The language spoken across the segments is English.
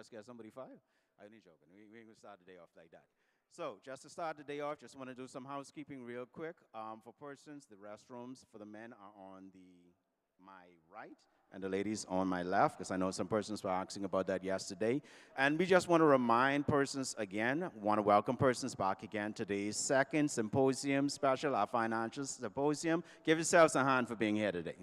just get somebody fired. I'm only joking. We ain't going to start the day off like that. So just to start the day off, just want to do some housekeeping real quick. For persons, the restrooms for the men are on my right and the ladies on my left, because I know some persons were asking about that yesterday. And we just want to remind persons again, want to welcome persons back again to today's second symposium special, our financial symposium. Give yourselves a hand for being here today.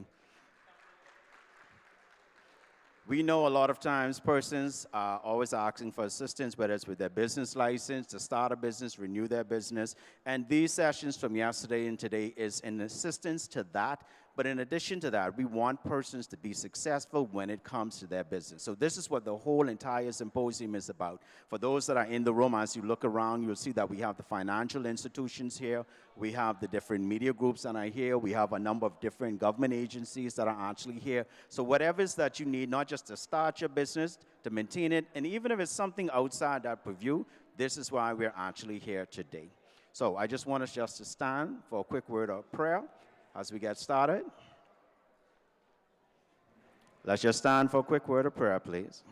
We know a lot of times persons are always asking for assistance, whether it's with their business license, to start a business, renew their business. And these sessions from yesterday and today is in assistance to that. But in addition to that, we want persons to be successful when it comes to their business. So this is what the whole entire symposium is about. For those that are in the room, as you look around, you'll see that we have the financial institutions here. We have the different media groups that are here. We have a number of different government agencies that are actually here. So whatever it is that you need, not just to start your business, to maintain it, and even if it's something outside that purview, this is why we're actually here today. So I just want us just to stand for a quick word of prayer as we get started. Let's just stand for a quick word of prayer, please.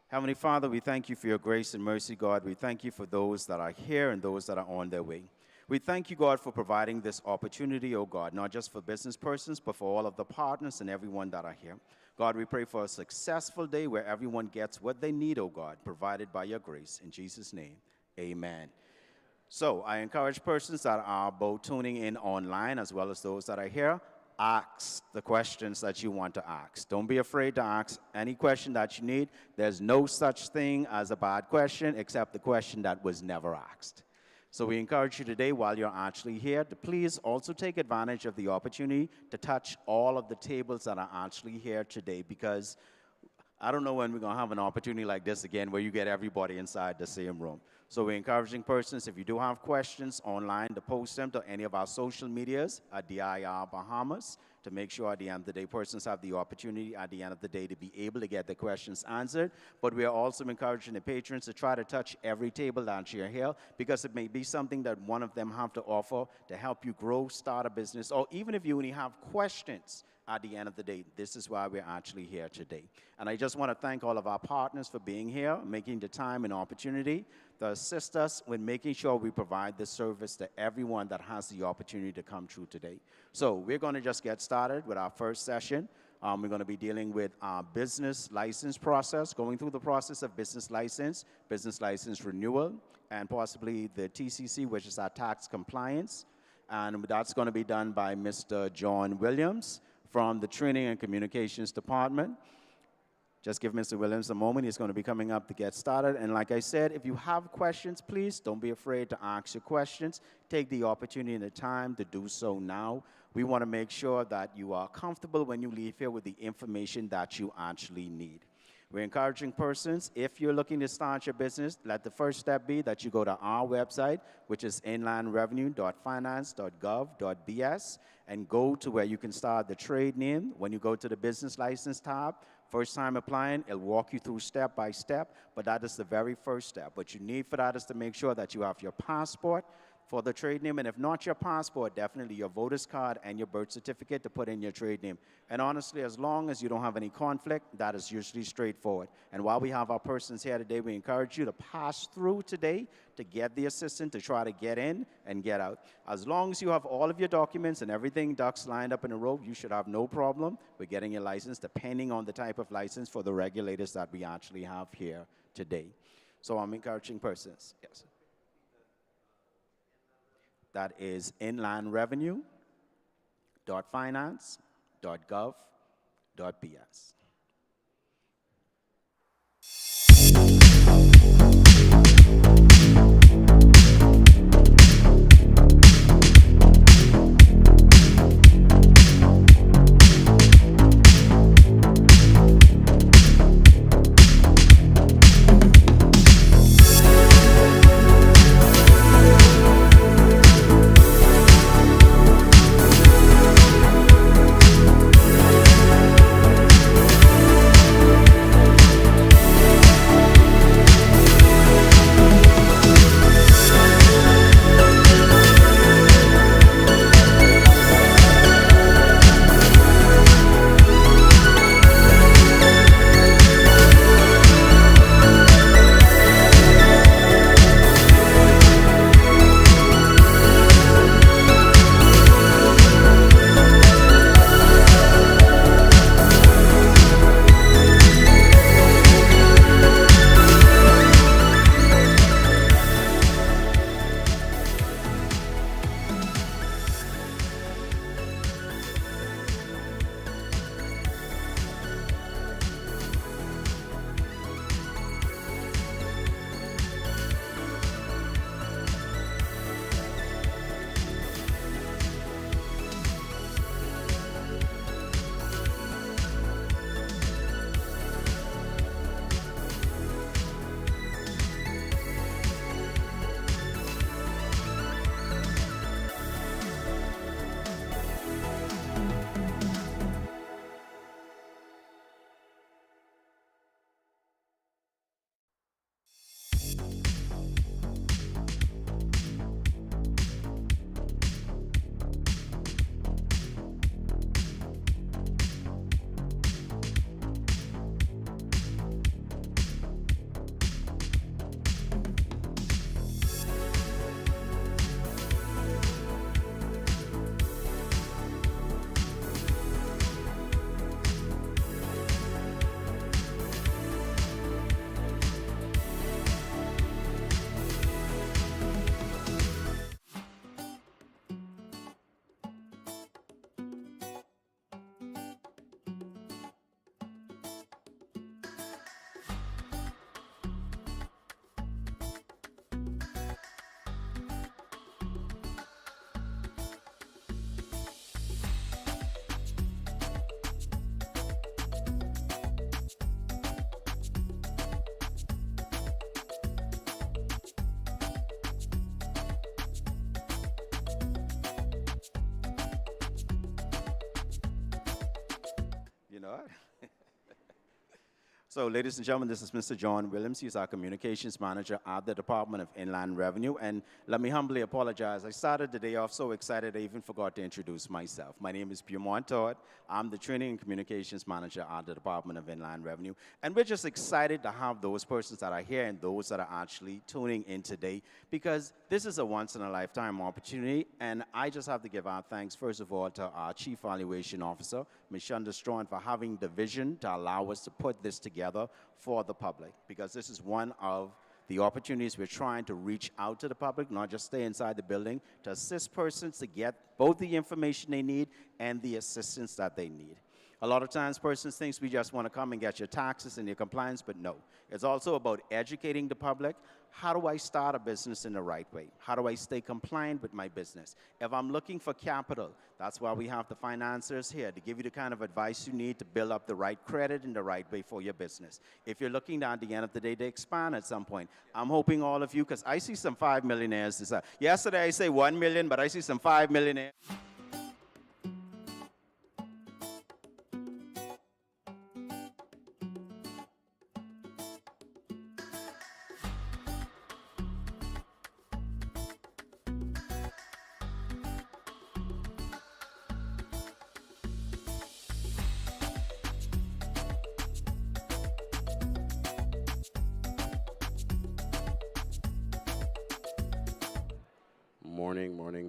Heavenly Father, we thank you for your grace and mercy, God. We thank you for those that are here and those that are on their way. We thank you, God, for providing this opportunity, oh God, not just for business persons, but for all of the partners and everyone that are here. God, we pray for a successful day where everyone gets what they need, oh God, provided by your grace. In Jesus' name, amen. So I encourage persons that are both tuning in online as well as those that are here, ask the questions that you want to ask. Don't be afraid to ask any question that you need. There's no such thing as a bad question except the question that was never asked. So we encourage you today, while you're actually here, to please also take advantage of the opportunity to touch all of the tables that are actually here today, because I don't know when we're going to have an opportunity like this again where you get everybody inside the same room. So we're encouraging persons, if you do have questions online, to post them to any of our social medias at DIR Bahamas, to make sure at the end of the day persons have the opportunity at the end of the day to be able to get the questions answered. But we are also encouraging the patrons to try to touch every table that you're here, because it may be something that one of them have to offer to help you grow, start a business, or even if you only have questions at the end of the day. This is why we're actually here today. And I just want to thank all of our partners for being here, making the time and opportunity to assist us with making sure we provide this service to everyone that has the opportunity to come through today. So we're going to just get started with our first session. We're going to be dealing with our business license process, going through the process of business license renewal, and possibly the TCC, which is our tax compliance. And that's going to be done by Mr. John Williams from the Training and Communications Department. Just give Mr. Williams a moment. He's going to be coming up to get started. And like I said, if you have questions, please don't be afraid to ask your questions. Take the opportunity and the time to do so now. We want to make sure that you are comfortable when you leave here with the information that you actually need. We're encouraging persons, if you're looking to start your business, let the first step be that you go to our website, which is inlandrevenue.finance.gov.bs, and go to where you can start the trade name. When you go to the business license tab, first time applying, it'll walk you through step by step, but that is the very first step. What you need for that is to make sure that you have your passport for the trade name, and if not your passport, definitely your voter's card and your birth certificate to put in your trade name. And honestly, as long as you don't have any conflict, that is usually straightforward. And while we have our persons here today, we encourage you to pass through today to get the assistant to try to get in and get out. As long as you have all of your documents and everything ducks lined up in a row, you should have no problem with getting your license, depending on the type of license for the regulators that we actually have here today. So I'm encouraging persons. Yes. That is inlandrevenue.finance.gov.bs. You know what? So, ladies and gentlemen, this is Mr. John Williams. He's our communications manager at the Department of Inland Revenue. And let me humbly apologize. I started the day off so excited I even forgot to introduce myself. My name is Beaumont Todd. I'm the training and communications manager at the Department of Inland Revenue. And we're just excited to have those persons that are here and those that are actually tuning in today, because this is a once-in-a-lifetime opportunity. And I just have to give our thanks, first of all, to our Chief Valuation Officer, Ms. Shonda Strawn, for having the vision to allow us to put this together for the public, because this is one of the opportunities we're trying to reach out to the public, not just stay inside the building, to assist persons to get both the information they need and the assistance that they need. A lot of times persons think we just want to come and get your taxes and your compliance, but no. It's also about educating the public. How do I start a business in the right way? How do I stay compliant with my business? If I'm looking for capital, that's why we have the financiers here to give you the kind of advice you need to build up the right credit in the right way for your business. If you're looking at the end of the day to expand at some point, I'm hoping all of you, because I see some 5 millionaires. Yesterday I say 1 million, but I see some 5 millionaires.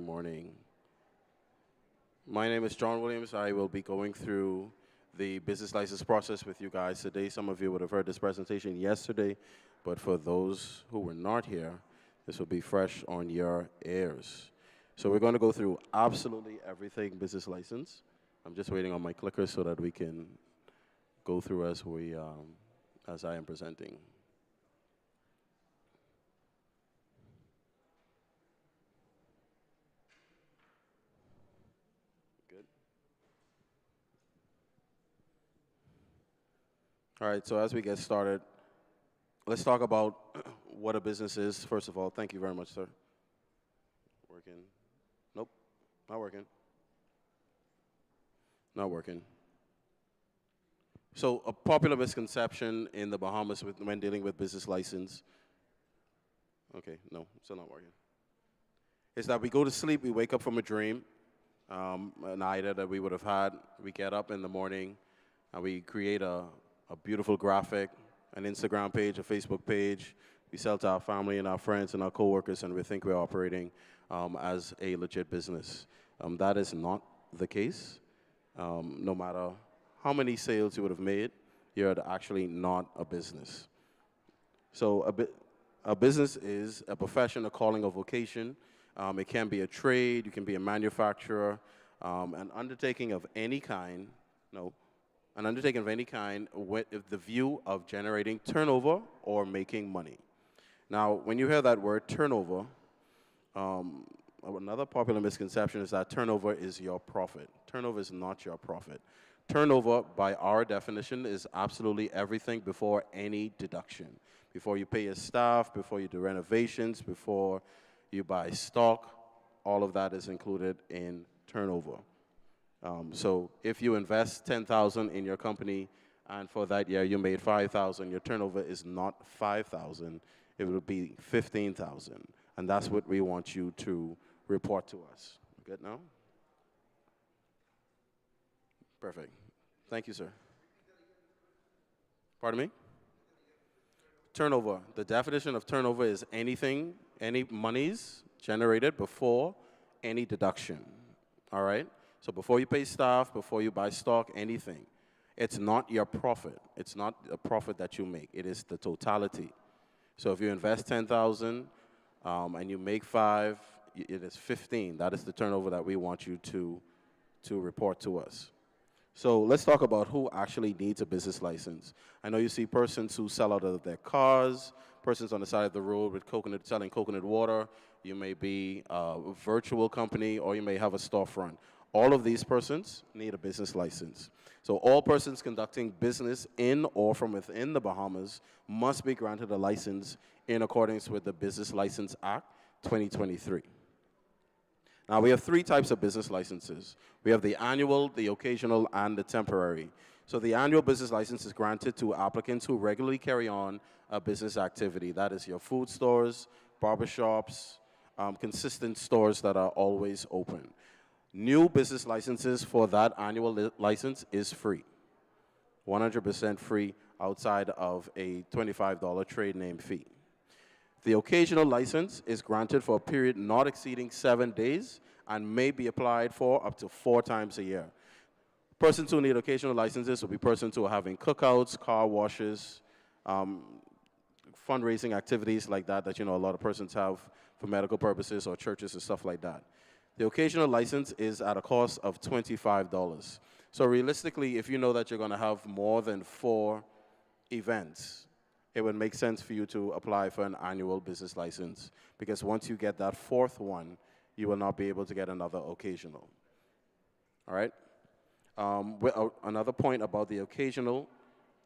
Morning. My name is John Williams. I will be going through the business license process with you guys today. Some of you would have heard this presentation yesterday, but for those who were not here, this will be fresh on your ears. So we're going to go through absolutely everything business license. I'm just waiting on my clicker so that we can go through as I am presenting. All right, so as we get started, let's talk about what a business is. First of all, thank you very much, sir. Working? Nope, not working. Not working. So a popular misconception in the Bahamas when dealing with business license, okay, no, still not working, is that we go to sleep, we wake up from a dream, an idea that we would have had. We get up in the morning and we create a beautiful graphic, an Instagram page, a Facebook page. We sell to our family and our friends and our coworkers, and we think we're operating as a legit business. That is not the case. No matter how many sales you would have made, you're actually not a business. So a business is a profession, a calling, a vocation. It can be a trade, you can be a manufacturer, an undertaking of any kind, with the view of generating turnover or making money. Now, when you hear that word turnover, another popular misconception is that turnover is your profit. Turnover is not your profit. Turnover, by our definition, is absolutely everything before any deduction. Before you pay your staff, before you do renovations, before you buy stock, all of that is included in turnover. So if you invest $10,000 in your company and for that year you made $5,000, your turnover is not $5,000, it will be $15,000. And that's what we want you to report to us. Good now? Perfect. Thank you, sir. Pardon me? Turnover. The definition of turnover is anything, any monies generated before any deduction. All right? So before you pay staff, before you buy stock, anything, it's not your profit. It's not a profit that you make. It is the totality. So if you invest $10,000 and you make $5,000, it is $15,000. That is the turnover that we want you to report to us. So let's talk about who actually needs a business license. I know you see persons who sell out of their cars, persons on the side of the road with selling coconut water. You may be a virtual company, or you may have a storefront. All of these persons need a business license. So all persons conducting business in or from within the Bahamas must be granted a license in accordance with the Business License Act 2023. Now, we have three types of business licenses. We have the annual, the occasional, and the temporary. So the annual business license is granted to applicants who regularly carry on a business activity. That is your food stores, barbershops, consistent stores that are always open. New business licenses for that annual license is free, 100% free outside of a $25 trade name fee. The occasional license is granted for a period not exceeding 7 days and may be applied for up to 4 times a year. Persons who need occasional licenses will be persons who are having cookouts, car washes, fundraising activities like that a lot of persons have for medical purposes or churches and stuff like that. The occasional license is at a cost of $25. So realistically, if you know that you're going to have more than 4 events, it would make sense for you to apply for an annual business license, because once you get that 4th one, you will not be able to get another occasional. All right? Another point about the occasional,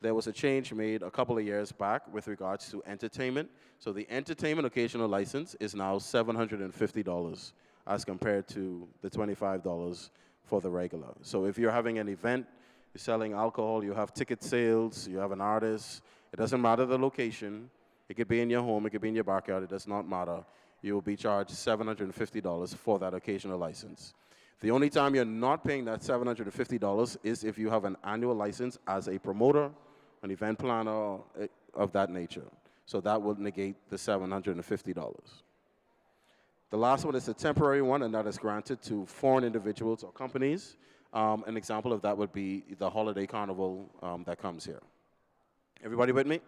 there was a change made a couple of years back with regards to entertainment. So the entertainment occasional license is now $750 as compared to the $25 for the regular. So if you're having an event, you're selling alcohol, you have ticket sales, you have an artist, it doesn't matter the location. It could be in your home, it could be in your backyard, it does not matter. You will be charged $750 for that occasional license. The only time you're not paying that $750 is if you have an annual license as a promoter, an event planner of that nature. So that will negate the $750. The last one is a temporary one, and that is granted to foreign individuals or companies. An example of that would be the holiday carnival that comes here. Everybody with me?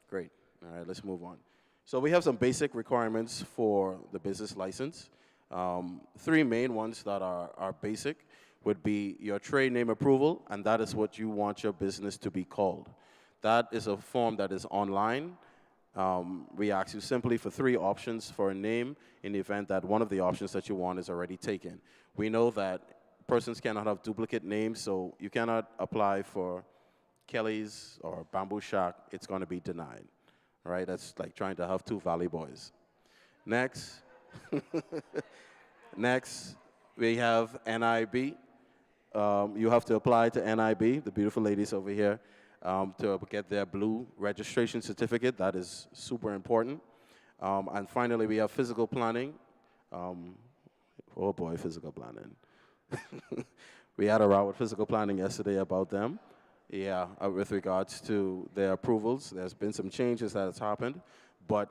Great. All right, let's move on. So we have some basic requirements for the business license. 3 main ones that are basic would be your trade name approval, and that is what you want your business to be called. That is a form that is online. We ask you simply for 3 options for a name in the event that one of the options that you want is already taken. We know that persons cannot have duplicate names, so you cannot apply for Kelly's or Bamboo Shack. It's going to be denied. All right, that's like trying to have 2 Valley Boys. Next. Next, we have NIB. You have to apply to NIB, the beautiful ladies over here, to get their blue registration certificate. That is super important. And finally, we have physical planning. Oh boy, physical planning. We had a row with physical planning yesterday about them. Yeah, with regards to their approvals. There's been some changes that has happened, but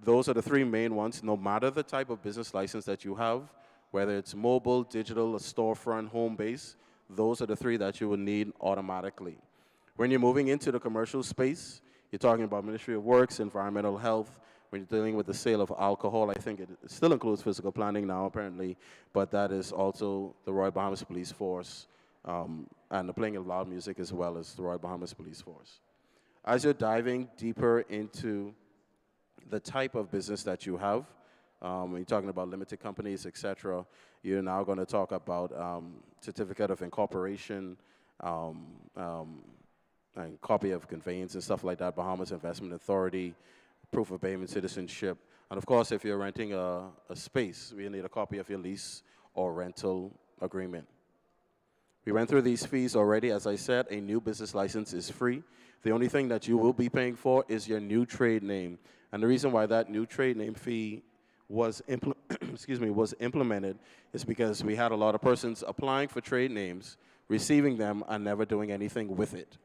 those are the 3 main ones. No matter the type of business license that you have, whether it's mobile, digital, a storefront, home base, those are the 3 that you will need automatically. When you're moving into the commercial space, you're talking about Ministry of Works, environmental health. When you're dealing with the sale of alcohol, I think it still includes physical planning now, apparently, but that is also the Royal Bahamas Police Force, and the playing of loud music as well as the Royal Bahamas Police Force. As you're diving deeper into the type of business that you have, when you're talking about limited companies, etc., you're now going to talk about certificate of incorporation, and copy of conveyance and stuff like that, Bahamas Investment Authority, proof of payment, citizenship, and of course, if you're renting a space, we need a copy of your lease or rental agreement. We went through these fees already. As I said, a new business license is free. The only thing that you will be paying for is your new trade name. And the reason why that new trade name fee was implemented is because we had a lot of persons applying for trade names, receiving them, and never doing anything with it.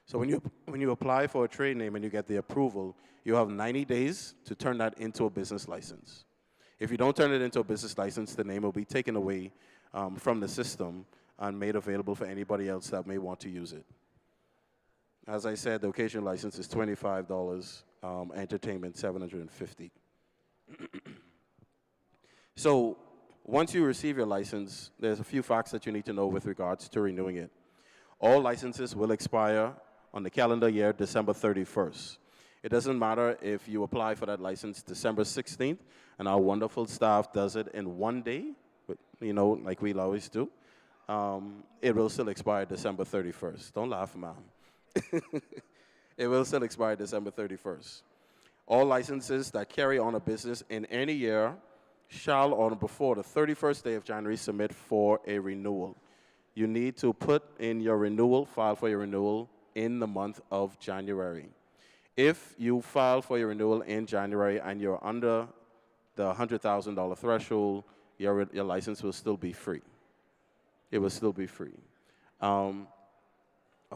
So when you apply for a trade name and you get the approval, you have 90 days to turn that into a business license. If you don't turn it into a business license, the name will be taken away from the system and made available for anybody else that may want to use it. As I said, the occasional license is $25, entertainment $750. So once you receive your license, there's a few facts that you need to know with regards to renewing it. All licenses will expire on the calendar year December 31st. It doesn't matter if you apply for that license December 16th, and our wonderful staff does it in 1 day, like we always do. It will still expire December 31st. Don't laugh, ma'am. It will still expire December 31st. All licenses that carry on a business in any year shall on before the 31st day of January submit for a renewal. You need to put in your renewal, file for your renewal in the month of January. If you file for your renewal in January and you're under the $100,000 threshold, your license will still be free. It will still be free. A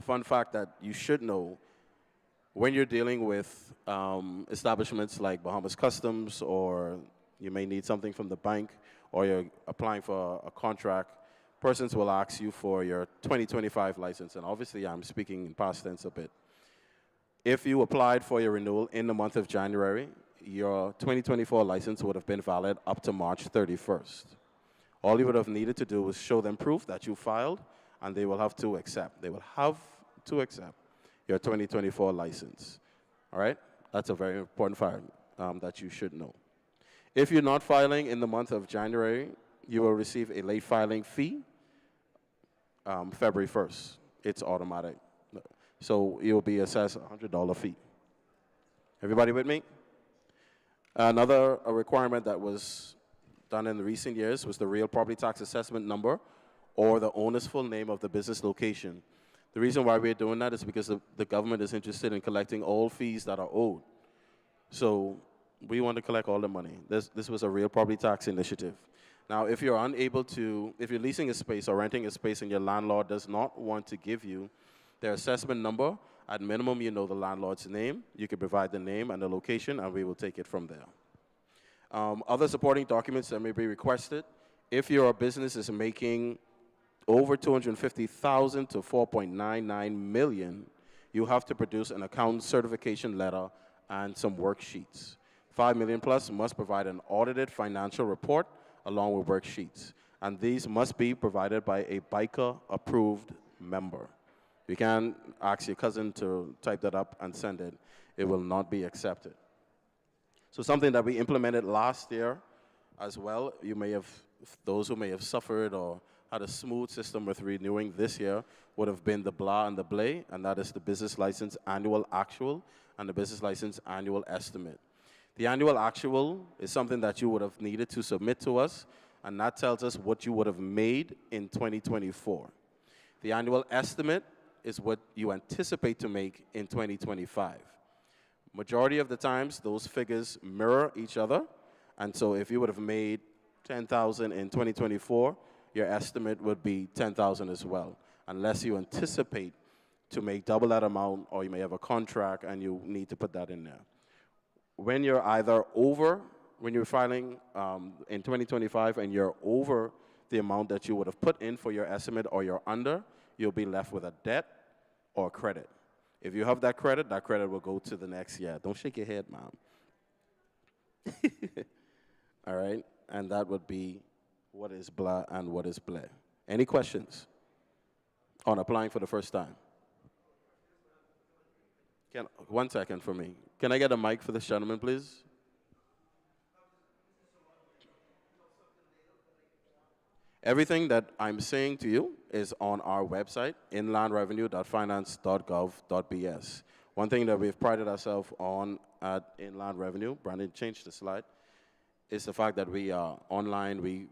fun fact that you should know, when you're dealing with establishments like Bahamas Customs, or you may need something from the bank, or you're applying for a contract, persons will ask you for your 2025 license. And obviously, I'm speaking in past tense a bit. If you applied for your renewal in the month of January, your 2024 license would have been valid up to March 31st. All you would have needed to do was show them proof that you filed, and they will have to accept. They will have to accept your 2024 license. All right? That's a very important fact that you should know. If you're not filing in the month of January, you will receive a late filing fee February 1st. It's automatic. So you'll be assessed a $100 fee. Everybody with me? Another requirement that was done in the recent years was the real property tax assessment number, or the owner's full name of the business location. The reason why we're doing that is because the government is interested in collecting all fees that are owed. So we want to collect all the money. This was a real property tax initiative. Now, if you're unable to, if you're leasing a space or renting a space and your landlord does not want to give you their assessment number, at minimum, you know the landlord's name. You can provide the name and the location, and we will take it from there. Other supporting documents that may be requested: if your business is making over $250,000 to $4.99 million, you have to produce an account certification letter and some worksheets. $5 million plus must provide an audited financial report along with worksheets, and these must be provided by a BICA-approved member. You can't ask your cousin to type that up and send it. It will not be accepted. So something that we implemented last year as well, those who may have suffered or had a smooth system with renewing this year would have been the BLA and the BLE, and that is the business license annual actual and the business license annual estimate. The annual actual is something that you would have needed to submit to us, and that tells us what you would have made in 2024. The annual estimate is what you anticipate to make in 2025. Majority of the times, those figures mirror each other, and so if you would have made $10,000 in 2024, your estimate would be $10,000 as well, unless you anticipate to make double that amount, or you may have a contract and you need to put that in there. When you're either over, when you're filing in 2025 and you're over the amount that you would have put in for your estimate, or you're under, you'll be left with a debt or credit. If you have that credit will go to the next year. Don't shake your head, Mom. All right? And that would be what is BLA and what is BLE. Any questions on applying for the first time? One second for me. Can I get a mic for this gentleman, please? Everything that I'm saying to you is on our website, inlandrevenue.finance.gov.bs. One thing that we've prided ourselves on at Inland Revenue, Brandon, change the slide, is the fact that we are online. We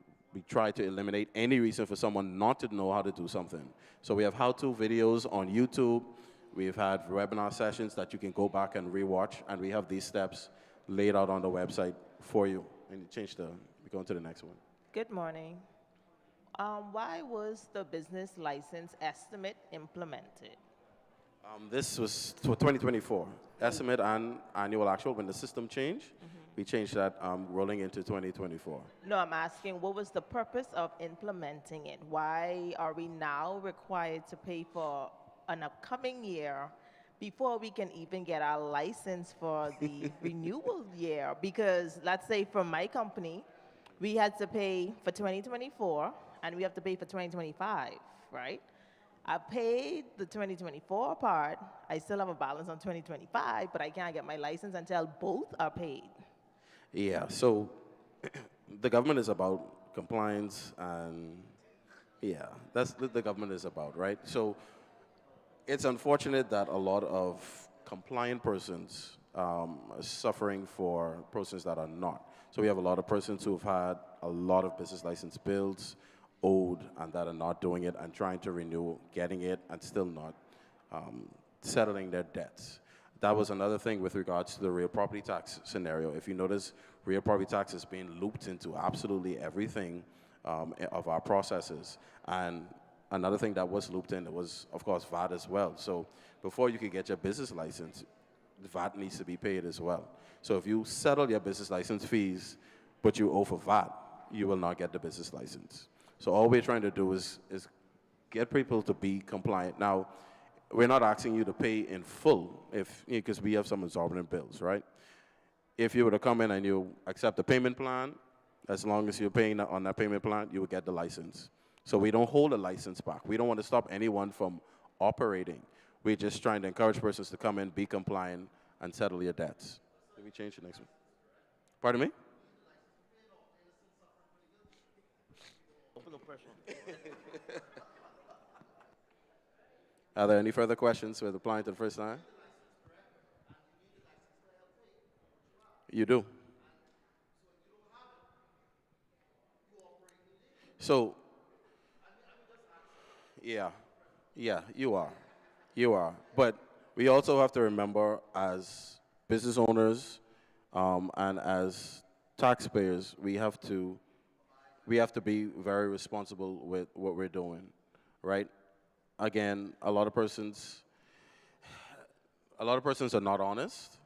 try to eliminate any reason for someone not to know how to do something. So we have how-to videos on YouTube. We've had webinar sessions that you can go back and rewatch, and we have these steps laid out on the website for you. And we go on to the next one. Good morning. Why was the business license estimate implemented? This was for 2024. Estimate and annual actual. When the system changed, we changed that rolling into 2024. No, I'm asking, what was the purpose of implementing it? Why are we now required to pay for an upcoming year before we can even get our license for the renewal year? Because let's say for my company, we had to pay for 2024, and we have to pay for 2025, right? I paid the 2024 part. I still have a balance on 2025, but I can't get my license until both are paid. Yeah, so the government is about compliance, and yeah, that's what the government is about, right? So it's unfortunate that a lot of compliant persons are suffering for persons that are not. So we have a lot of persons who have had a lot of business license bills owed and that are not doing it and trying to renew, getting it, and still not settling their debts. That was another thing with regards to the real property tax scenario. If you notice, real property tax is being looped into absolutely everything of our processes. And another thing that was looped in was, of course, VAT as well. So before you could get your business license, the VAT needs to be paid as well. So if you settle your business license fees, but you owe for VAT, you will not get the business license. So all we're trying to do is get people to be compliant. Now, we're not asking you to pay in full because we have some exorbitant bills, right? If you were to come in and you accept the payment plan, as long as you're paying on that payment plan, you will get the license. So we don't hold a license back. We don't want to stop anyone from operating. We're just trying to encourage persons to come in, be compliant, and settle your debts. Let me change the next one. Pardon me? No pressure. Are there any further questions with applying to the first time? You do. So, yeah, you are. You are. But we also have to remember as business owners and as taxpayers, we have to be very responsible with what we're doing, right? Again, a lot of persons are not honest,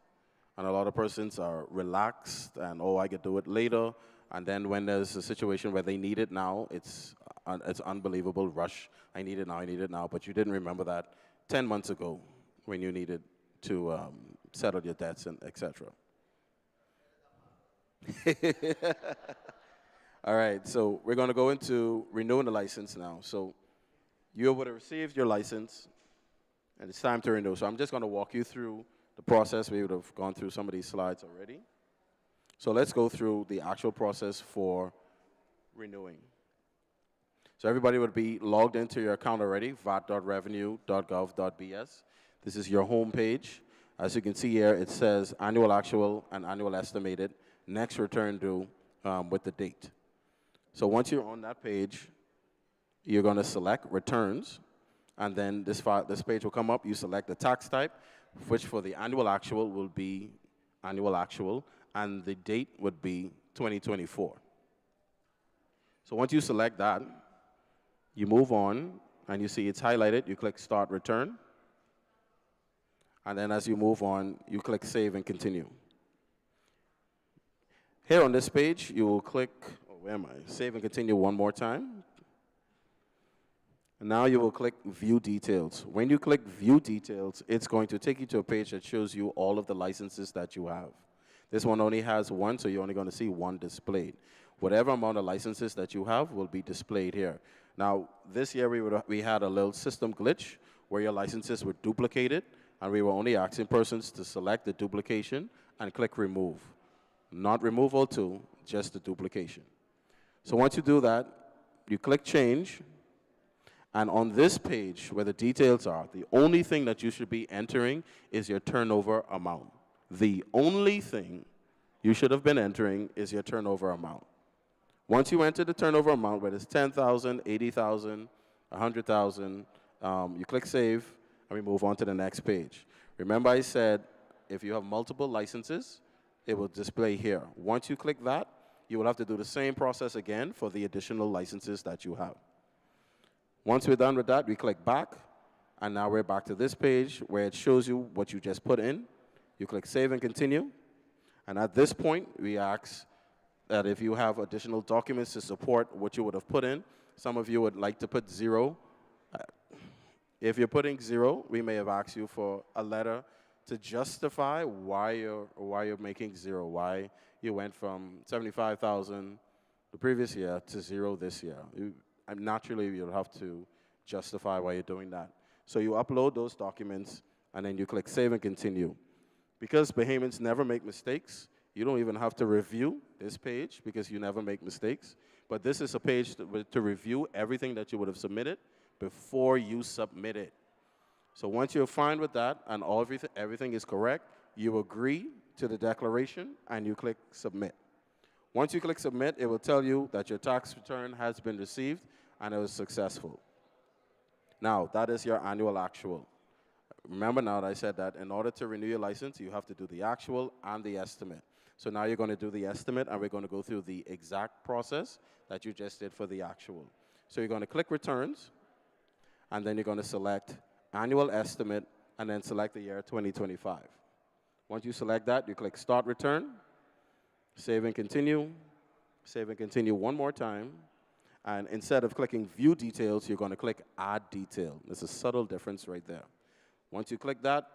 and a lot of persons are relaxed, and oh, I could do it later. And then when there's a situation where they need it now, it's unbelievable rush. I need it now. But you didn't remember that 10 months ago when you needed to settle your debts and etc. All right, so we're going to go into renewing the license now. So you would have received your license, and it's time to renew. So I'm just going to walk you through the process. We would have gone through some of these slides already. So let's go through the actual process for renewing. So everybody would be logged into your account already, vat.revenue.gov.bs. This is your home page. As you can see here, it says annual actual and annual estimated, next return due with the date. So once you're on that page, you're going to select returns, and then this page will come up. You select the tax type, which for the annual actual will be annual actual, and the date would be 2024. So once you select that, you move on, and you see it's highlighted. You click Start Return, and then as you move on, you click Save and Continue. Here on this page, you will click, where am I? Save and Continue one more time. And now you will click View Details. When you click View Details, it's going to take you to a page that shows you all of the licenses that you have. This one only has one, so you're only going to see one displayed. Whatever amount of licenses that you have will be displayed here. Now, this year we had a little system glitch where your licenses were duplicated, and we were only asking persons to select the duplication and click Remove. Not remove all two, just the duplication. So once you do that, you click Change, and on this page where the details are, the only thing that you should be entering is your turnover amount. The only thing you should have been entering is your turnover amount. Once you enter the turnover amount, whether it's 10,000, 80,000, 100,000, you click Save, and we move on to the next page. Remember I said if you have multiple licenses, it will display here. Once you click that, you will have to do the same process again for the additional licenses that you have. Once we're done with that, we click Back, and now we're back to this page where it shows you what you just put in. You click Save and Continue, and at this point, we ask that if you have additional documents to support what you would have put in, some of you would like to put 0. If you're putting 0, we may have asked you for a letter to justify why you're making 0, why you went from 75,000 the previous year to 0 this year. Naturally, you'll have to justify why you're doing that. So you upload those documents, and then you click Save and Continue. Because Bahamians never make mistakes, you don't even have to review this page because you never make mistakes. But this is a page to review everything that you would have submitted before you submit it. So once you're fine with that and everything is correct, you agree to the declaration and you click Submit. Once you click submit, it will tell you that your tax return has been received and it was successful. Now, that is your annual actual. Remember now that I said that in order to renew your license, you have to do the actual and the estimate. So now you're going to do the estimate, and we're going to go through the exact process that you just did for the actual. So you're going to click returns, and then you're going to select annual estimate, and then select the year 2025. Once you select that, you click start return, save and continue one more time. And instead of clicking view details, you're going to click add detail. There's a subtle difference right there. Once you click that,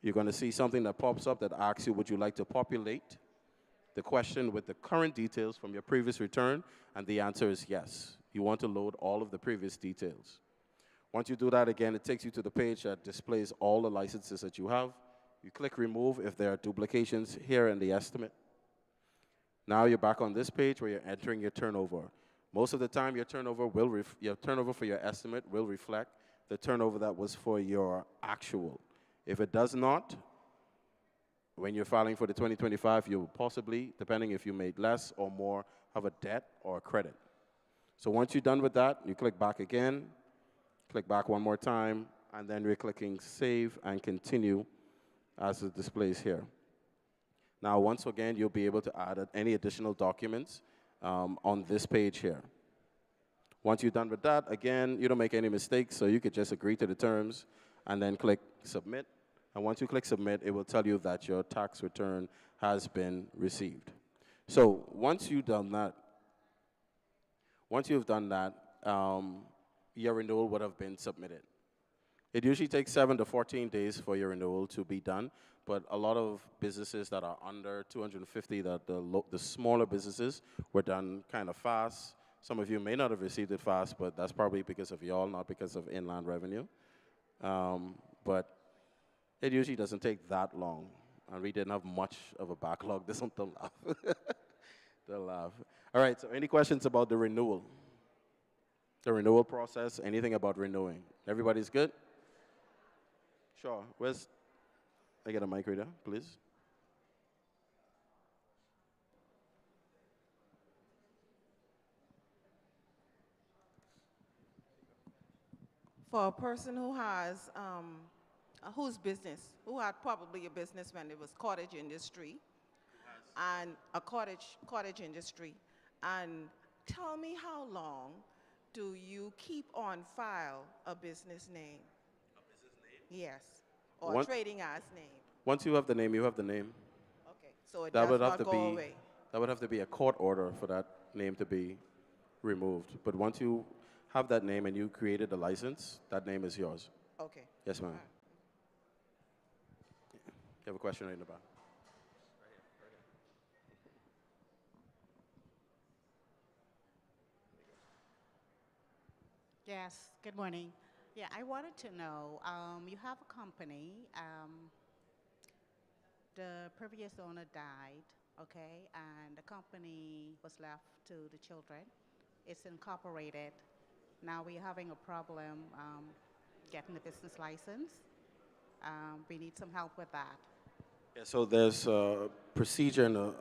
you're going to see something that pops up that asks you, would you like to populate the question with the current details from your previous return? And the answer is yes. You want to load all of the previous details. Once you do that again, it takes you to the page that displays all the licenses that you have. You click remove if there are duplications here in the estimate. Now you're back on this page where you're entering your turnover. Most of the time, your turnover for your estimate will reflect the turnover that was for your actual. If it does not, when you're filing for the 2025, you'll possibly, depending if you made less or more, have a debt or a credit. So once you're done with that, you click back again, click back one more time, and then we're clicking save and continue as it displays here. Now, once again, you'll be able to add any additional documents on this page here. Once you're done with that, again, you don't make any mistakes, so you could just agree to the terms and then click submit. And once you click submit, it will tell you that your tax return has been received. So once you've done that, your renewal would have been submitted. It usually takes 7 to 14 days for your renewal to be done, but a lot of businesses that are under 250, the smaller businesses, were done kind of fast. Some of you may not have received it fast, but that's probably because of y'all, not because of inland revenue. But it usually doesn't take that long, and we didn't have much of a backlog. Don't laugh. Don't laugh. All right, so any questions about the renewal? The renewal process, anything about renewing? Everybody's good? Sure. I get a mic right there, please. For a person who has, who had probably a business when it was cottage industry, and a cottage industry, and tell me how long do you keep on file a business name? A business name? Yes, or a trading as name. Once you have the name, you have the name. Okay, so it does not go away. That would have to be a court order for that name to be removed. But once you have that name and you created a license, that name is yours. Okay. Yes, ma'am. You have a question right in the back. Yes, good morning. Yeah, I wanted to know, you have a company, the previous owner died, okay, and the company was left to the children. It's incorporated. Now we're having a problem getting the business license. We need some help with that. Yeah, so there's a procedure and,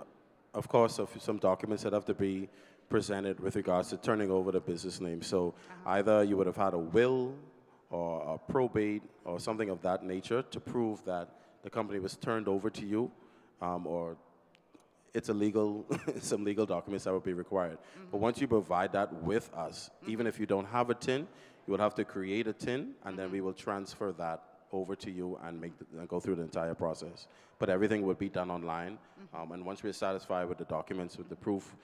of course, of some documents that have to be presented with regards to turning over the business name. So either you would have had a will or a probate or something of that nature to prove that the company was turned over to you, or it's a legal, some legal documents that would be required. But once you provide that with us, even if you don't have a TIN, you would have to create a TIN, and then we will transfer that over to you and go through the entire process. But everything would be done online, and once we're satisfied with the documents, with the proof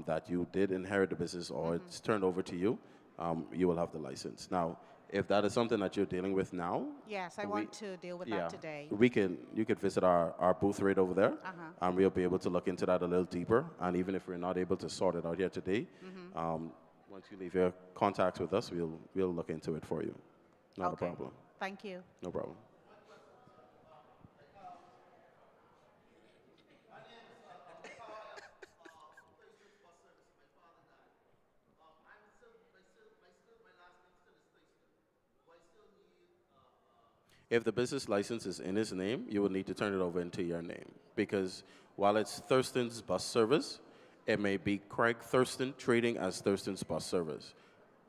that you did inherit the business or it's turned over to you, you will have the license. Now, if that is something that you're dealing with now, yes, I want to deal with that today. You could visit our booth right over there, and we'll be able to look into that a little deeper. And even if we're not able to sort it out here today, once you leave your contacts with us, we'll look into it for you. Not a problem. Thank you. No problem. If the business license is in his name, you will need to turn it over into your name, because while it's Thurston's Bus Service, It may be Craig Thurston trading as Thurston's Bus Service,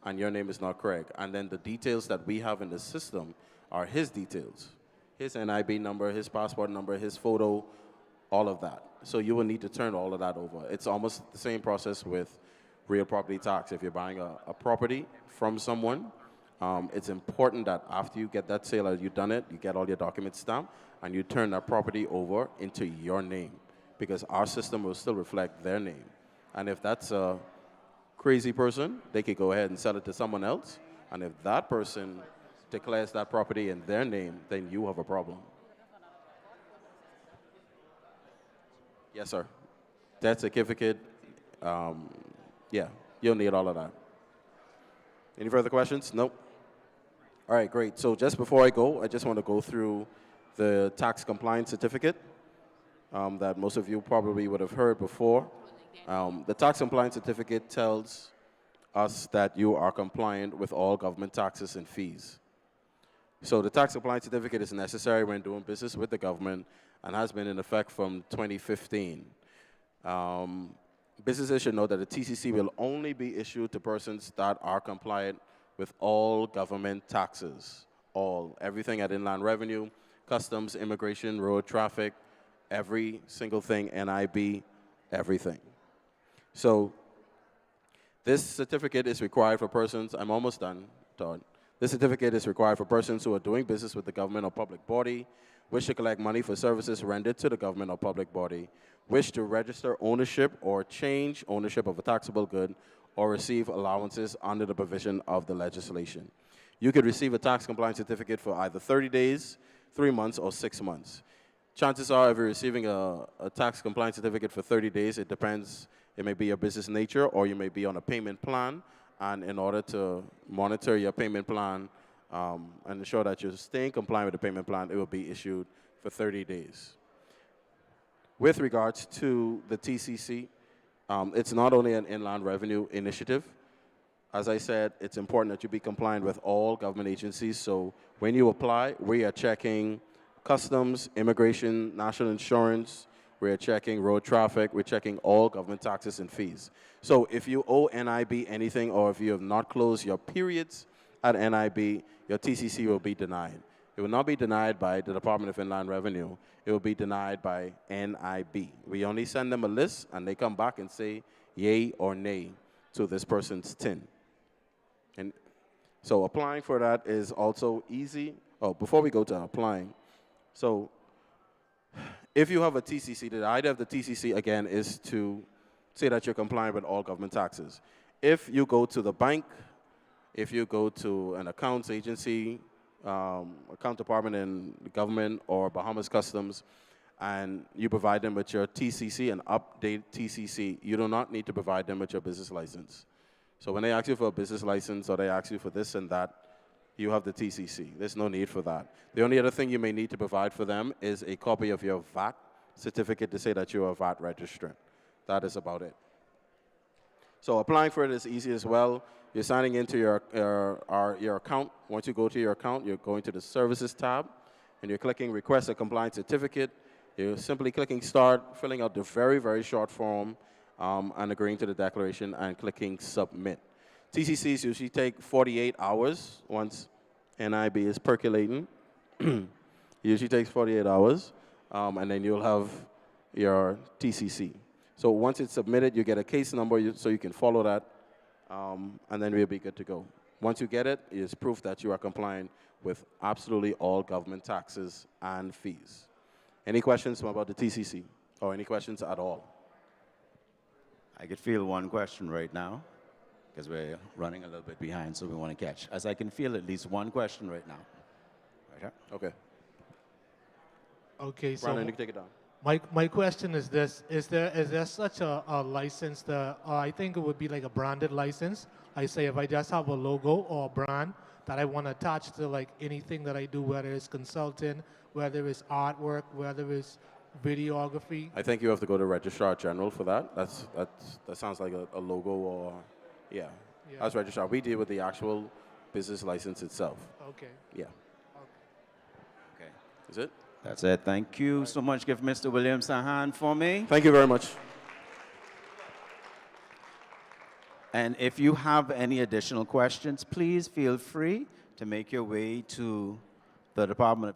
and your name is not Craig. And then the details that we have in the system are his details, his NIB number, his passport number, his photo, all of that. So you will need to turn all of that over. It's almost the same process with real property tax. If you're buying a property from someone, it's important that after you get that sale, you've done it, you get all your documents stamped, and you turn that property over into your name, because our system will still reflect their name. And if that's a crazy person, they could go ahead and sell it to someone else. And if that person declares that property in their name, then you have a problem. Yes, sir. Death certificate, yeah, you'll need all of that. Any further questions? Nope. All right, great. So just before I go, I just want to go through the tax compliance certificate that most of you probably would have heard before. The tax compliance certificate tells us that you are compliant with all government taxes and fees. So the tax compliance certificate is necessary when doing business with the government and has been in effect from 2015. Businesses should know that the TCC will only be issued to persons that are compliant with all government taxes, everything at inland revenue, customs, immigration, road traffic, every single thing, NIB, everything. So this certificate is required for persons, I'm almost done, Todd. This certificate is required for persons who are doing business with the government or public body, wish to collect money for services rendered to the government or public body, wish to register ownership or change ownership of a taxable good, or receive allowances under the provision of the legislation. You could receive a tax compliance certificate for either 30 days, 3 months, or 6 months. Chances are, if you're receiving a tax compliance certificate for 30 days, it depends. It may be your business nature, or you may be on a payment plan. And in order to monitor your payment plan and ensure that you're staying compliant with the payment plan, it will be issued for 30 days. With regards to the TCC, it's not only an inland revenue initiative. As I said, it's important that you be compliant with all government agencies. So when you apply, we are checking customs, immigration, national insurance, we're checking road traffic, we're checking all government taxes and fees. So if you owe NIB anything, or if you have not closed your periods at NIB, your TCC will be denied. It will not be denied by the Department of Inland Revenue. It will be denied by NIB. We only send them a list, and they come back and say yay or nay to this person's TIN. And so applying for that is also easy. Oh, before we go to applying, so if you have a TCC, the idea of the TCC, again, is to say that you're compliant with all government taxes. If you go to the bank, if you go to an accounts agency, account department in the government, or Bahamas Customs, and you provide them with your TCC, an update TCC, you do not need to provide them with your business license. So when they ask you for a business license, or they ask you for this and that, you have the TCC. There's no need for that. The only other thing you may need to provide for them is a copy of your VAT certificate to say that you're a VAT registrant. That is about it. So applying for it is easy as well. You're signing into your account. Once you go to your account, you're going to the Services tab, and you're clicking Request a Compliance Certificate. You're simply clicking Start, filling out the very, very short form, and agreeing to the declaration, and clicking Submit. TCCs usually take 48 hours once NIB is percolating. It usually takes 48 hours, and then you'll have your TCC. So once it's submitted, you get a case number so you can follow that, and then we'll be good to go. Once you get it, it's proof that you are compliant with absolutely all government taxes and fees. Any questions about the TCC, or any questions at all? I could feel one question right now, because we're running a little bit behind, so we want to catch. As I can feel at least one question right now. Right here. Okay. Okay, so Brandon, you can take it down. my question is this: is there such a license that I think it would be like a branded license? I say if I just have a logo or a brand that I want to attach to like anything that I do, whether it's consulting, whether it's artwork, whether it's videography. I think you have to go to Registrar General for that. That sounds like a logo, or yeah. That's Registrar. We deal with the actual business license itself. Okay. Yeah. Okay. Is it? That's it. Thank you so much. Give Mr. Williams a hand for me. Thank you very much. And if you have any additional questions, please feel free to make your way to the Department of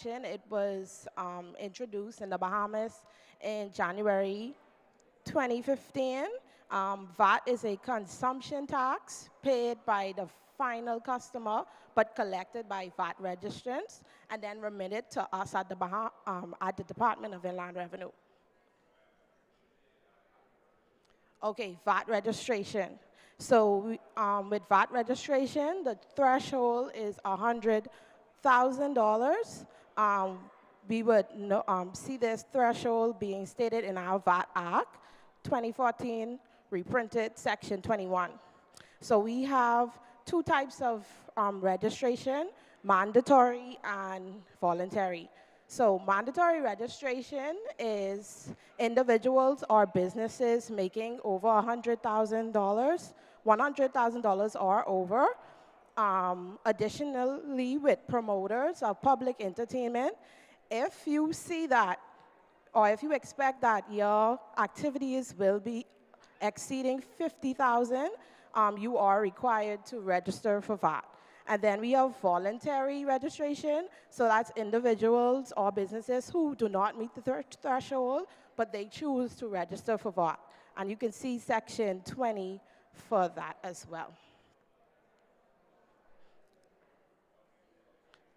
It was introduced in the Bahamas in January 2015. VAT is a consumption tax paid by the final customer, but collected by VAT registrants, and then remitted to us at the Department of Inland Revenue. Okay, VAT registration. So with VAT registration, the threshold is $100,000. We would see this threshold being stated in our VAT Act 2014, reprinted Section 21. So we have two types of registration, mandatory and voluntary. So mandatory registration is individuals or businesses making over $100,000, $100,000 or over. Additionally, with promoters of public entertainment, if you see that, or if you expect that your activities will be exceeding 50,000, you are required to register for VAT. And then we have voluntary registration, so that's individuals or businesses who do not meet the threshold, but they choose to register for VAT. And you can see Section 20 for that as well.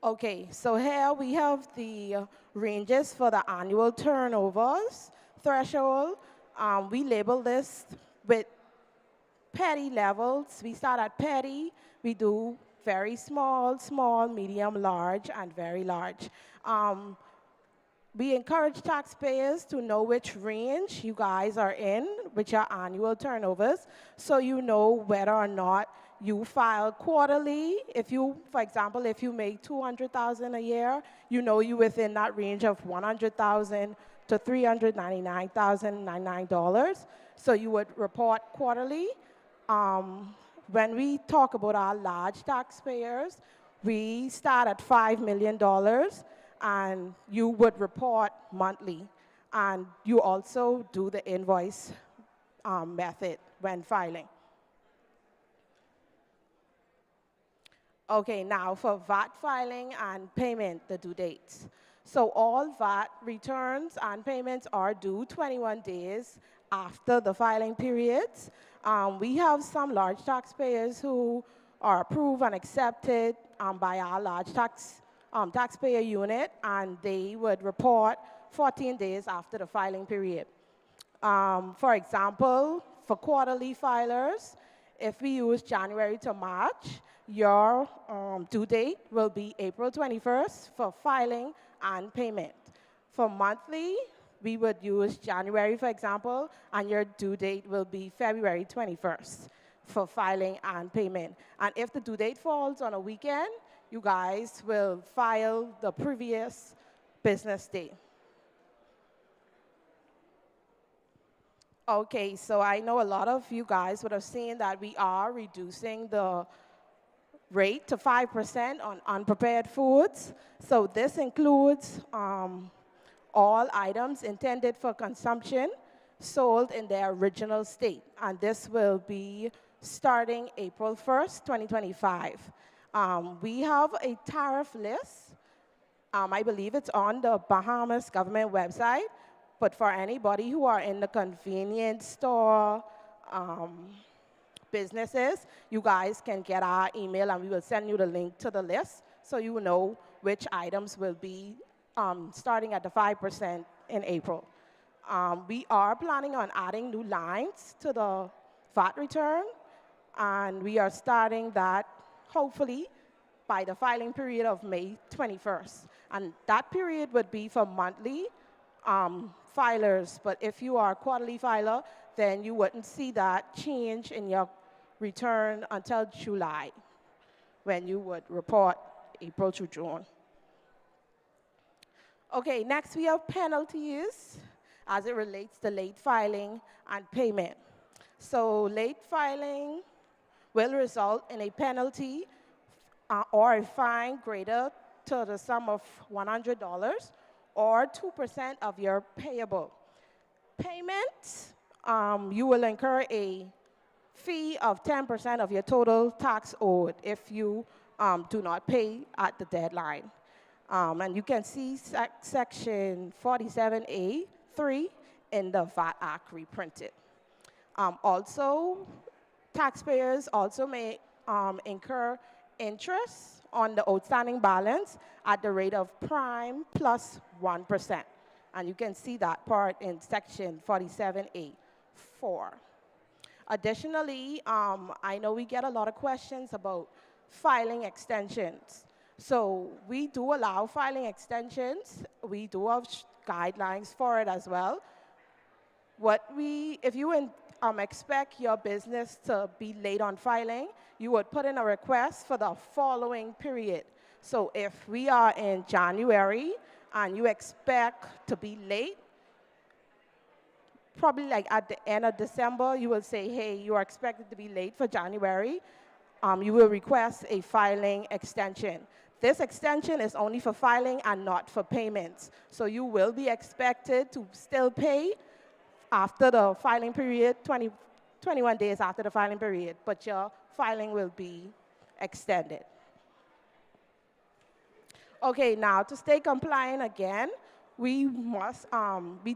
Okay, so here we have the ranges for the annual turnovers threshold. We label this with petty levels. We start at petty, we do very small, small, medium, large, and very large. We encourage taxpayers to know which range you guys are in, which are annual turnovers, so you know whether or not you file quarterly. If you, for example, if you make $200,000 a year, you know you're within that range of $100,000 to $399,099. So you would report quarterly. When we talk about our large taxpayers, we start at $5 million, and you would report monthly. and you also do the invoice method when filing. Okay, now for VAT filing and payment, the due dates. So all VAT returns and payments are due 21 days after the filing periods. We have some large taxpayers who are approved and accepted by our large taxpayer unit, and they would report 14 days after the filing period. For example, for quarterly filers, if we use January to March, your due date will be April 21st for filing and payment. For monthly, we would use January, for example, and your due date will be February 21st for filing and payment. And if the due date falls on a weekend, you guys will file the previous business day. Okay, so I know a lot of you guys would have seen that we are reducing the rate to 5% on unprepared foods. So this includes all items intended for consumption sold in their original state. And this will be starting April 1st, 2025. We have a tariff list. I believe it's on the Bahamas government website. But for anybody who are in the convenience store businesses, you guys can get our email and we will send you the link to the list so you know which items will be starting at the 5% in April. We are planning on adding new lines to the VAT return, and we are starting that hopefully by the filing period of May 21st. And that period would be for monthly filers, but if you are a quarterly filer, then you wouldn't see that change in your return until July, when you would report April to June. Okay, next we have penalties as it relates to late filing and payment. So late filing will result in a penalty or a fine greater to the sum of $100 or 2% of your payable. Payment, you will incur a fee of 10% of your total tax owed if you do not pay at the deadline. And you can see section 47A(3) in the VAT Act reprinted. Also, taxpayers also may incur interest on the outstanding balance at the rate of prime plus 1%. And you can see that part in section 47A(4). Additionally, I know we get a lot of questions about filing extensions. So we do allow filing extensions. We do have guidelines for it as well. If you expect your business to be late on filing, you would put in a request for the following period. So if we are in January and you expect to be late, probably like at the end of December, you will say, hey, you are expected to be late for January. You will request a filing extension. This extension is only for filing and not for payments. So you will be expected to still pay after the filing period, 21 days after the filing period, but your filing will be extended. Okay, now to stay compliant again, we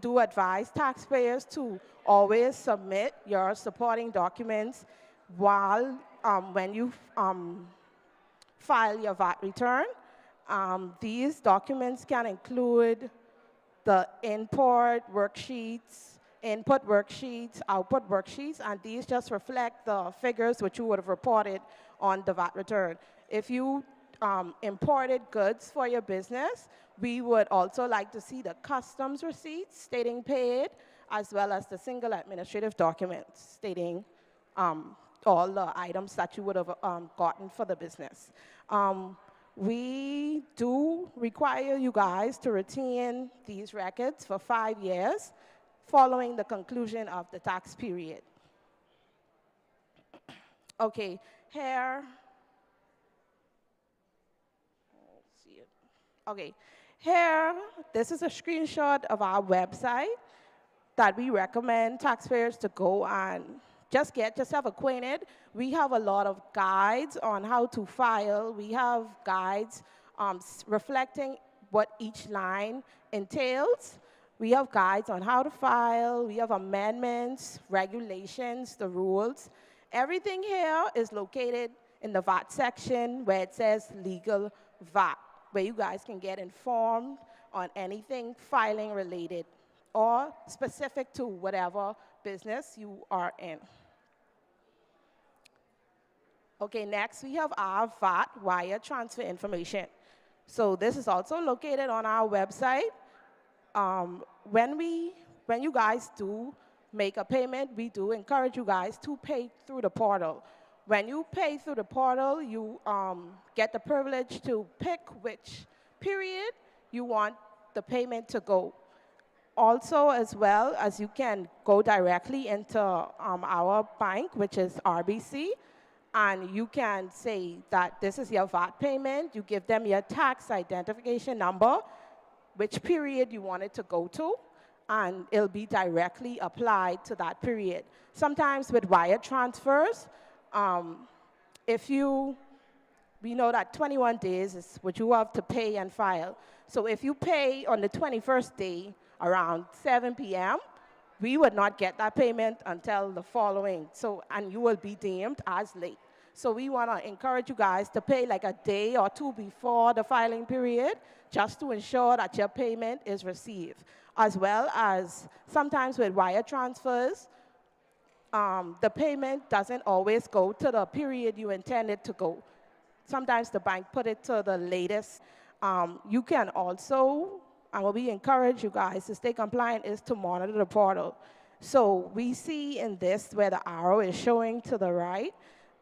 do advise taxpayers to always submit your supporting documents when you file your VAT return. These documents can include the input worksheets, output worksheets, and these just reflect the figures which you would have reported on the VAT return. If you imported goods for your business, we would also like to see the customs receipts stating paid, as well as the single administrative documents stating all the items that you would have gotten for the business. We do require you guys to retain these records for 5 years following the conclusion of the tax period. Okay, here. Okay, Here, this is a screenshot of our website that we recommend taxpayers to go and just get yourself acquainted. We have a lot of guides on how to file. We have guides reflecting what each line entails. We have guides on how to file. We have amendments, regulations, the rules. Everything here is located in the VAT section where it says legal VAT, where you guys can get informed on anything filing related or specific to whatever business you are in. Okay, next we have our VAT wire transfer information. So this is also located on our website. When you guys do make a payment, we do encourage you guys to pay through the portal. When you pay through the portal, you get the privilege to pick which period you want the payment to go. Also, as well as you can go directly into our bank, which is RBC, and you can say that this is your VAT payment. You give them your tax identification number, which period you want it to go to, and it'll be directly applied to that period. Sometimes with wire transfers, we know that 21 days is what you have to pay and file. So if you pay on the 21st day around 7 p.m., we would not get that payment until the following, and you will be deemed as late. So we want to encourage you guys to pay like a day or two before the filing period, just to ensure that your payment is received. As well as sometimes with wire transfers, the payment doesn't always go to the period you intended to go. Sometimes the bank put it to the latest. You can also, and what we encourage you guys to stay compliant, is to monitor the portal. So we see in this where the arrow is showing to the right,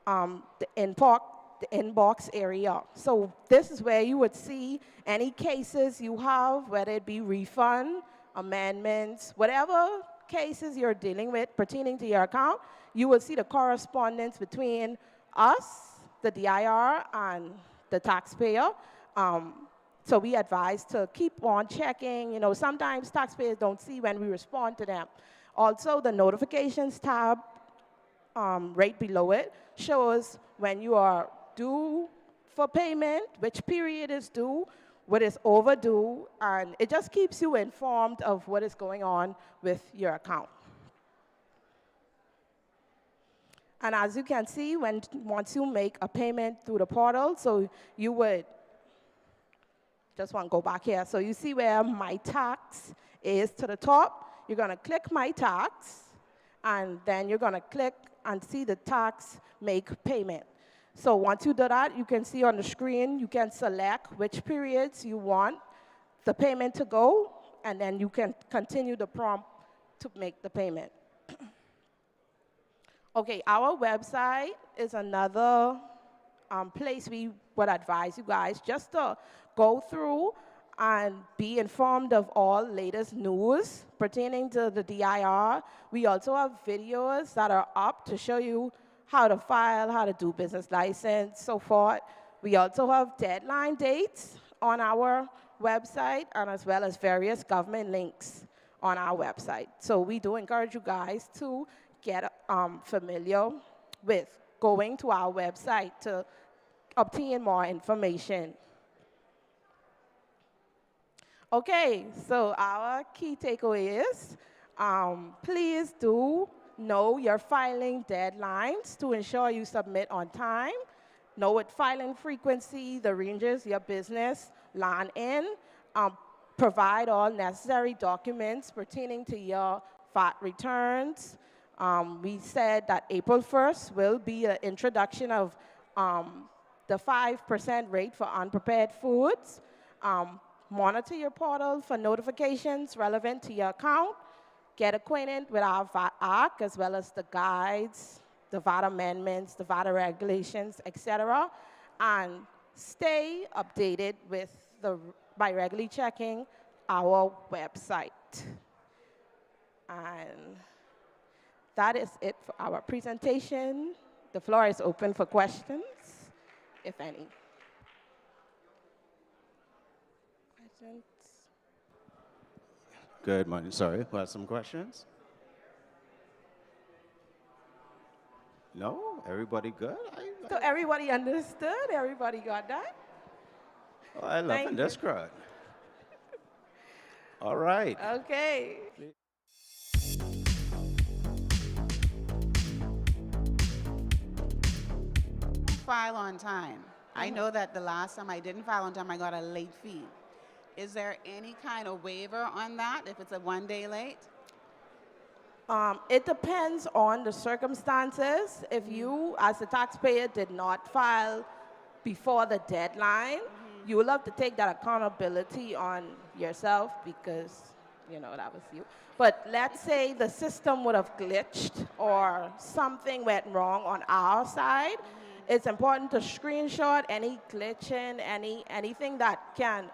the inbox area. So this is where you would see any cases you have, whether it be refund, amendments, whatever cases you're dealing with pertaining to your account, you will see the correspondence between us, the DIR, and the taxpayer. So we advise to keep on checking. You know, sometimes taxpayers don't see when we respond to them. Also, the notifications tab right below it shows when you are due for payment, which period is due, what is overdue, and it just keeps you informed of what is going on with your account. And as you can see, once you make a payment through the portal, so you would, just want to go back here. So you see where My Tax is to the top. You're going to click My Tax, and then you're going to click and see the tax make payment. So once you do that, you can see on the screen, you can select which periods you want the payment to go, and then you can continue the prompt to make the payment. Okay, our website is another place we would advise you guys just to go through and be informed of all latest news pertaining to the DIR. We also have videos that are up to show you how to file, how to do business license, so forth. We also have deadline dates on our website, and as well as various government links on our website. So we do encourage you guys to get familiar with going to our website to obtain more information. Okay, so our key takeaway is, please do know your filing deadlines to ensure you submit on time. Know what filing frequency, the ranges your business land in. Provide all necessary documents pertaining to your VAT returns. We said that April 1st will be an introduction of the 5% rate for unprepared foods. Monitor your portal for notifications relevant to your account. Get acquainted with our VAT Act, as well as the guides, the VAT amendments, the VAT regulations, etc. And stay updated by regularly checking our website. And that is it for our presentation. The floor is open for questions, if any. questions? Good morning. Sorry, who has some questions? No? Everybody good? So everybody understood? Everybody got that? I love Thank this you. crowd. All right. Okay. File on time. I know that the last time I didn't file on time, I got a late fee. Is there any kind of waiver on that if it's a 1 day late? It depends on the circumstances. If you, as a taxpayer, did not file before the deadline, you will have to take that accountability on yourself because, you know, that was you. But let's say the system would have glitched or something went wrong on our side. It's important to screenshot any glitching, anything that can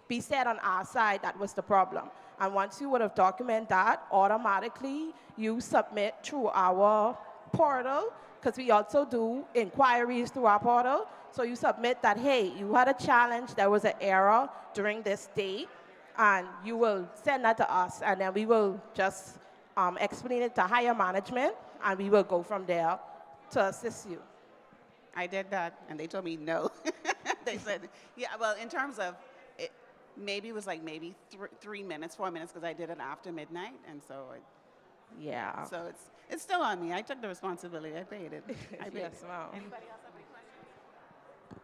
be said on our side that was the problem. And once you would have documented that, automatically you submit through our portal, because we also do inquiries through our portal. So you submit that, hey, you had a challenge, there was an error during this date, and you will send that to us, and then we will just explain it to higher management, and we will go from there to assist you. I did that, and they told me no. They said, yeah, well, in terms of, it, maybe it was like maybe 3 minutes, 4 minutes, because I did it after midnight, and so Yeah. so it's still on me. I took the responsibility. I paid it. I paid Yes, it. ma'am. Anybody else have any questions?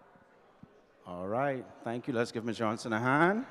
All right. Thank you. Let's give Ms. Johnson a hand.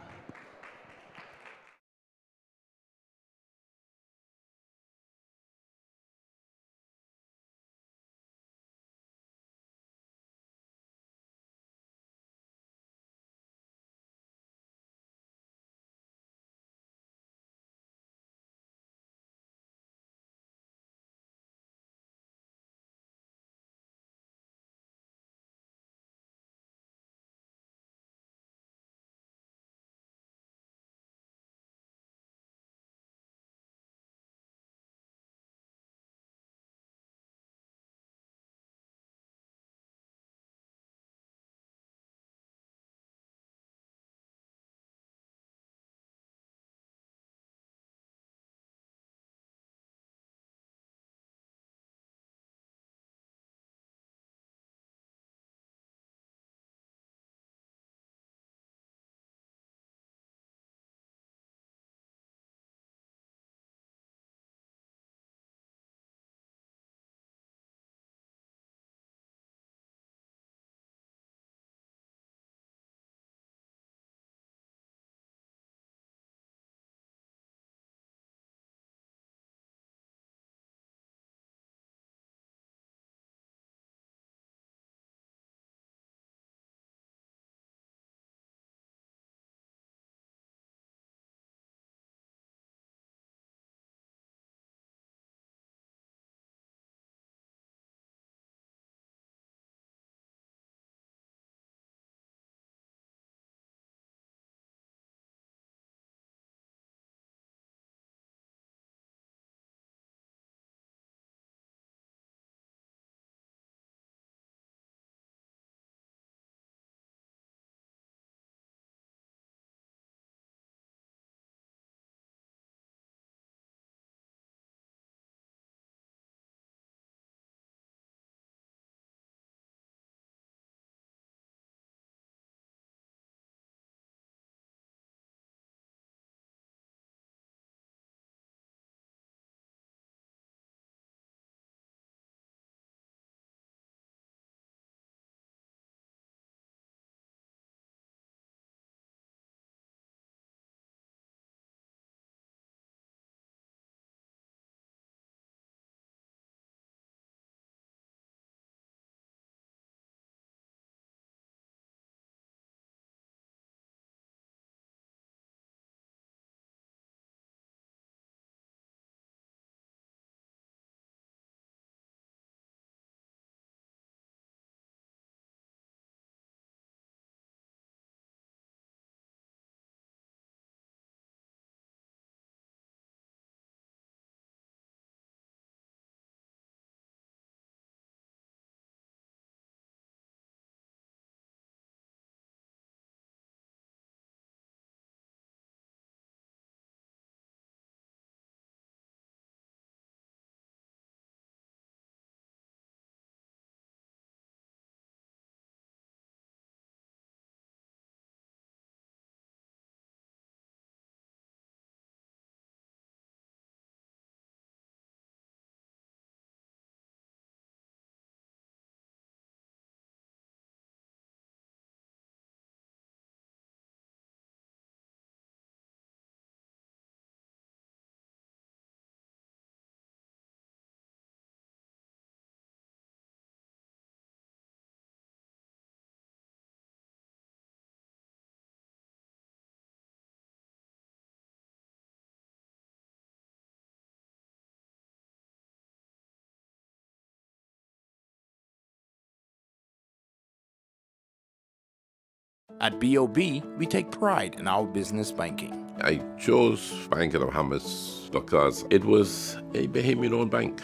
At BOB, we take pride in our business banking. I chose Bank of the Bahamas because it was a Bahamian-owned bank.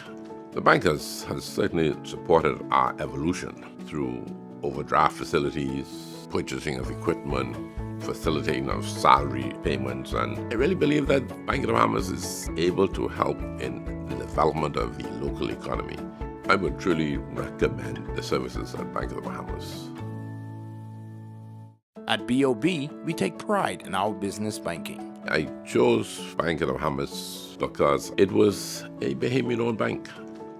The bank has certainly supported our evolution through overdraft facilities, purchasing of equipment, facilitating of salary payments, and I really believe that Bank of the Bahamas is able to help in the development of the local economy. I would truly recommend the services at Bank of the Bahamas. At BOB, we take pride in our business banking. I chose Bank of the Bahamas because it was a Bahamian-owned bank.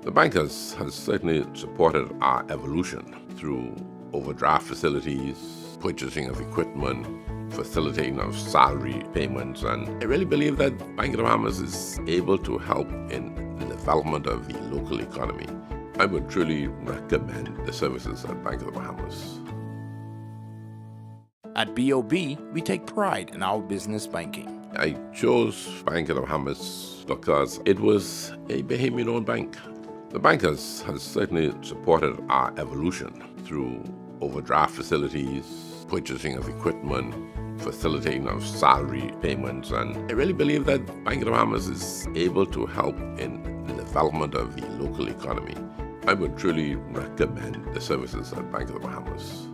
The bank has certainly supported our evolution through overdraft facilities, purchasing of equipment, facilitating of salary payments, and I really believe that Bank of the Bahamas is able to help in the development of the local economy. I would truly recommend the services at Bank of the Bahamas. At BOB, we take pride in our business banking. I chose Bank of the Bahamas because it was a Bahamian-owned bank. The bank has certainly supported our evolution through overdraft facilities, purchasing of equipment, facilitating of salary payments, and I really believe that Bank of the Bahamas is able to help in the development of the local economy. I would truly recommend the services at Bank of the Bahamas.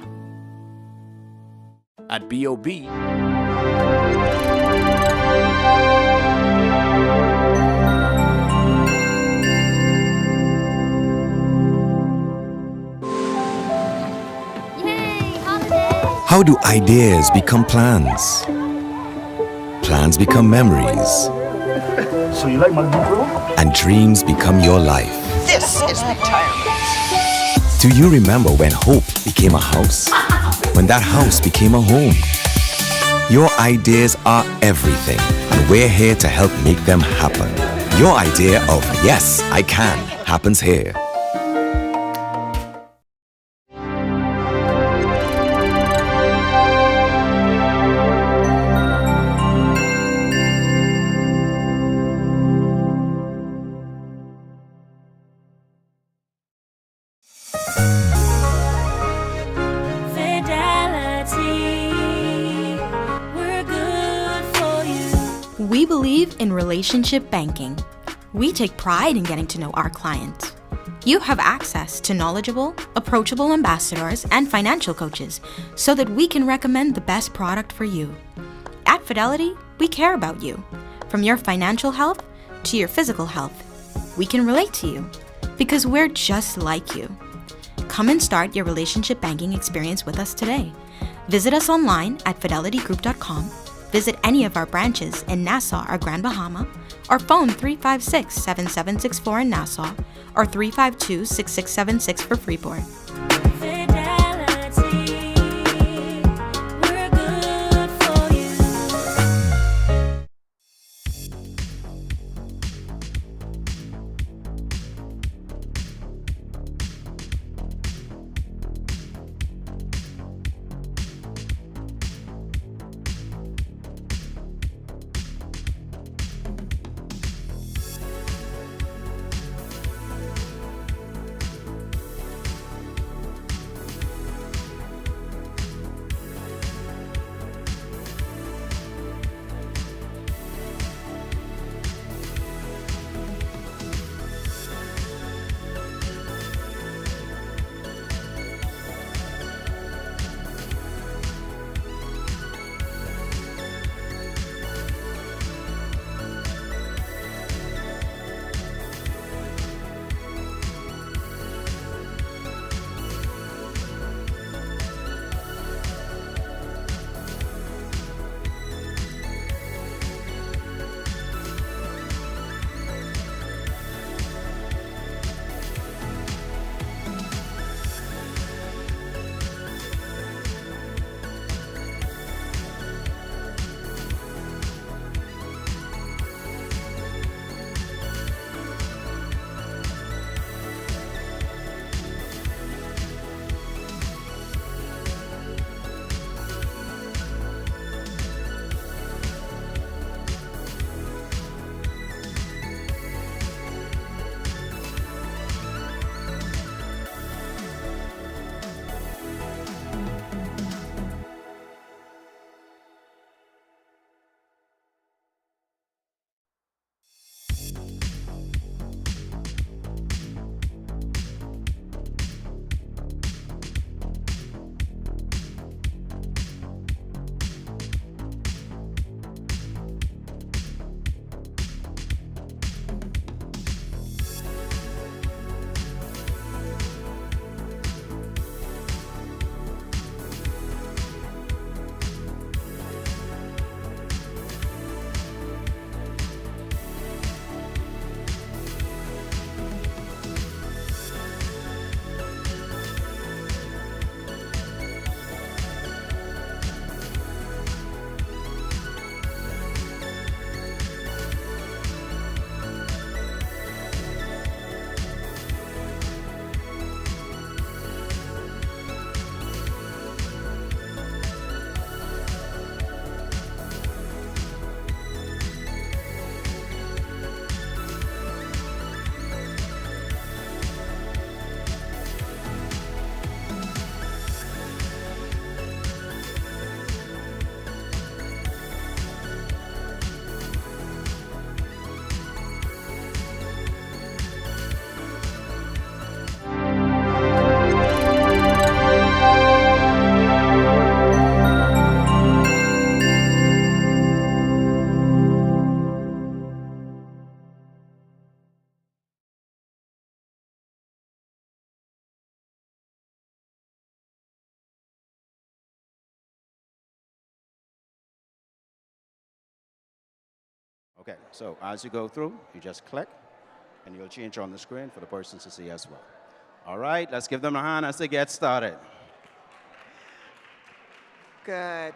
At BOB, how do ideas become plans? Plans become memories. So you like my new room? And dreams become your life. This is retirement. Do you remember when hope became a house? When that house became a home? Your ideas are everything, and we're here to help make them happen. Your idea of yes, I can happens here. We believe in relationship banking. We take pride in getting to know our clients. You have access to knowledgeable, approachable ambassadors and financial coaches so that we can recommend the best product for you. At Fidelity, we care about you. From your financial health to your physical health, we can relate to you because we're just like you. Come and start your relationship banking experience with us today. Visit us online at fidelitygroup.com. Visit any of our branches in Nassau or Grand Bahama, or phone 356-7764 in Nassau or 352-6676 for Freeport. Okay, so as you go through, you just click, and you'll change on the screen for the persons to see as well. All right, let's give them a hand as they get started. Good.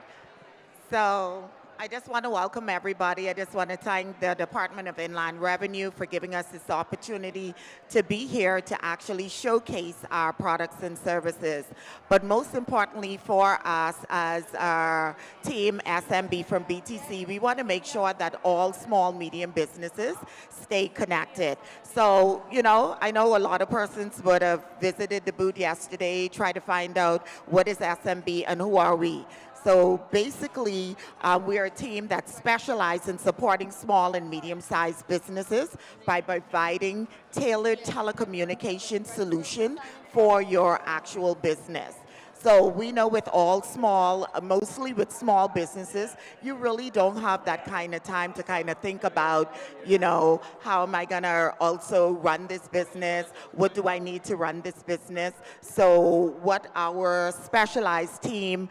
So I just want to welcome everybody. I just want to thank the Department of Inland Revenue for giving us this opportunity to be here to actually showcase our products and services. But most importantly for us as our team SMB from BTC, we want to make sure that all small, medium businesses stay connected. So, you know, I know a lot of persons would have visited the booth yesterday, try to find out what is SMB and who are we. So basically, we're a team that specializes in supporting small and medium-sized businesses by providing tailored telecommunication solution for your actual business. So we know with all small, mostly with small businesses, you really don't have that kind of time to kind of think about, you know, how am I gonna also run this business? What do I need to run this business? So what our specialized team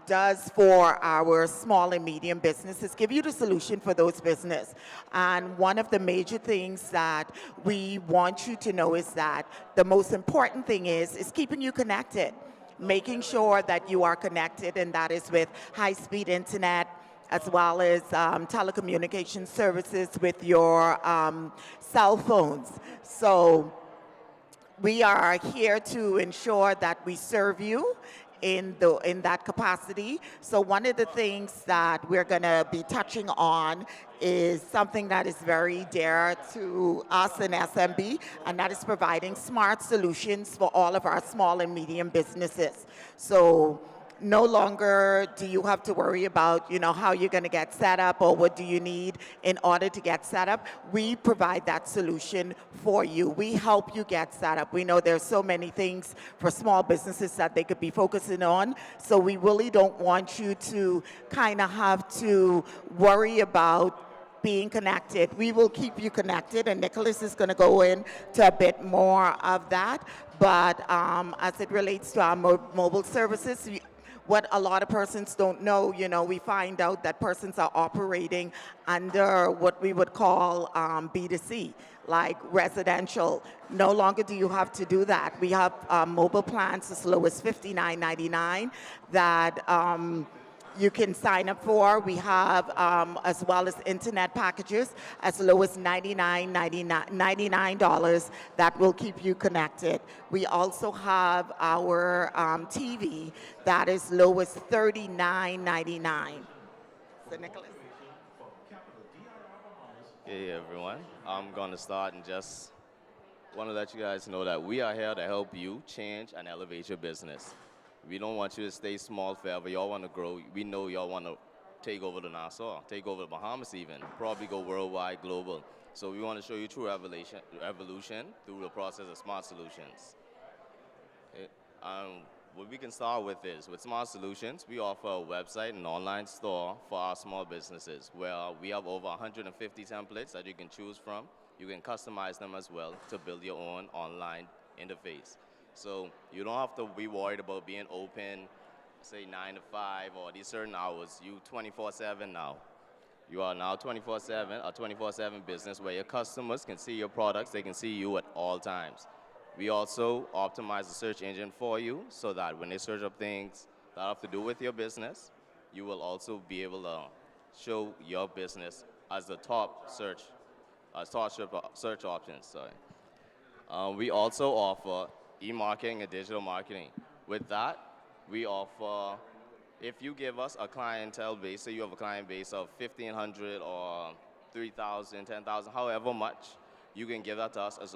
does for our small and medium businesses, give you the solution for those business. And one of the major things that we want you to know is that the most important thing is keeping you connected, making sure that you are connected, and that is with high-speed internet, as well as telecommunication services with your cell phones. So we are here to ensure that we serve you in that capacity. So one of the things that we're going to be touching on is something that is very dear to us in SMB, and that is providing smart solutions for all of our small and medium businesses. So no longer do you have to worry about, you know, how you're going to get set up or what do you need in order to get set up. We provide that solution for you. We help you get set up. We know there's so many things for small businesses that they could be focusing on. So we really don't want you to kind of have to worry about being connected. We will keep you connected, and Nicholas is going to go into a bit more of that. But as it relates to our mobile services, what a lot of persons don't know, you know, we find out that persons are operating under what we would call B2C, like residential. No longer do you have to do that. We have mobile plans as low as $59.99 that you can sign up for. We have, as well as internet packages as low as $99 that will keep you connected. We also have our TV that is low as $39.99. So Nicholas. Hey everyone, I'm going to start and just want to let you guys know that we are here to help you change and elevate your business. We don't want you to stay small forever. Y'all want to grow. We know y'all want to take over the Nassau, take over the Bahamas even, probably go worldwide, global. So we want to show you true evolution through the process of smart solutions. What we can start with is, with Smart Solutions, we offer a website and online store for our small businesses, where we have over 150 templates that you can choose from. You can customize them as well to build your own online interface. So you don't have to be worried about being open, say 9 to 5 or these certain hours. You 24/7 now. You are now 24/7, a 24/7 business where your customers can see your products, they can see you at all times. We also optimize the search engine for you so that when they search up things that have to do with your business, you will also be able to show your business as the top search options. Sorry. We also offer e-marketing and digital marketing. With that, we offer, if you give us a clientele base, say you have a client base of 1,500 or 3,000, 10,000, however much, you can give that to us as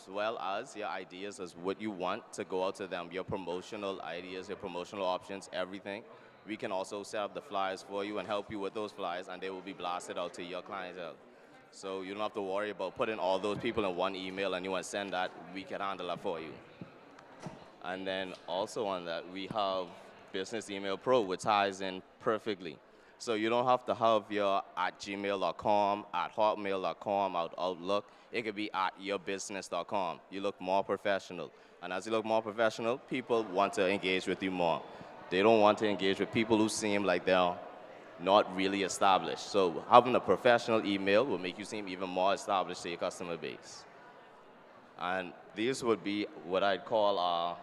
well as your ideas as what you want to go out to them, your promotional ideas, your promotional options, everything. We can also set up the flyers for you and help you with those flyers, and they will be blasted out to your clientele. So you don't have to worry about putting all those people in one email and you want to send that. We can handle that for you. And then also on that, we have Business Email Pro, which ties in perfectly. So you don't have to have your @gmail.com, @hotmail.com, Outlook. It could be @yourbusiness.com. You look more professional. And as you look more professional, people want to engage with you more. They don't want to engage with people who seem like they're not really established. So having a professional email will make you seem even more established to your customer base. And these would be what I'd call our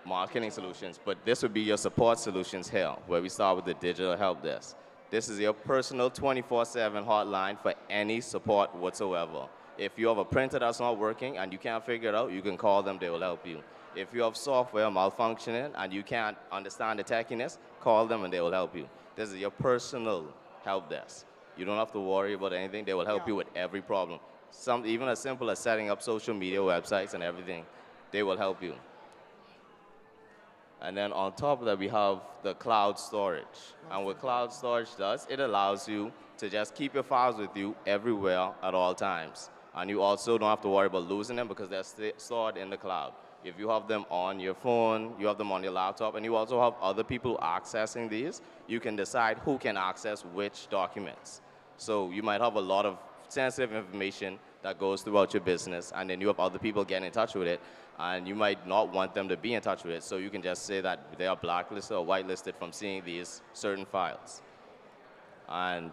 marketing solutions, but this would be your support solutions here, where we start with the digital help desk. This is your personal 24/7 hotline for any support whatsoever. If you have a printer that's not working and you can't figure it out, you can call them, they will help you. If you have software malfunctioning and you can't understand the techiness, call them and they will help you. This is your personal help desk. You don't have to worry about anything. They will help you with every problem. Even as simple as setting up social media websites and everything, they will help you. And then on top of that, we have the cloud storage. And what cloud storage does, it allows you to just keep your files with you everywhere at all times. And you also don't have to worry about losing them because they're stored in the cloud. If you have them on your phone, you have them on your laptop, and you also have other people accessing these, you can decide who can access which documents. So you might have a lot of sensitive information that goes throughout your business, and then you have other people getting in touch with it, and you might not want them to be in touch with it, so you can just say that they are blacklisted or whitelisted from seeing these certain files. And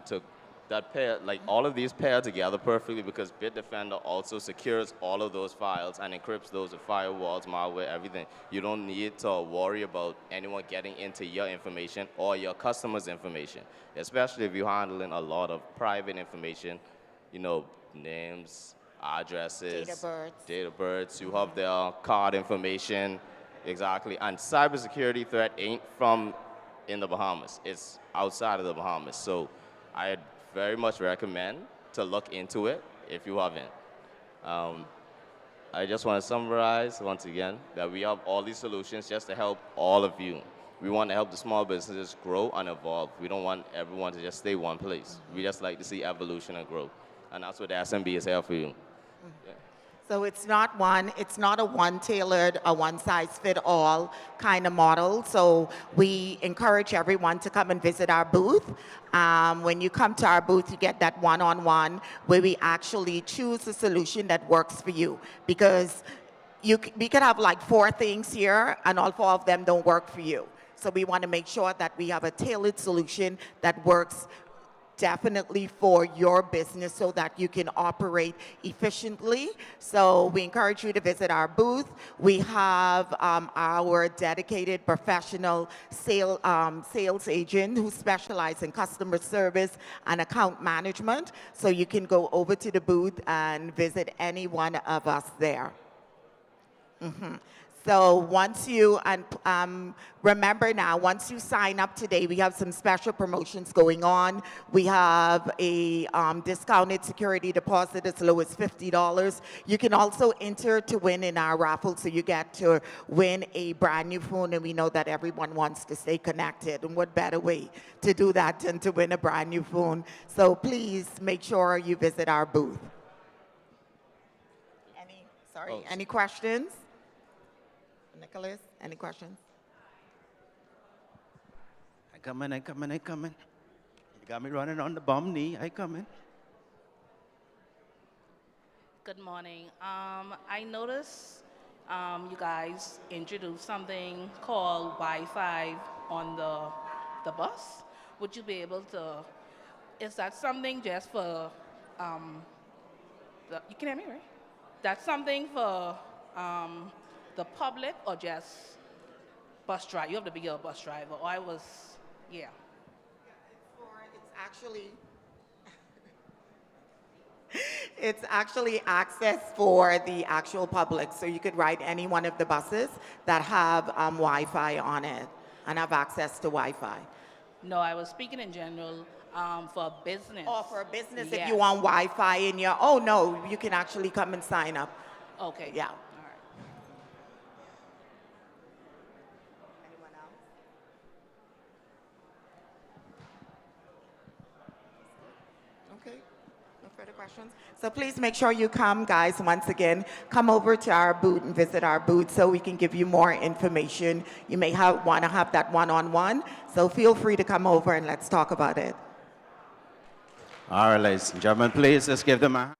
that pair, like all of these pair together perfectly because Bitdefender also secures all of those files and encrypts those with firewalls, malware, everything. You don't need to worry about anyone getting into your information or your customer's information, especially if you're handling a lot of private information, you know, names, addresses, date of births, you have their card information, exactly. And cybersecurity threat ain't from in the Bahamas, it's outside of the Bahamas. So I very much recommend to look into it if you haven't. I just want to summarize once again that we have all these solutions just to help all of you. We want to help the small businesses grow and evolve. We don't want everyone to just stay one place. We just like to see evolution and growth. And that's what the SMB is here for you. Yeah. So it's not a one-tailored, a one-size-fit-all kind of model. So we encourage everyone to come and visit our booth. When you come to our booth, you get that one-on-one where we actually choose a solution that works for you. Because we could have like 4 things here and all 4 of them don't work for you. So we want to make sure that we have a tailored solution that works definitely for your business so that you can operate efficiently. So we encourage you to visit our booth. We have our dedicated professional sales agent who specializes in customer service and account management. So you can go over to the booth and visit any one of us there. So once you, remember now, once you sign up today, we have some special promotions going on. We have a discounted security deposit as low as $50. You can also enter to win in our raffle, so you get to win a brand new phone, and we know that everyone wants to stay connected, and what better way to do that than to win a brand new phone. So please make sure you visit our booth. Any questions? Nicholas, any questions? I come in. You got me running on the bum knee. I come in. Good morning. I noticed you guys introduced something called Wi-Fi on the bus. Would you be able to, is that something just for, you can hear me, right? That's something for the public or just bus driver? You have to be a bus driver. Or yeah. It's actually access for the actual public. So you could ride any one of the buses that have Wi-Fi on it and have access to Wi-Fi. No, I was speaking in general for business. Oh, for a business, yes. If you want Wi-Fi in your, oh no, you can actually come and sign up. Okay. Yeah. Questions? So please make sure you come, guys, once again. Come over to our booth and visit our booth so we can give you more information. You may want to have that one-on-one, so feel free to come over and let's talk about it. All right, ladies and gentlemen, please, let's give them a hand.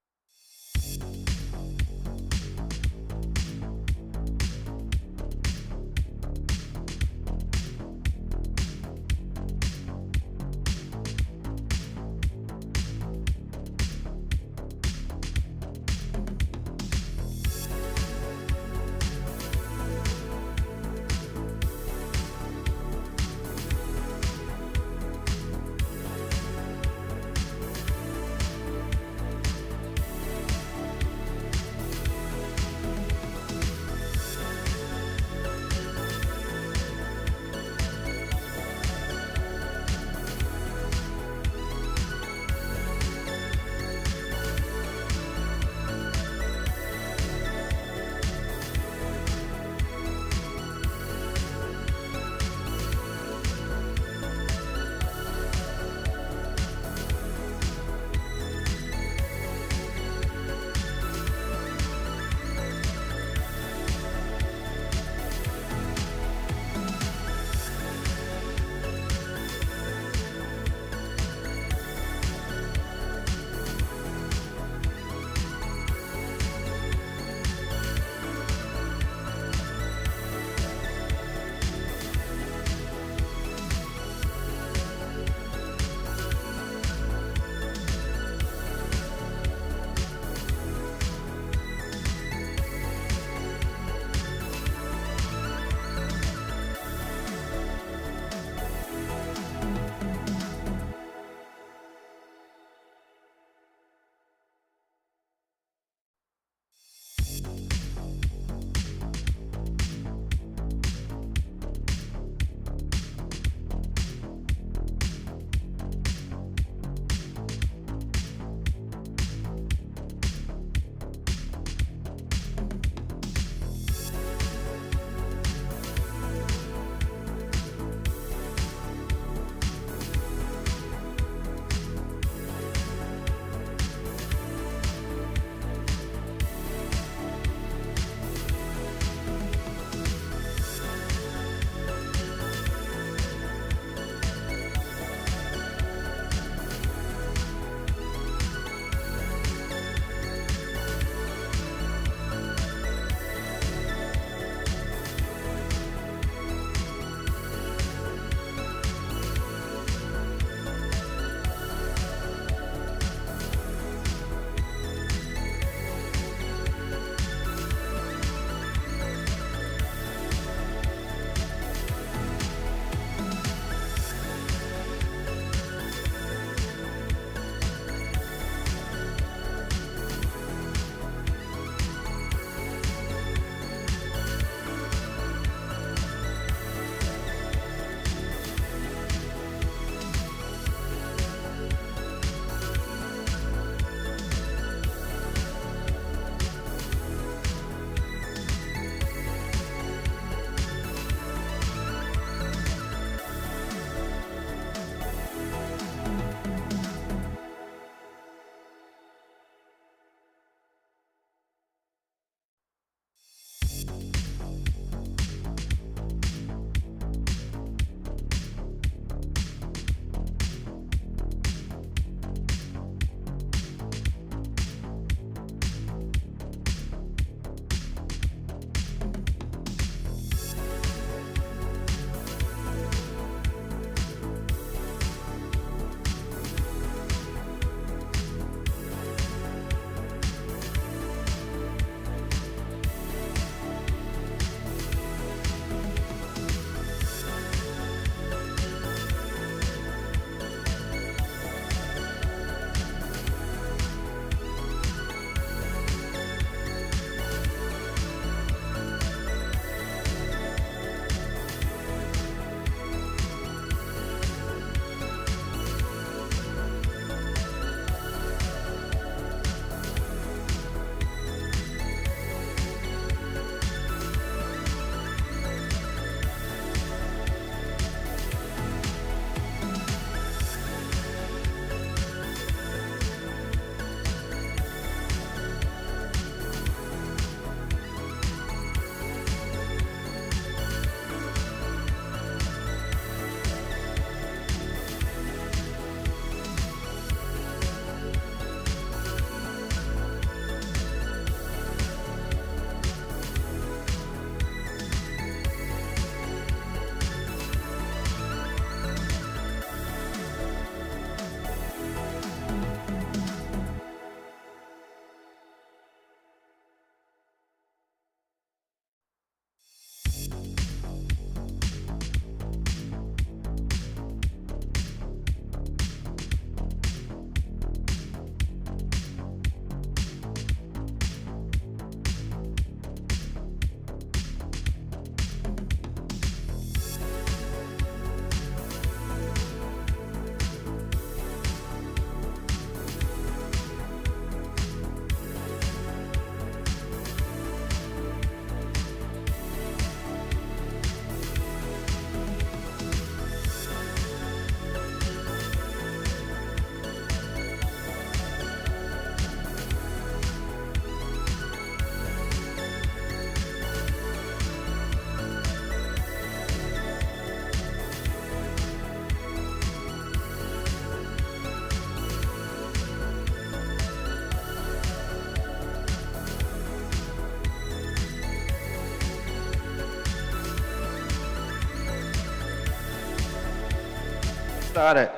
started.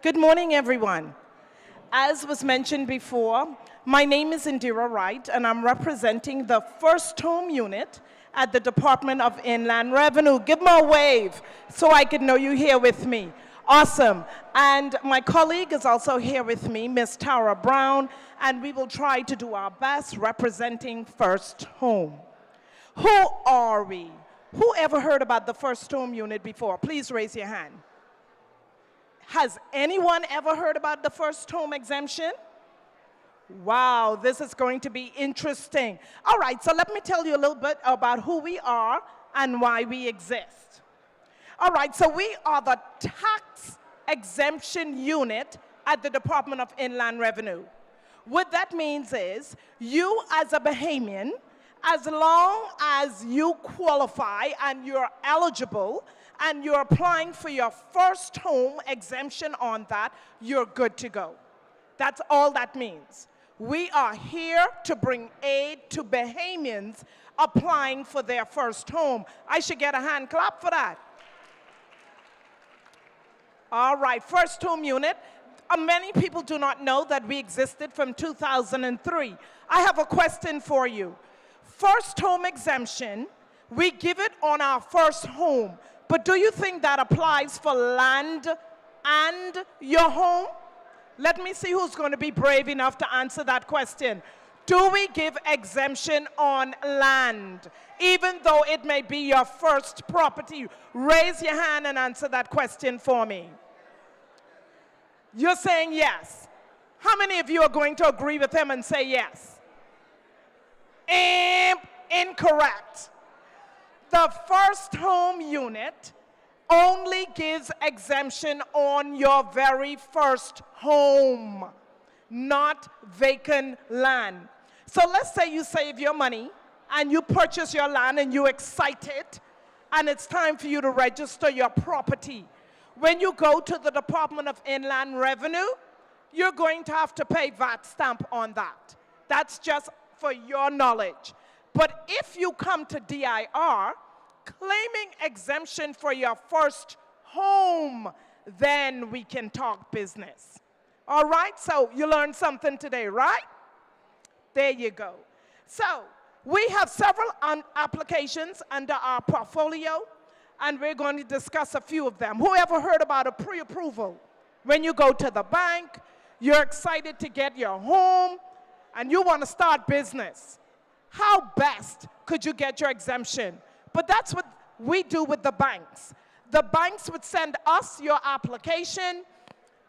Good morning, everyone. As was mentioned before, my name is Indira Wright, and I'm representing the First Home Unit at the Department of Inland Revenue. Give me a wave so I can know you here with me. Awesome. And my colleague is also here with me, Ms. Tara Brown, and we will try to do our best representing First Home. Who are we? Who ever heard about the First Home Unit before? Please raise your hand. Has anyone ever heard about the first home exemption? Wow, this is going to be interesting. All right, so let me tell you a little bit about who we are and why we exist. All right, so we are the tax exemption unit at the Department of Inland Revenue. What that means is you as a Bahamian, as long as you qualify and you're eligible, and you're applying for your first home exemption on that, you're good to go. That's all that means. We are here to bring aid to Bahamians applying for their first home. I should get a hand clap for that. All right, First Home Unit. Many people do not know that we existed from 2003. I have a question for you. First home exemption, we give it on our first home. But do you think that applies for land and your home? Let me see who's going to be brave enough to answer that question. Do we give exemption on land, even though it may be your first property? Raise your hand and answer that question for me. You're saying yes. How many of you are going to agree with him and say yes? Incorrect. The First Home Unit only gives exemption on your very first home, not vacant land. So let's say you save your money and you purchase your land and you're excited and it's time for you to register your property. When you go to the Department of Inland Revenue, you're going to have to pay VAT stamp on that. That's just for your knowledge. But if you come to DIR, claiming exemption for your first home, then we can talk business. All right, so you learned something today, right? There you go. So we have several applications under our portfolio, and we're going to discuss a few of them. Who ever heard about a pre-approval? When you go to the bank, you're excited to get your home, and you want to start business. How best could you get your exemption? But that's what we do with the banks. The banks would send us your application.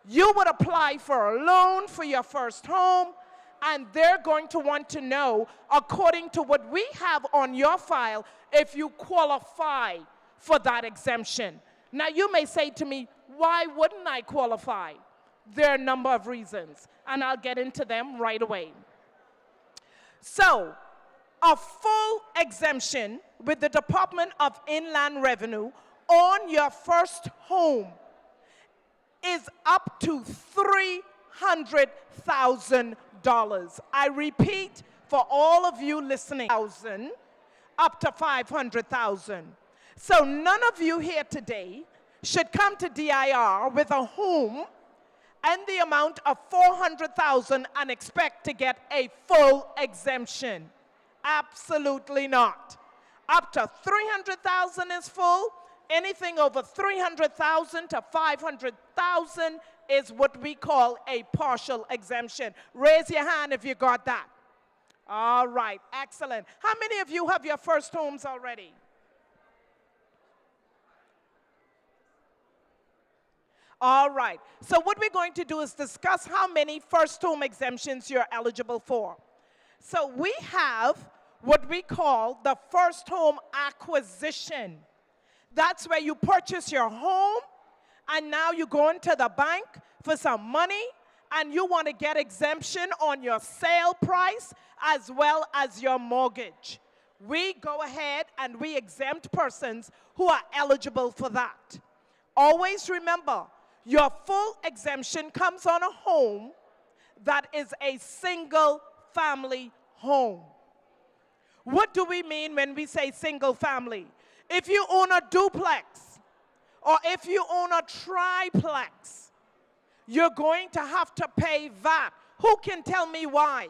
You would apply for a loan for your first home, and they're going to want to know, according to what we have on your file, if you qualify for that exemption. Now, you may say to me, why wouldn't I qualify? There are a number of reasons, and I'll get into them right away. So, a full exemption with the Department of Inland Revenue on your first home is up to $300,000. I repeat for all of you listening, up to $500,000. So none of you here today should come to DIR with a home and the amount of $400,000 and expect to get a full exemption. Absolutely not. Up to $300,000 is full. Anything over $300,000 to $500,000 is what we call a partial exemption. Raise your hand if you got that. All right, excellent. How many of you have your first homes already? All right, so what we're going to do is discuss how many first home exemptions you're eligible for. So we have what we call the first home acquisition. That's where you purchase your home, and now you go into the bank for some money, and you want to get exemption on your sale price as well as your mortgage. we go ahead and we exempt persons who are eligible for that. Always remember, your full exemption comes on a home that is a single family home. What do we mean when we say single family? If you own a duplex or if you own a triplex, you're going to have to pay VAT. Who can tell me why?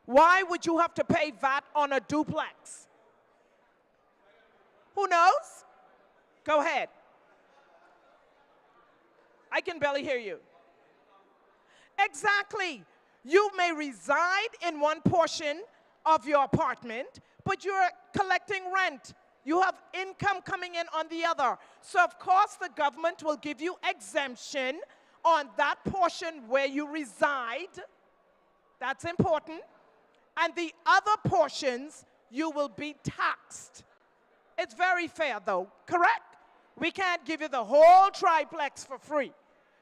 Why would you have to pay VAT on a duplex? Who knows? Go ahead. I can barely hear you. Exactly. You may reside in one portion of your apartment, but you're collecting rent. You have income coming in on the other. So of course the government will give you exemption on that portion where you reside. That's important. And the other portions, you will be taxed. It's very fair though, correct? We can't give you the whole triplex for free,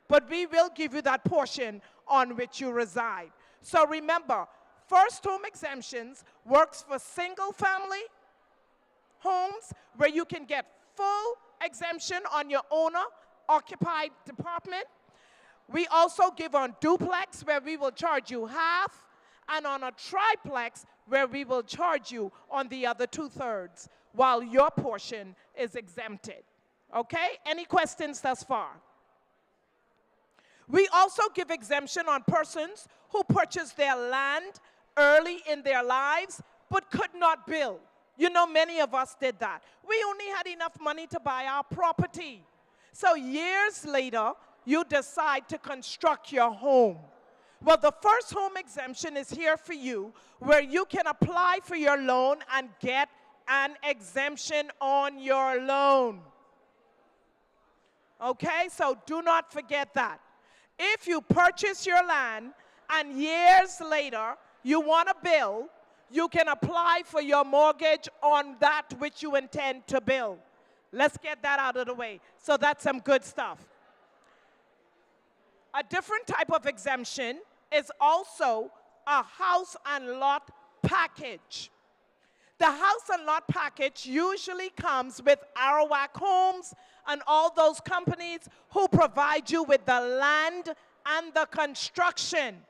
but we will give you that portion on which you reside. So remember, first home exemptions works for single family homes where you can get full exemption on your owner occupied department. We also give on duplex where we will charge you half, and on a triplex where we will charge you on the other 2/3 while your portion is exempted. Okay? Any questions thus far? We also give exemption on persons who purchased their land early in their lives but could not build. You know, many of us did that. We only had enough money to buy our property. So years later, you decide to construct your home. Well, the first home exemption is here for you, where you can apply for your loan and get an exemption on your loan. Okay, so do not forget that. If you purchase your land and years later you want to build, you can apply for your mortgage on that which you intend to build. Let's get that out of the way. So that's some good stuff. A different type of exemption is also a house and lot package. The house and lot package usually comes with Arawak Homes and all those companies who provide you with the land and the construction.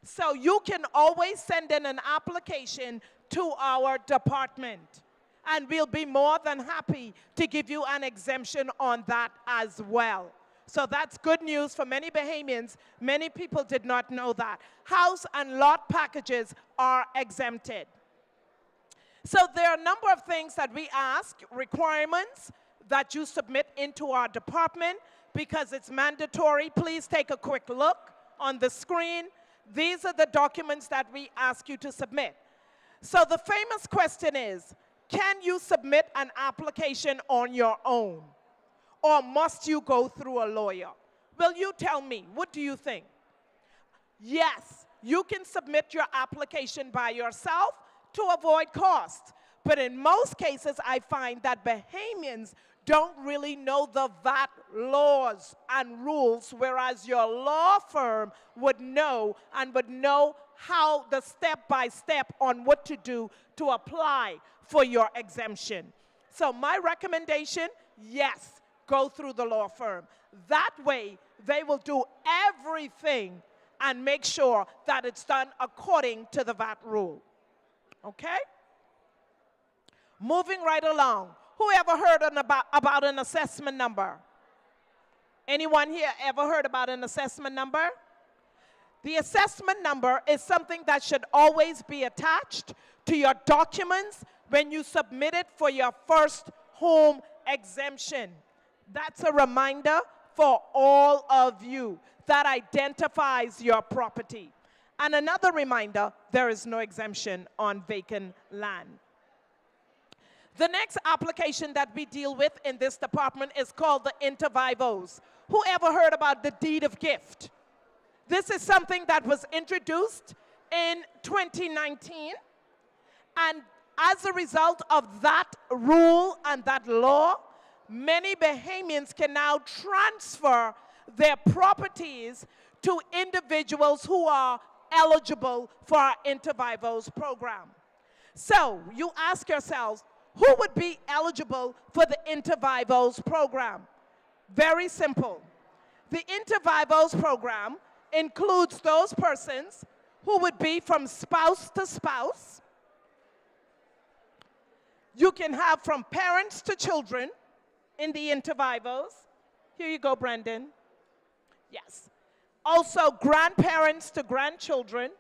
So you can always send in an application to our department, and we'll be more than happy to give you an exemption on that as well. So that's good news for many Bahamians. Many people did not know that. House and lot packages are exempted. So there are a number of things that we ask, requirements that you submit into our department because it's mandatory. Please take a quick look on the screen. These are the documents that we ask you to submit. So the famous question is, can you submit an application on your own? Or must you go through a lawyer? Well, you tell me, what do you think? Yes, you can submit your application by yourself to avoid cost. But in most cases, I find that Bahamians don't really know the VAT laws and rules, whereas your law firm would know and would know how the step-by-step on what to do to apply for your exemption. So my recommendation, yes, go through the law firm. That way, they will do everything and make sure that it's done according to the VAT rule. Okay? Moving right along. Who ever heard about an assessment number? Anyone here ever heard about an assessment number? The assessment number is something that should always be attached to your documents when you submit it for your first home exemption. That's a reminder for all of you that identifies your property. And another reminder, there is no exemption on vacant land. The next application that we deal with in this department is called the inter vivos. Who ever heard about the deed of gift? This is something that was introduced in 2019. And as a result of that rule and that law, many Bahamians can now transfer their properties to individuals who are eligible for our inter vivos program. So you ask yourselves, who would be eligible for the Intervivos program? Very simple. The Intervivos program includes those persons who would be from spouse to spouse. You can have from parents to children in the Intervivos. Here you go, Brendan. Yes. Also, grandparents to grandchildren.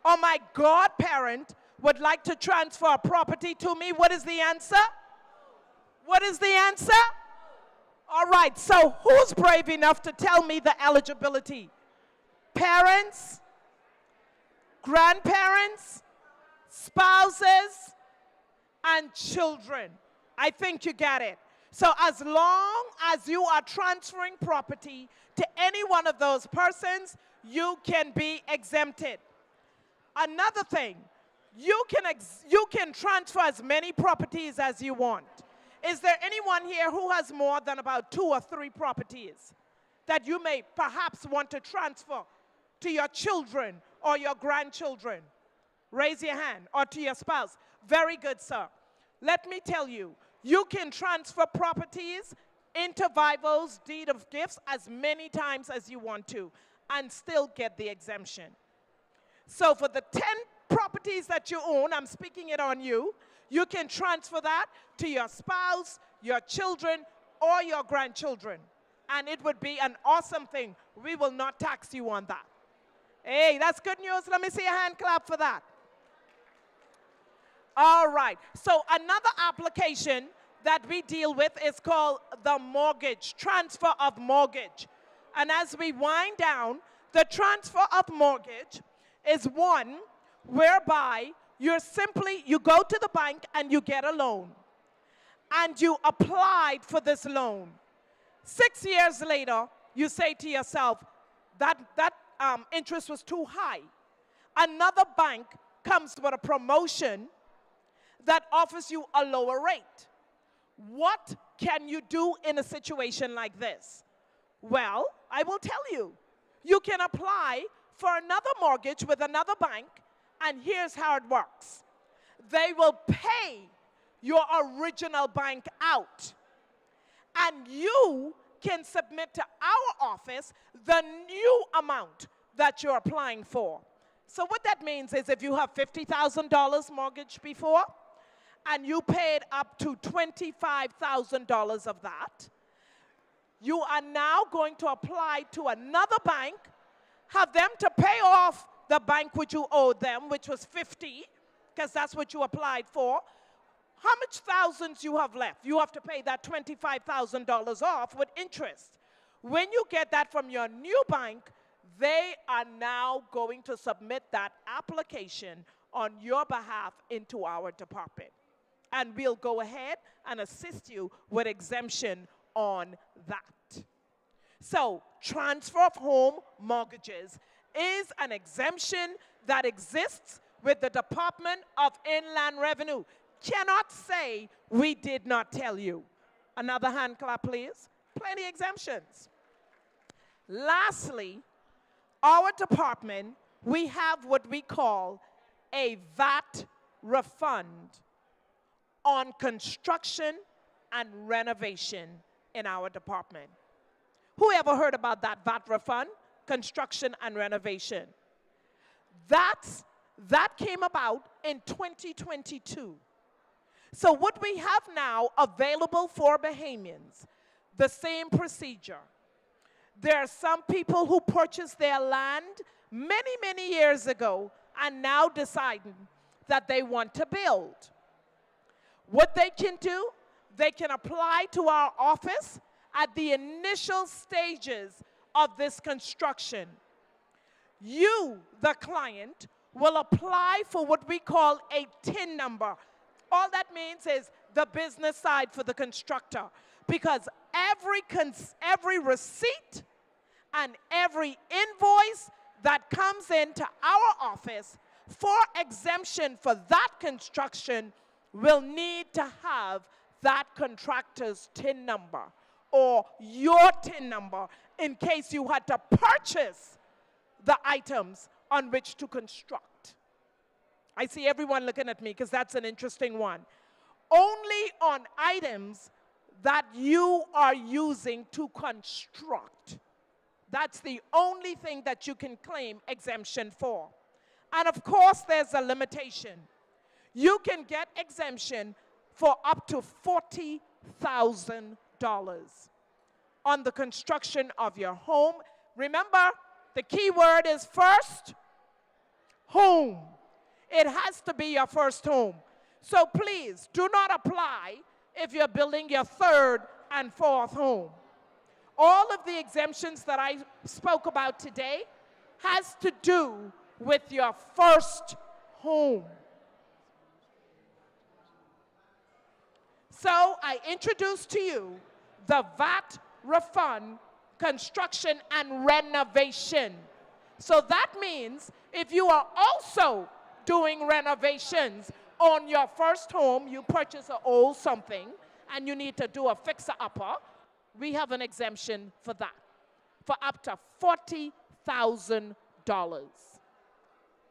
Or my godparent would like to transfer a property to me. What is the answer? What is the answer? All right, so who's brave enough to tell me the eligibility? Parents, grandparents, spouses, and children. I think you get it. So as long as you are transferring property to any one of those persons, you can be exempted. Another thing, you can transfer as many properties as you want. Is there anyone here who has more than about 2 or 3 properties that you may perhaps want to transfer to your children or your grandchildren? Raise your hand. Or to your spouse. Very good, sir. Let me tell you, you can transfer properties, Intervivos, deed of gifts, as many times as you want to and still get the exemption. So for the 10 properties that you own, I'm speaking it on you, you can transfer that to your spouse, your children, or your grandchildren. And it would be an awesome thing. We will not tax you on that. Hey, that's good news. Let me see a hand clap for that. All right. So another application that we deal with is called the mortgage, transfer of mortgage. And as we wind down, the transfer of mortgage is one whereby you go to the bank and you get a loan. And you applied for this loan. 6 years later, you say to yourself, that interest was too high. Another bank comes with a promotion that offers you a lower rate. What can you do in a situation like this? Well, I will tell you. You can apply for another mortgage with another bank, and here's how it works. They will pay your original bank out, and you can submit to our office the new amount that you're applying for. So what that means is if you have $50,000 mortgage before, and you paid up to $25,000 of that, you are now going to apply to another bank, have them to pay off the bank which you owed them, which was 50, because that's what you applied for. How much thousands you have left? You have to pay that $25,000 off with interest. When you get that from your new bank, they are now going to submit that application on your behalf into our department. And we'll go ahead and assist you with exemption on that. So, transfer of home mortgages is an exemption that exists with the Department of Inland Revenue. Cannot say we did not tell you. Another hand clap, please. Plenty exemptions. Lastly, our department, we have what we call a VAT refund on construction and renovation in our department. Who ever heard about that VAT refund? Construction and renovation. That came about in 2022. So what we have now available for Bahamians, the same procedure. There are some people who purchased their land many, many years ago and now deciding that they want to build. What they can do, they can apply to our office at the initial stages of this construction. You, the client, will apply for what we call a TIN number. All that means is the business side for the constructor, because every receipt and every invoice that comes into our office for exemption for that construction will need to have that contractor's TIN number or your TIN number in case you had to purchase the items on which to construct. I see everyone looking at me because that's an interesting one. Only on items that you are using to construct. That's the only thing that you can claim exemption for. And of course, there's a limitation. You can get exemption for up to $40,000 on the construction of your home. Remember, the key word is first home. It has to be your first home. So please do not apply if you're building your third and fourth home. All of the exemptions that I spoke about today has to do with your first home. So I introduced to you the VAT refund, construction and renovation. So that means if you are also doing renovations on your first home, you purchase an old something and you need to do a fixer-upper, we have an exemption for that, for up to $40,000.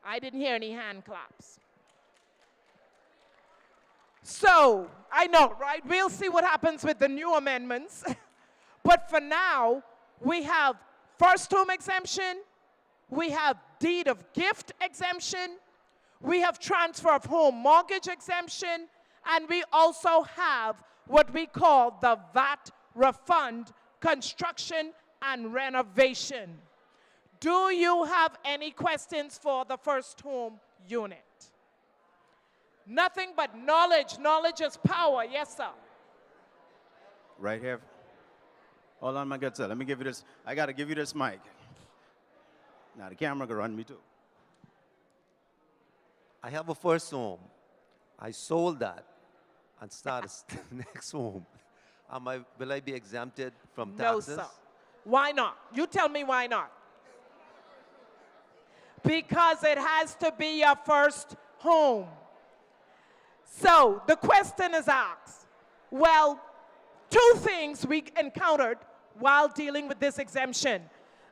I didn't hear any hand claps. So, I know, right? We'll see what happens with the new amendments. But for now, we have first home exemption, we have deed of gift exemption, we have transfer of home mortgage exemption, and we also have what we call the VAT refund, construction and renovation. Do you have any questions for the first home unit? Nothing but knowledge. Knowledge is power. Yes, sir. Right here. Hold on, my good sir. Let me give you this. I got to give you this mic. Now, the camera can run me too. I have a first home. I sold that and started the next home. Will I be exempted from taxes? No, sir. Why not? You tell me why not. Because it has to be your first home. So the question is asked. Well, two things we encountered while dealing with this exemption.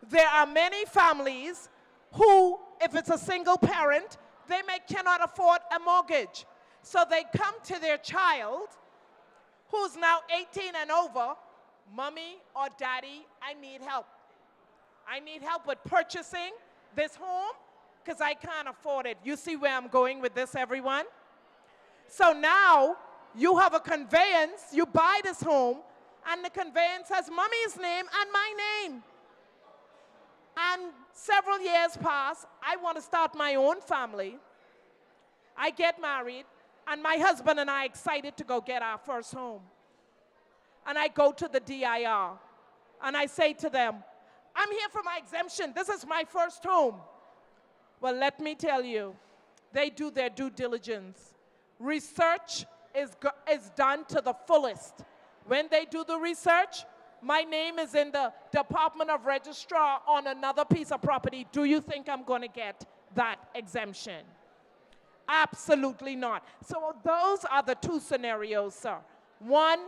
There are many families who, if it's a single parent, they cannot afford a mortgage. So they come to their child, who's now 18 and over, Mommy or Daddy, I need help. I need help with purchasing this home because I can't afford it. You see where I'm going with this, everyone? So now you have a conveyance, you buy this home, and the conveyance has Mommy's name and my name. And several years pass, I want to start my own family. I get married, and my husband and I are excited to go get our first home. And I go to the DIR, and I say to them, I'm here for my exemption. This is my first home. Well, let me tell you, they do their due diligence. Research is done to the fullest. When they do the research, my name is in the Department of Registrar on another piece of property. Do you think I'm going to get that exemption? Absolutely not. So those are the two scenarios, sir. One,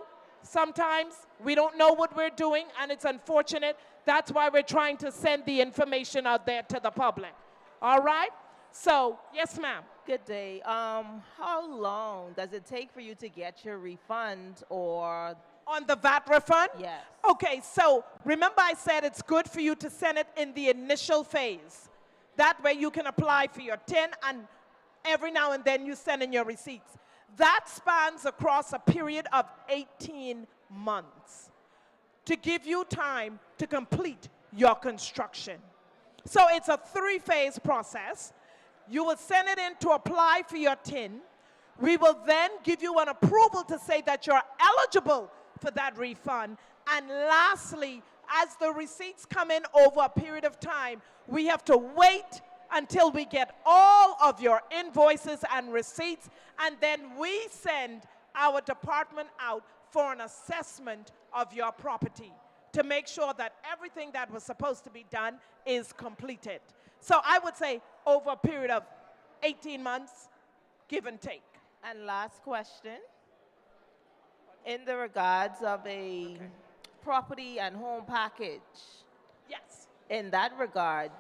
sometimes we don't know what we're doing, and it's unfortunate. That's why we're trying to send the information out there to the public. All right? So, yes, ma'am. Good day. How long does it take for you to get your refund or... On the VAT refund? Yes. Okay, so remember I said it's good for you to send it in the initial phase. That way you can apply for your TIN, and every now and then you send in your receipts. That spans across a period of 18 months to give you time to complete your construction. So it's a three-phase process. You will send it in to apply for your TIN. We will then give you an approval to say that you're eligible for that refund. And lastly, as the receipts come in over a period of time, we have to wait until we get all of your invoices and receipts, and then we send our department out for an assessment of your property to make sure that everything that was supposed to be done is completed. So I would say over a period of 18 months, give and take. And last question. In the regards of a property and home package. Yes. In that regard,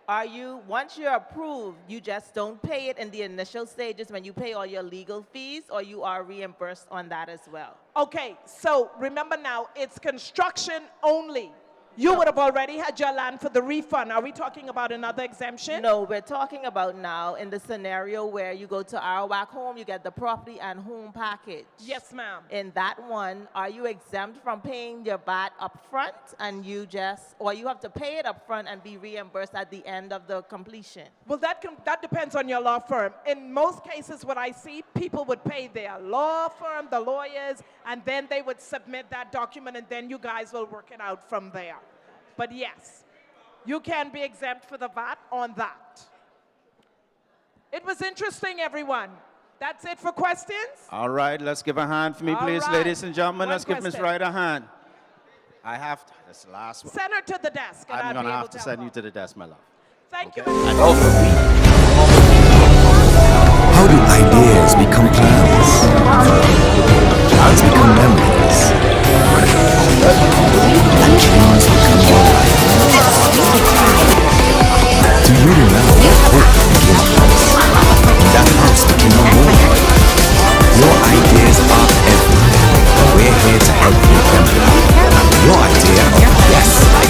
Are you, once you're approved, you just don't pay it in the initial stages when you pay all your legal fees, or you are reimbursed on that as well? Okay, so remember now, it's construction only. You would have already had your land for the refund. Are we talking about another exemption? No, we're talking about now in the scenario where you go to Arawak Home, you get the property and home package. Yes, ma'am. In that one, are you exempt from paying your VAT up front and you just, or you have to pay it up front and be reimbursed at the end of the completion? Well, that depends on your law firm. In most cases, what I see, people would pay their law firm, the lawyers, and then they would submit that document, and then you guys will work it out from there. But yes, you can be exempt for the VAT on that. It was interesting, everyone. That's it for questions? All right, let's give a hand for me, All please, right. ladies and gentlemen. One Let's give Ms. question. Wright a hand. I have to, that's the last one. Send her to the desk, and I'm I'll going be to able have to help send her. you to the desk, my love. Thank you. How do ideas become plans? Plans become memories. And dreams become your life. Do you remember when hope became a house? When that house became a home? Your ideas are everything. We're here to help make them happen. Your idea of yes, I can.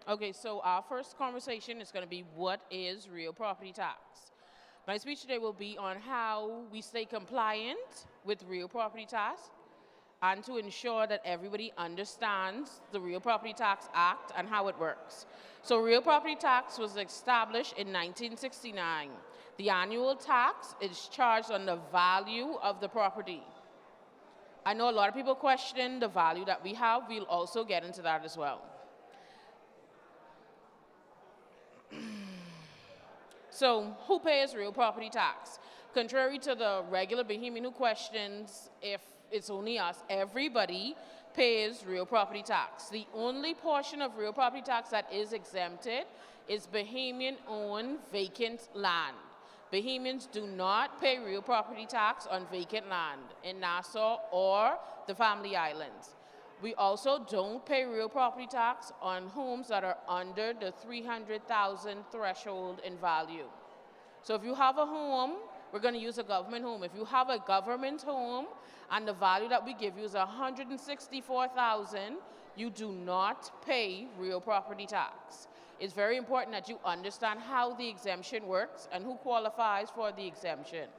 Okay, so our first conversation is going to be what is real property tax. My speech today will be on how we stay compliant with real property tax, and to ensure that everybody understands the Real Property Tax Act and how it works. So real property tax was established in 1969. The annual tax is charged on the value of the property. I know a lot of people question the value that we have. We'll also get into that as well. So who pays real property tax? Contrary to the regular Bahamian who questions if it's only us, everybody pays real property tax. The only portion of real property tax that is exempted is Bahamian-owned vacant land. Bahamians do not pay real property tax on vacant land in Nassau or the Family Islands. We also don't pay real property tax on homes that are under the $300,000 threshold in value. So if you have a home, we're going to use a government home. If you have a government home and the value that we give you is $164,000, you do not pay real property tax. It's very important that you understand how the exemption works and who qualifies for the exemption.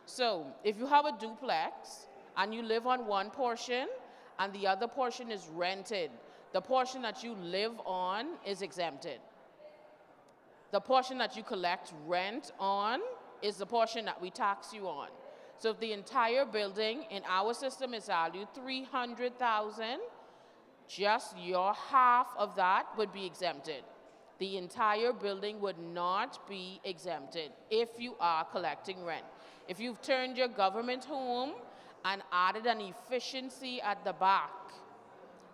So if you have a duplex and you live on one portion and the other portion is rented, the portion that you live on is exempted. The portion that you collect rent on is the portion that we tax you on. So if the entire building in our system is valued $300,000, just your half of that would be exempted. The entire building would not be exempted if you are collecting rent. If you've turned your government home and added an efficiency at the back,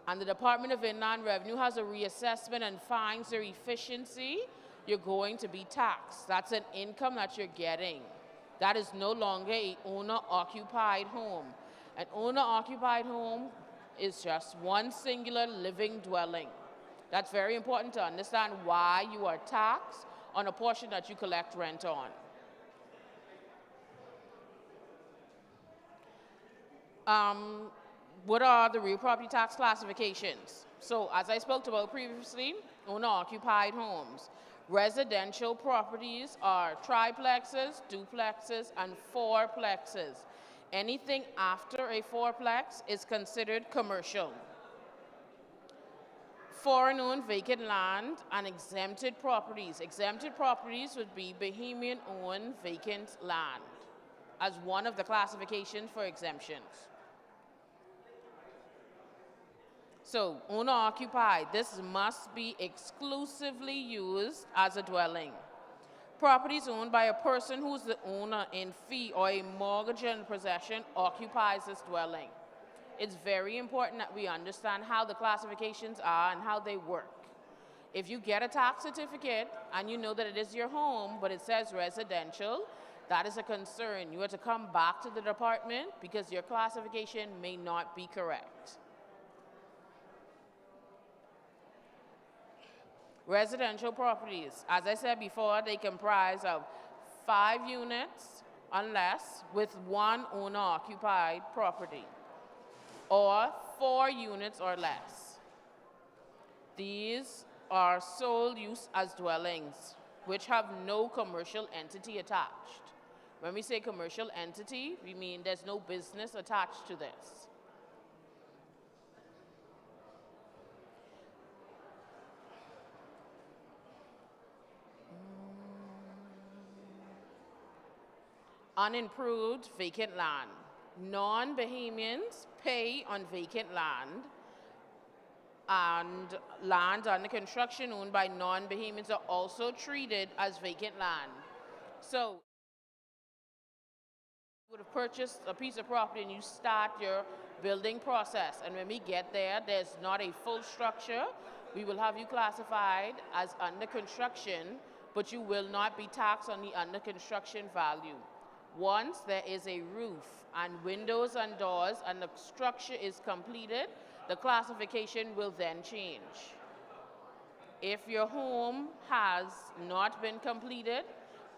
and the Department of Inland Revenue has a reassessment and finds your efficiency, you're going to be taxed. That's an income that you're getting. That is no longer an owner-occupied home. An owner-occupied home is just one singular living dwelling. That's very important to understand why you are taxed on a portion that you collect rent on. What are the real property tax classifications? So as I spoke about previously, owner-occupied homes. Residential properties are triplexes, duplexes, and fourplexes. Anything after a fourplex is considered commercial. Foreign-owned vacant land and exempted properties. Exempted properties would be Bahamian-owned vacant land as one of the classifications for exemptions. So, owner-occupied, this must be exclusively used as a dwelling. Properties owned by a person who's the owner in fee or a mortgage in possession occupies this dwelling. It's very important that we understand how the classifications are and how they work. If you get a tax certificate and you know that it is your home, but it says residential, that is a concern. You have to come back to the department because your classification may not be correct. Residential properties, as I said before, they comprise of 5 units unless with one owner-occupied property, or 4 units or less. These are sole use as dwellings, which have no commercial entity attached. When we say commercial entity, we mean there's no business attached to this. Unimproved vacant land. Non-Bahamians pay on vacant land, and land under construction owned by non-Bahamians are also treated as vacant land. So, you would have purchased a piece of property and you start your building process, and when we get there, there's not a full structure. We will have you classified as under construction, but you will not be taxed on the under construction value. Once there is a roof and windows and doors and the structure is completed, the classification will then change. If your home has not been completed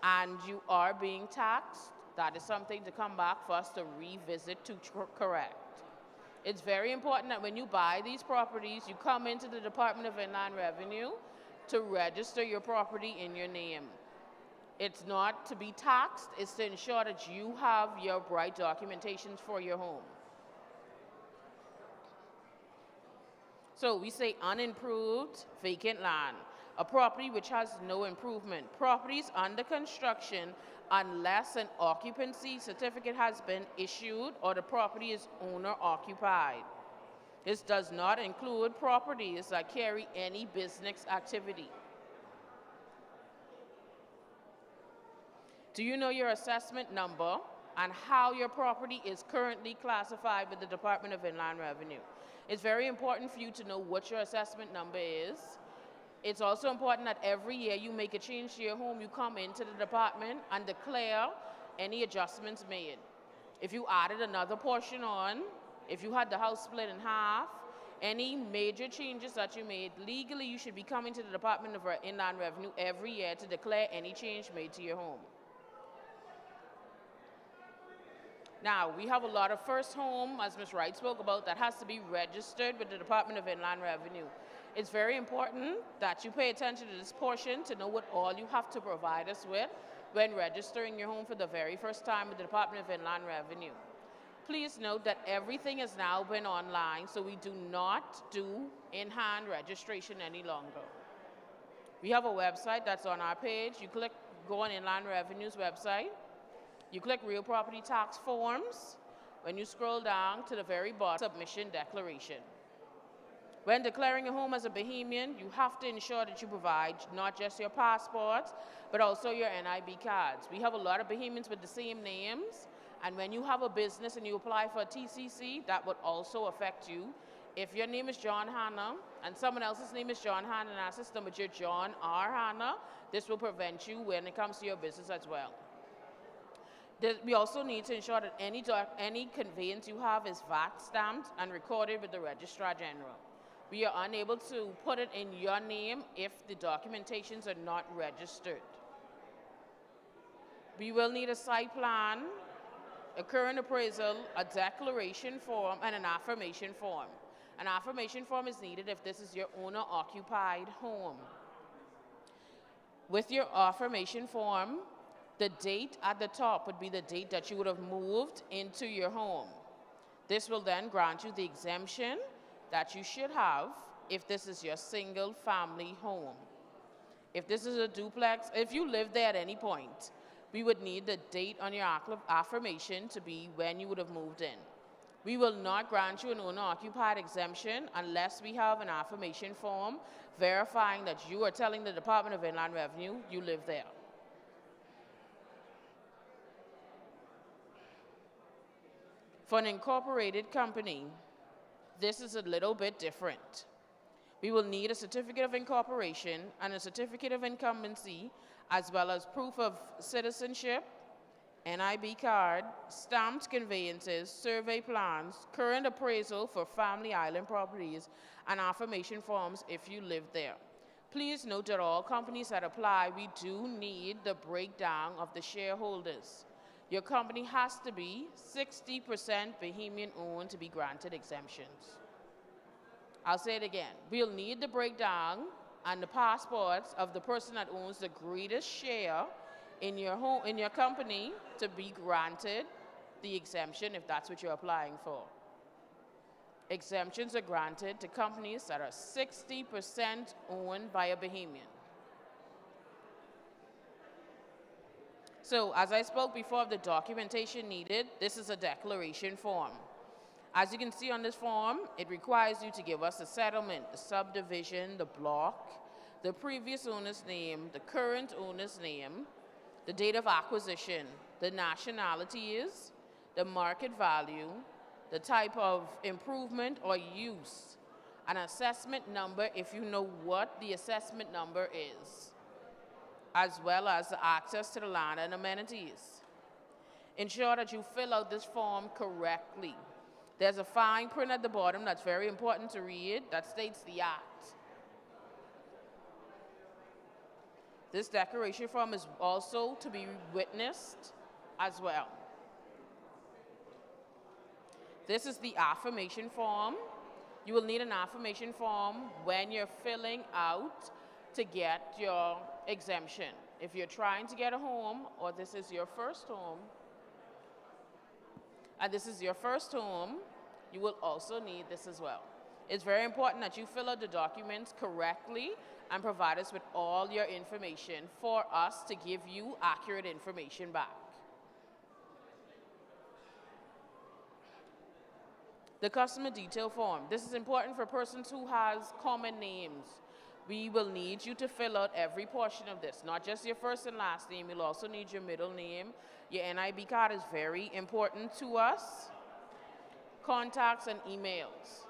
and you are being taxed, that is something to come back for us to revisit to correct. It's very important that when you buy these properties, you come into the Department of Inland Revenue to register your property in your name. It's not to be taxed, it's to ensure that you have your right documentations for your home. So we say unimproved vacant land, a property which has no improvement. Properties under construction unless an occupancy certificate has been issued or the property is owner occupied. This does not include properties that carry any business activity. Do you know your assessment number and how your property is currently classified with the Department of Inland Revenue? It's very important for you to know what your assessment number is. It's also important that every year you make a change to your home, you come into the department and declare any adjustments made. If you added another portion on, if you had the house split in half, any major changes that you made, legally you should be coming to the Department of Inland Revenue every year to declare any change made to your home. Now, we have a lot of first home, as Ms. Wright spoke about, that has to be registered with the Department of Inland Revenue. It's very important that you pay attention to this portion to know what all you have to provide us with when registering your home for the very first time with the Department of Inland Revenue. Please note that everything has now been online, so we do not do in-hand registration any longer. We have a website that's on our page. You go on Inland Revenue's website. You click Real Property Tax Forms. When you scroll down to the very bottom, Submission Declaration. When declaring a home as a Bahamian, you have to ensure that you provide not just your passports, but also your NIB cards. We have a lot of Bahamians with the same names, and when you have a business and you apply for a TCC, that would also affect you. If your name is John Hanna and someone else's name is John Hanna in our system, but you're John R. Hanna, this will prevent you when it comes to your business as well. We also need to ensure that any conveyance you have is VAT stamped and recorded with the Registrar General. We are unable to put it in your name if the documentations are not registered. We will need a site plan, a current appraisal, a declaration form, and an affirmation form. An affirmation form is needed if this is your owner-occupied home. With your affirmation form, the date at the top would be the date that you would have moved into your home. This will then grant you the exemption that you should have if this is your single family home. If this is a duplex, if you live there at any point, we would need the date on your affirmation to be when you would have moved in. We will not grant you an owner-occupied exemption unless we have an affirmation form verifying that you are telling the Department of Inland Revenue you live there. For an incorporated company, this is a little bit different. We will need a certificate of incorporation and a certificate of incumbency, as well as proof of citizenship, NIB card, stamped conveyances, survey plans, current appraisal for family island properties, and affirmation forms if you live there. Please note that all companies that apply, we do need the breakdown of the shareholders. Your company has to be 60% Bahamian owned to be granted exemptions. I'll say it again. We'll need the breakdown and the passports of the person that owns the greatest share in your home, in your company, to be granted the exemption if that's what you're applying for. Exemptions are granted to companies that are 60% owned by a Bahamian. So, as I spoke before of the documentation needed, this is a declaration form. As you can see on this form, it requires you to give us the settlement, the subdivision, the block, the previous owner's name, the current owner's name, the date of acquisition, the nationality is, the market value, the type of improvement or use, an assessment number if you know what the assessment number is, as well as the access to the land and amenities. Ensure that you fill out this form correctly. There's a fine print at the bottom that's very important to read that states the act. This declaration form is also to be witnessed as well. This is the affirmation form. You will need an affirmation form when you're filling out to get your exemption. If you're trying to get a home, or this is your first home, you will also need this as well. It's very important that you fill out the documents correctly and provide us with all your information for us to give you accurate information back. The customer detail form. This is important for persons who has common names. We will need you to fill out every portion of this, not just your first and last name. You'll also need your middle name. Your NIB card is very important to us. Contacts and emails.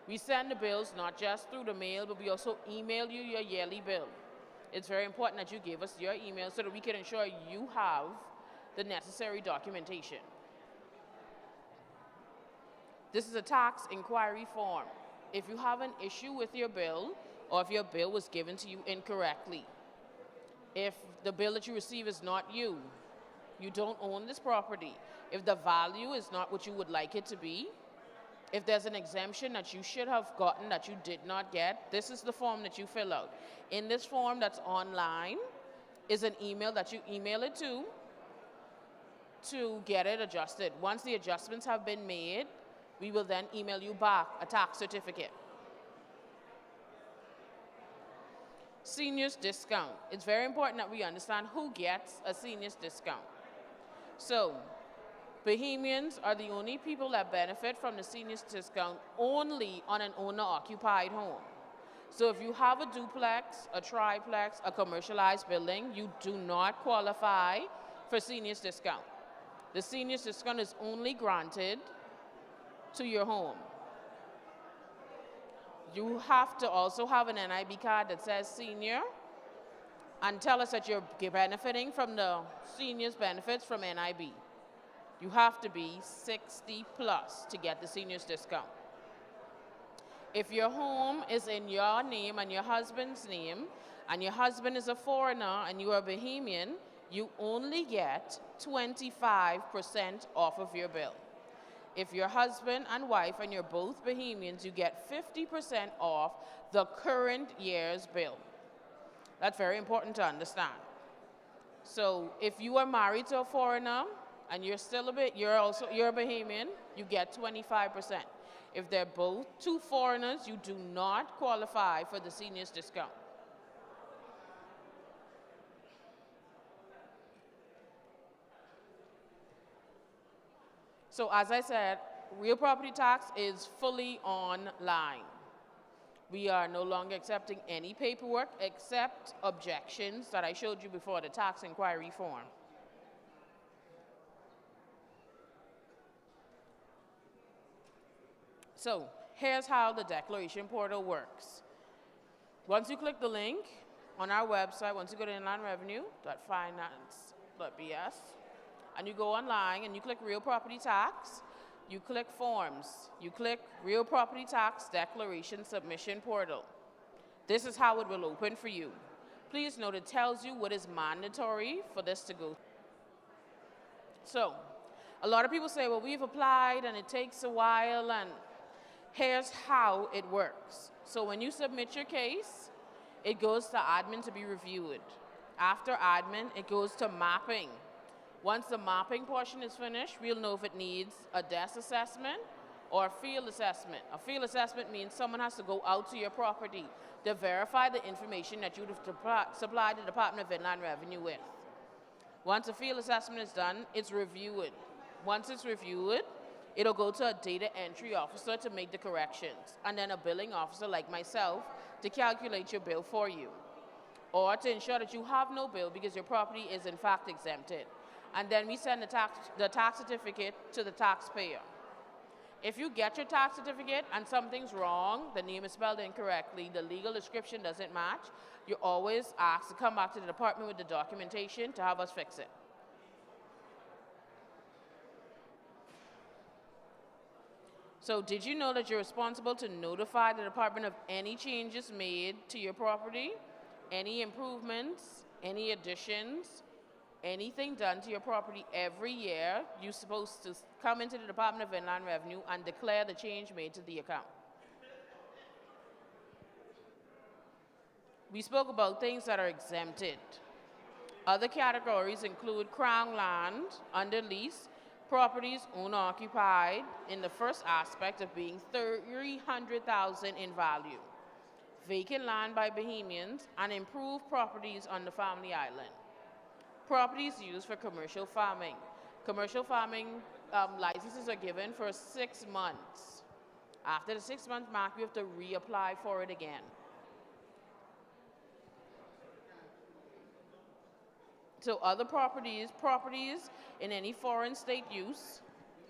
We send the bills not just through the mail, but we also email you your yearly bill. It's very important that you give us your email so that we can ensure you have the necessary documentation. This is a tax inquiry form. If you have an issue with your bill, or if your bill was given to you incorrectly, if the bill that you receive is not you, you don't own this property, if the value is not what you would like it to be, if there's an exemption that you should have gotten that you did not get, this is the form that you fill out. In this form that's online is an email that you email it to get it adjusted. Once the adjustments have been made, we will then email you back a tax certificate. Seniors discount. It's very important that we understand who gets a seniors discount. So, Bahamians are the only people that benefit from the seniors discount only on an owner-occupied home. So if you have a duplex, a triplex, a commercialized building, you do not qualify for seniors discount. The seniors discount is only granted to your home. You have to also have an NIB card that says senior and tell us that you're benefiting from the seniors benefits from NIB. You have to be 60 plus to get the seniors discount. If your home is in your name and your husband's name, and your husband is a foreigner and you are a Bahamian, you only get 25% off of your bill. If your husband and wife and you're both Bahamians, you get 50% off the current year's bill. That's very important to understand. So if you are married to a foreigner and you're still you're a Bahamian, you get 25%. If they're both two foreigners, you do not qualify for the seniors discount. So as I said, real property tax is fully online. We are no longer accepting any paperwork except objections that I showed you before, the tax inquiry form. So here's how the declaration portal works. Once you click the link on our website, once you go to inlandrevenue.finance.bs, and you go online and you click real property tax, you click forms, you click real property tax declaration submission portal. This is how it will open for you. Please note it tells you what is mandatory for this to go. So a lot of people say, well, we've applied and it takes a while, and here's how it works. So when you submit your case, it goes to admin to be reviewed. After admin, it goes to mapping. Once the mapping portion is finished, we'll know if it needs a desk assessment or a field assessment. A field assessment means someone has to go out to your property to verify the information that you've supplied the Department of Inland Revenue with. Once a field assessment is done, it's reviewed. Once it's reviewed, it'll go to a data entry officer to make the corrections, and then a billing officer like myself to calculate your bill for you, or to ensure that you have no bill because your property is in fact exempted. And then we send the tax certificate to the taxpayer. If you get your tax certificate and something's wrong, the name is spelled incorrectly, the legal description doesn't match, you're always asked to come back to the department with the documentation to have us fix it. So did you know that you're responsible to notify the department of any changes made to your property, any improvements, any additions, anything done to your property every year? You're supposed to come into the Department of Inland Revenue and declare the change made to the account. We spoke about things that are exempted. Other categories include crown land under lease, Properties owner-occupied in the first aspect of being $300,000 in value. Vacant land by Bahamians and improved properties on the Family Island. Properties used for commercial farming. Commercial farming licenses are given for 6 months. After the 6-month mark, you have to reapply for it again. So other properties in any foreign state use,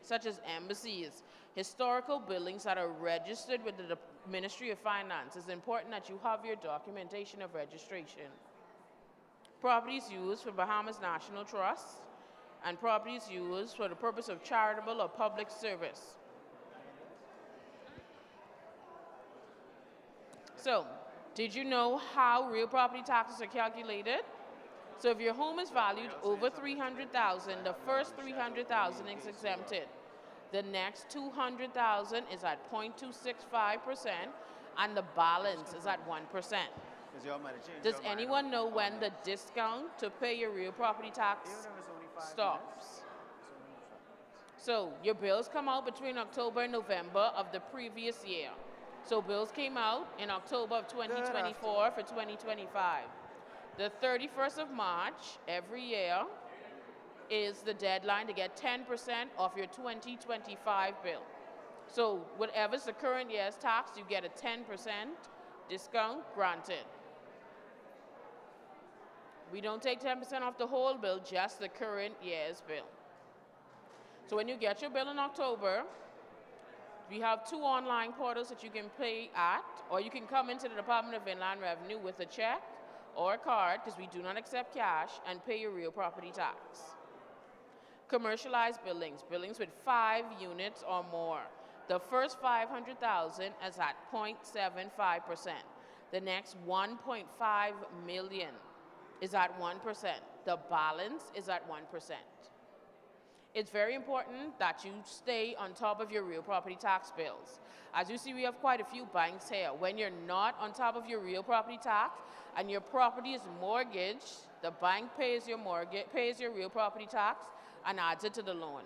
such as embassies, historical buildings that are registered with the Ministry of Finance. It's important that you have your documentation of registration. Properties used for Bahamas National Trust, and properties used for the purpose of charitable or public service. So, did you know how real property taxes are calculated? So if your home is valued over $300,000, the first $300,000 is exempted. The next $200,000 is at 0.265%, and the balance is at 1%. Does anyone know when the discount to pay your real property tax stops? So your bills come out between October and November of the previous year. So bills came out in October of 2024 for 2025. The 31st of March every year is the deadline to get 10% off your 2025 bill. So whatever's the current year's tax, you get a 10% discount granted. We don't take 10% off the whole bill, just the current year's bill. So when you get your bill in October, we have 2 online portals that you can pay at, or you can come into the Department of Inland Revenue with a check or a card, because we do not accept cash, and pay your real property tax. Commercialized buildings, buildings with 5 units or more. The first $500,000 is at 0.75%. The next $1.5 million is at 1%. The balance is at 1%. It's very important that you stay on top of your real property tax bills. As you see, we have quite a few banks here. When you're not on top of your real property tax and your property is mortgaged, the bank pays your mortgage, pays your real property tax and adds it to the loan.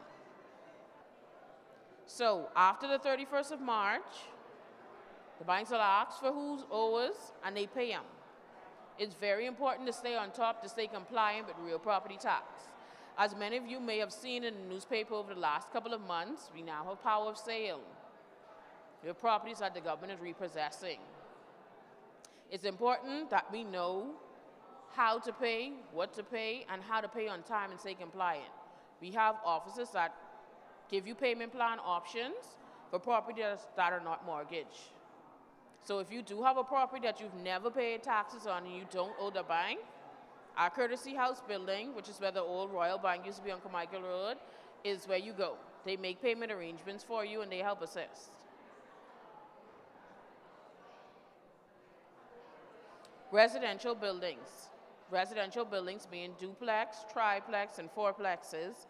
So after the 31st of March, the banks will ask for who's owers and they pay them. It's very important to stay on top, to stay compliant with real property tax. As many of you may have seen in the newspaper over the last couple of months, we now have power of sale. Your properties that the government is repossessing. It's important that we know how to pay, what to pay, and how to pay on time and stay compliant. We have officers that give you payment plan options for properties that are not mortgaged. So if you do have a property that you've never paid taxes on and you don't owe the bank, our Courtesy House building, which is where the old Royal Bank used to be on Carmichael Road, is where you go. They make payment arrangements for you and they help assist. Residential buildings. Residential buildings being duplex, triplex, and fourplexes.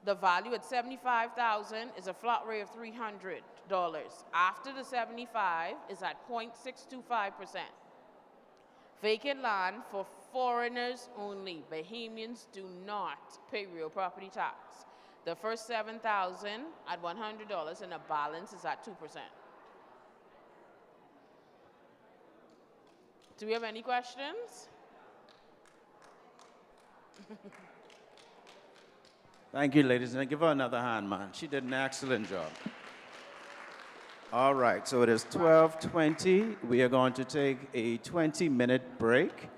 The value at $75,000 is a flat rate of $300. After the 75 is at 0.625%. Vacant land for foreigners only. Bahamians do not pay real property tax. The first $7,000 at $100 and the balance is at 2%. Do we have any questions? Thank you, ladies. And give her another hand, man. She did an excellent job. All right, so it is 12:20. We are going to take a 20-minute break,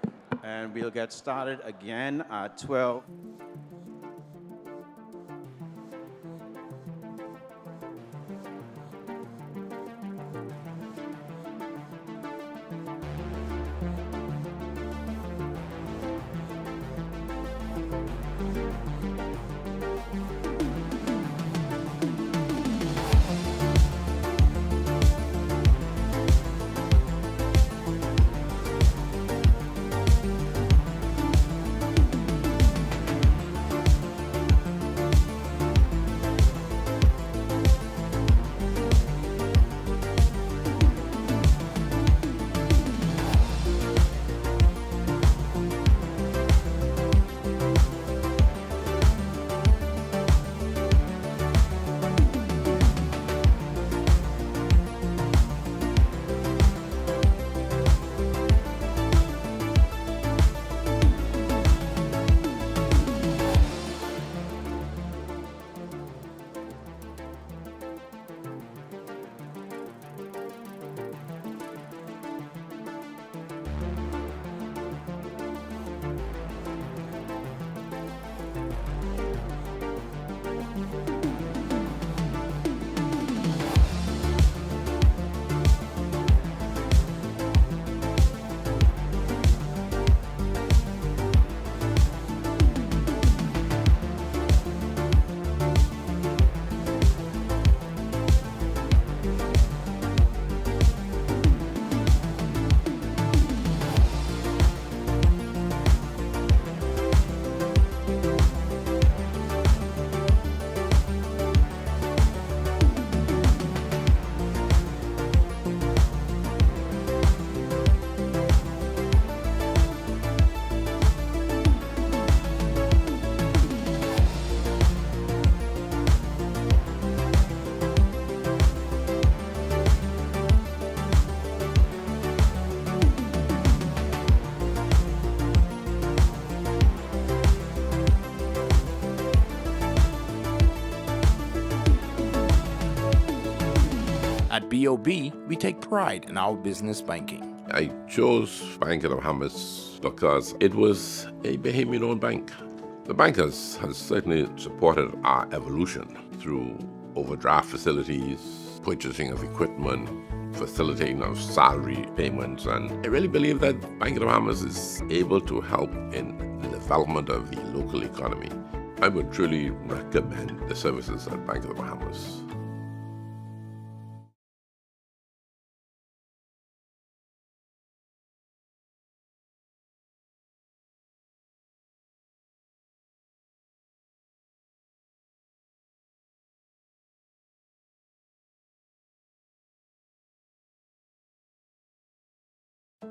and we'll get started again at 12. At BOB, we take pride in our business banking. I chose Bank of the Bahamas because it was a Bahamian-owned bank. The bank has certainly supported our evolution through overdraft facilities, purchasing of equipment, facilitating of salary payments, and I really believe that Bank of the Bahamas is able to help in the development of the local economy. I would truly recommend the services at Bank of the Bahamas.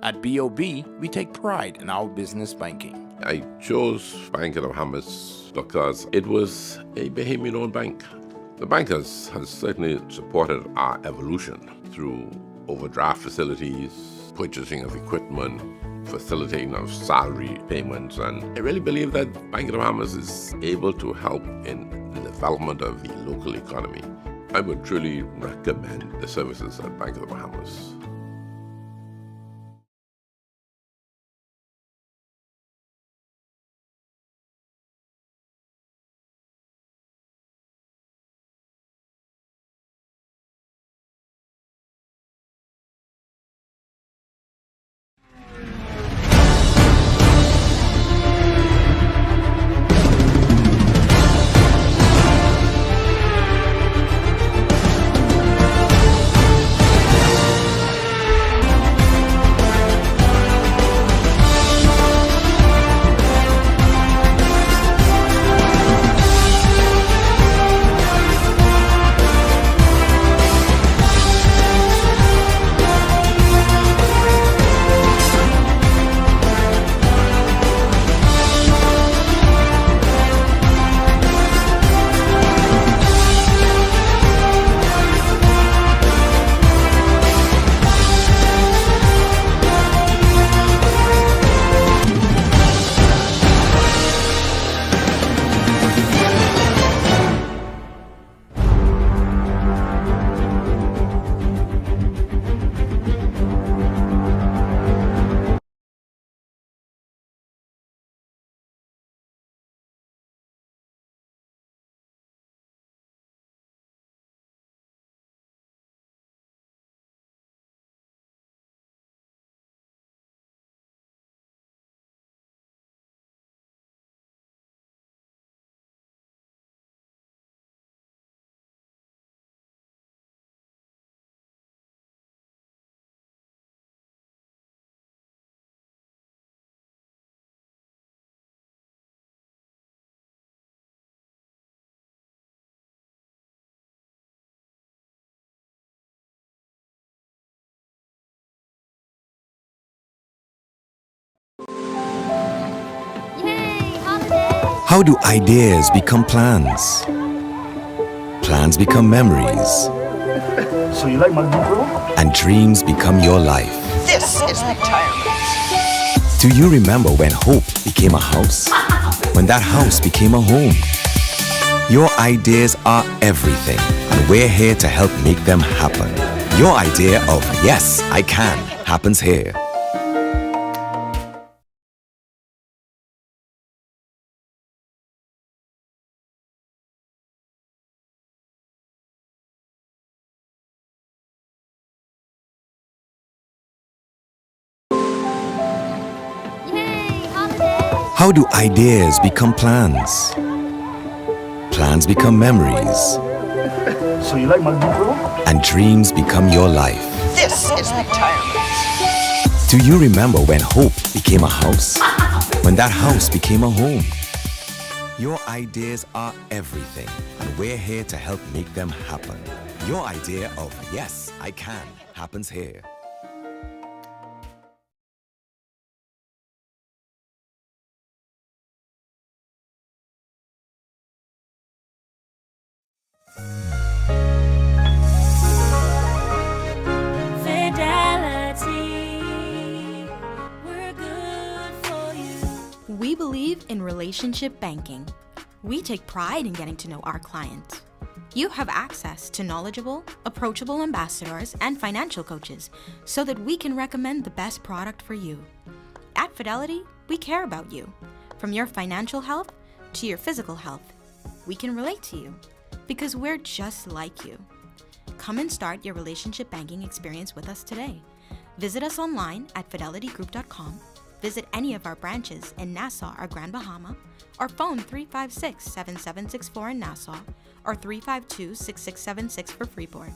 At BOB, we take pride in our business banking. I chose Bank of the Bahamas because it was a Bahamian-owned bank. The bank has certainly supported our evolution through overdraft facilities, purchasing of equipment, facilitating of salary payments, and I really believe that Bank of the Bahamas is able to help in the development of the local economy. I would truly recommend the services at Bank of the Bahamas. How do ideas become plans? Plans become memories. So you like my new grill? And dreams become your life. This is retirement. Do you remember when hope became a house? When that house became a home? Your ideas are everything, and we're here to help make them happen. Your idea of yes, I can happens here. How do ideas become plans? Plans become memories. So you like my new grill? And dreams become your life. This is retirement. Do you remember when hope became a house? When that house became a home? Your ideas are everything, and we're here to help make them happen. Your idea of yes, I can happens here. Fidelity, we're good for you. We believe in relationship banking. We take pride in getting to know our clients. You have access to knowledgeable, approachable ambassadors and financial coaches so that we can recommend the best product for you. At Fidelity, we care about you. From your financial health to your physical health, we can relate to you because we're just like you. Come and start your relationship banking experience with us today. Visit us online at fidelitygroup.com, visit any of our branches in Nassau or Grand Bahama, or phone 356-7764 in Nassau or 352-6676 for Freeport.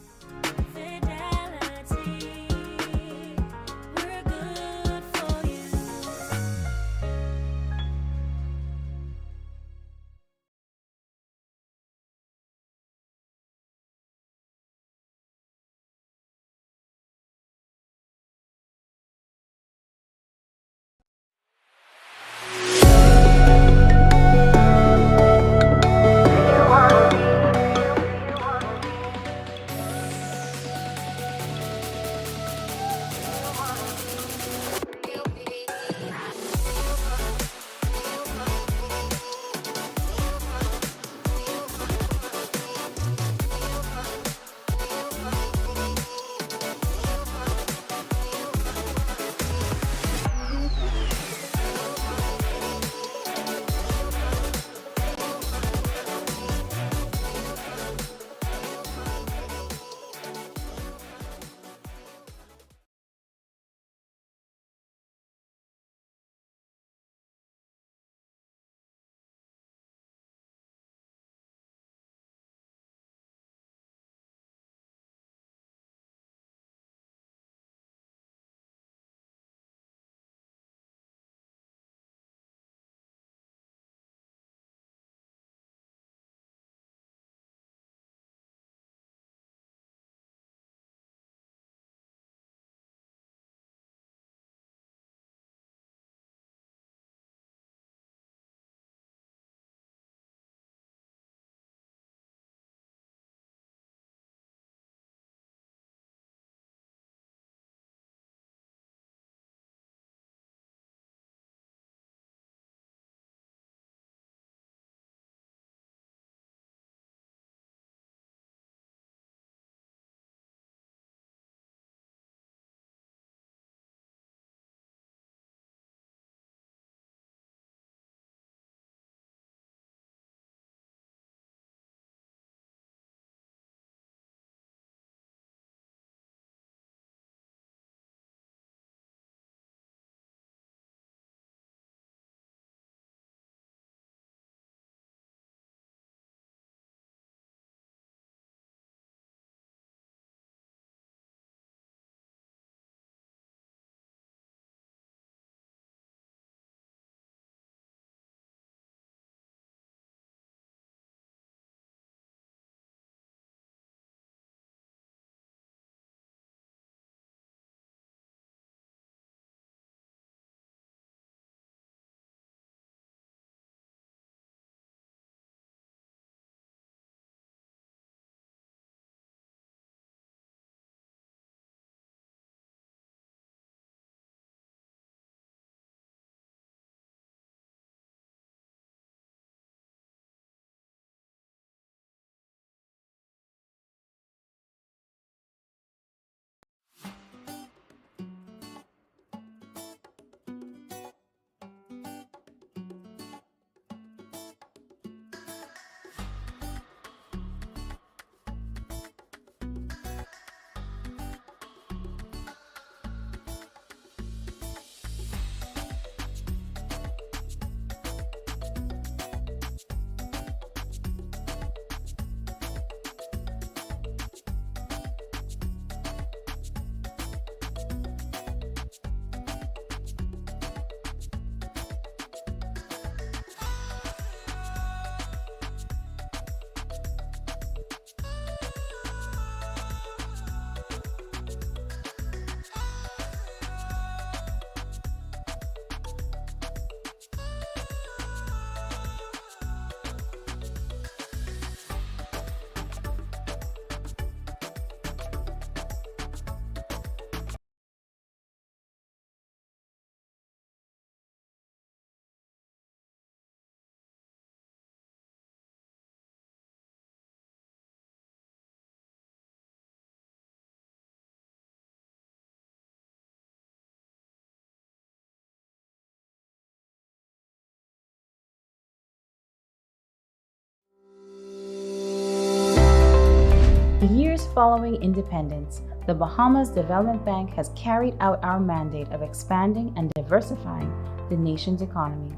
Years following independence, the Bahamas Development Bank has carried out our mandate of expanding and diversifying the nation's economy.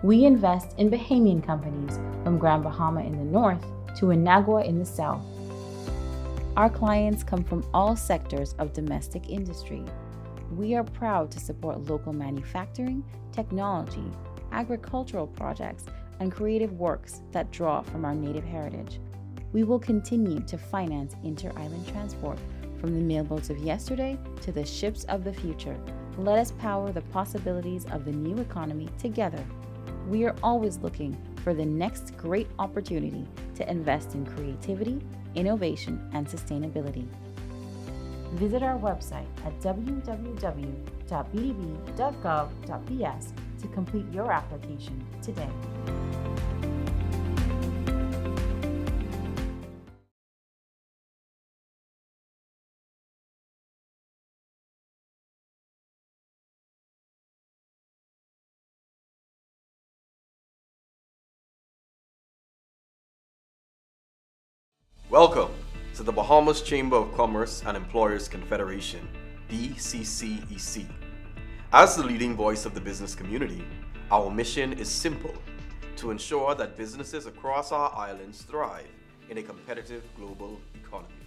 We invest in Bahamian companies from Grand Bahama in the north to Inagua in the south. Our clients come from all sectors of domestic industry. We are proud to support local manufacturing, technology, agricultural projects, and creative works that draw from our native heritage. We will continue to finance inter-island transport from the mailboats of yesterday to the ships of the future. Let us power the possibilities of the new economy together. We are always looking for the next great opportunity to invest in creativity, innovation, and sustainability. Visit our website at www.bdb.gov.bs to complete your application today. Welcome to the Bahamas Chamber of Commerce and Employers Confederation, BCCEC. As the leading voice of the business community, our mission is simple: to ensure that businesses across our islands thrive in a competitive global economy.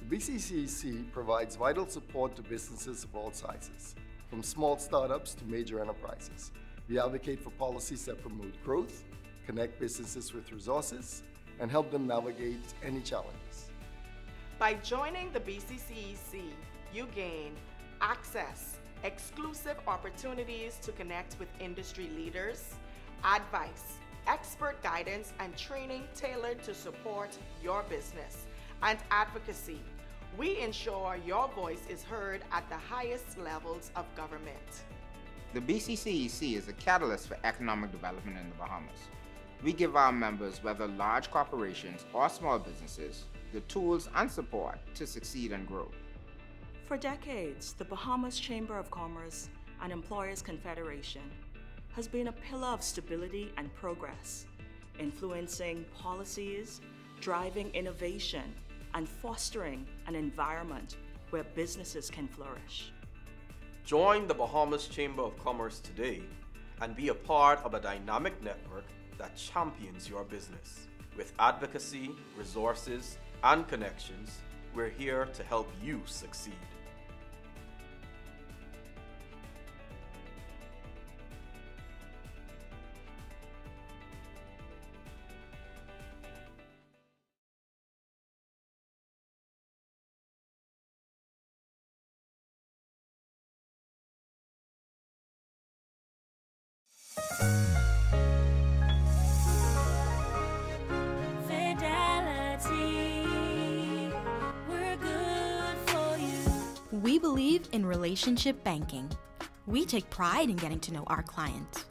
The BCCEC provides vital support to businesses of all sizes, from small startups to major enterprises. We advocate for policies that promote growth, connect businesses with resources, and help them navigate any challenges. By joining the BCCEC, you gain access, exclusive opportunities to connect with industry leaders, advice, expert guidance, and training tailored to support your business, and advocacy. We ensure your voice is heard at the highest levels of government. The BCCEC is a catalyst for economic development in the Bahamas. We give our members, whether large corporations or small businesses, the tools and support to succeed and grow. For decades, the Bahamas Chamber of Commerce and Employers Confederation has been a pillar of stability and progress, influencing policies, driving innovation, and fostering an environment where businesses can flourish. Join the Bahamas Chamber of Commerce today and be a part of a dynamic network that champions your business. With advocacy, resources, and connections, we're here to help you succeed. We believe in relationship banking. We take pride in getting to know our clients.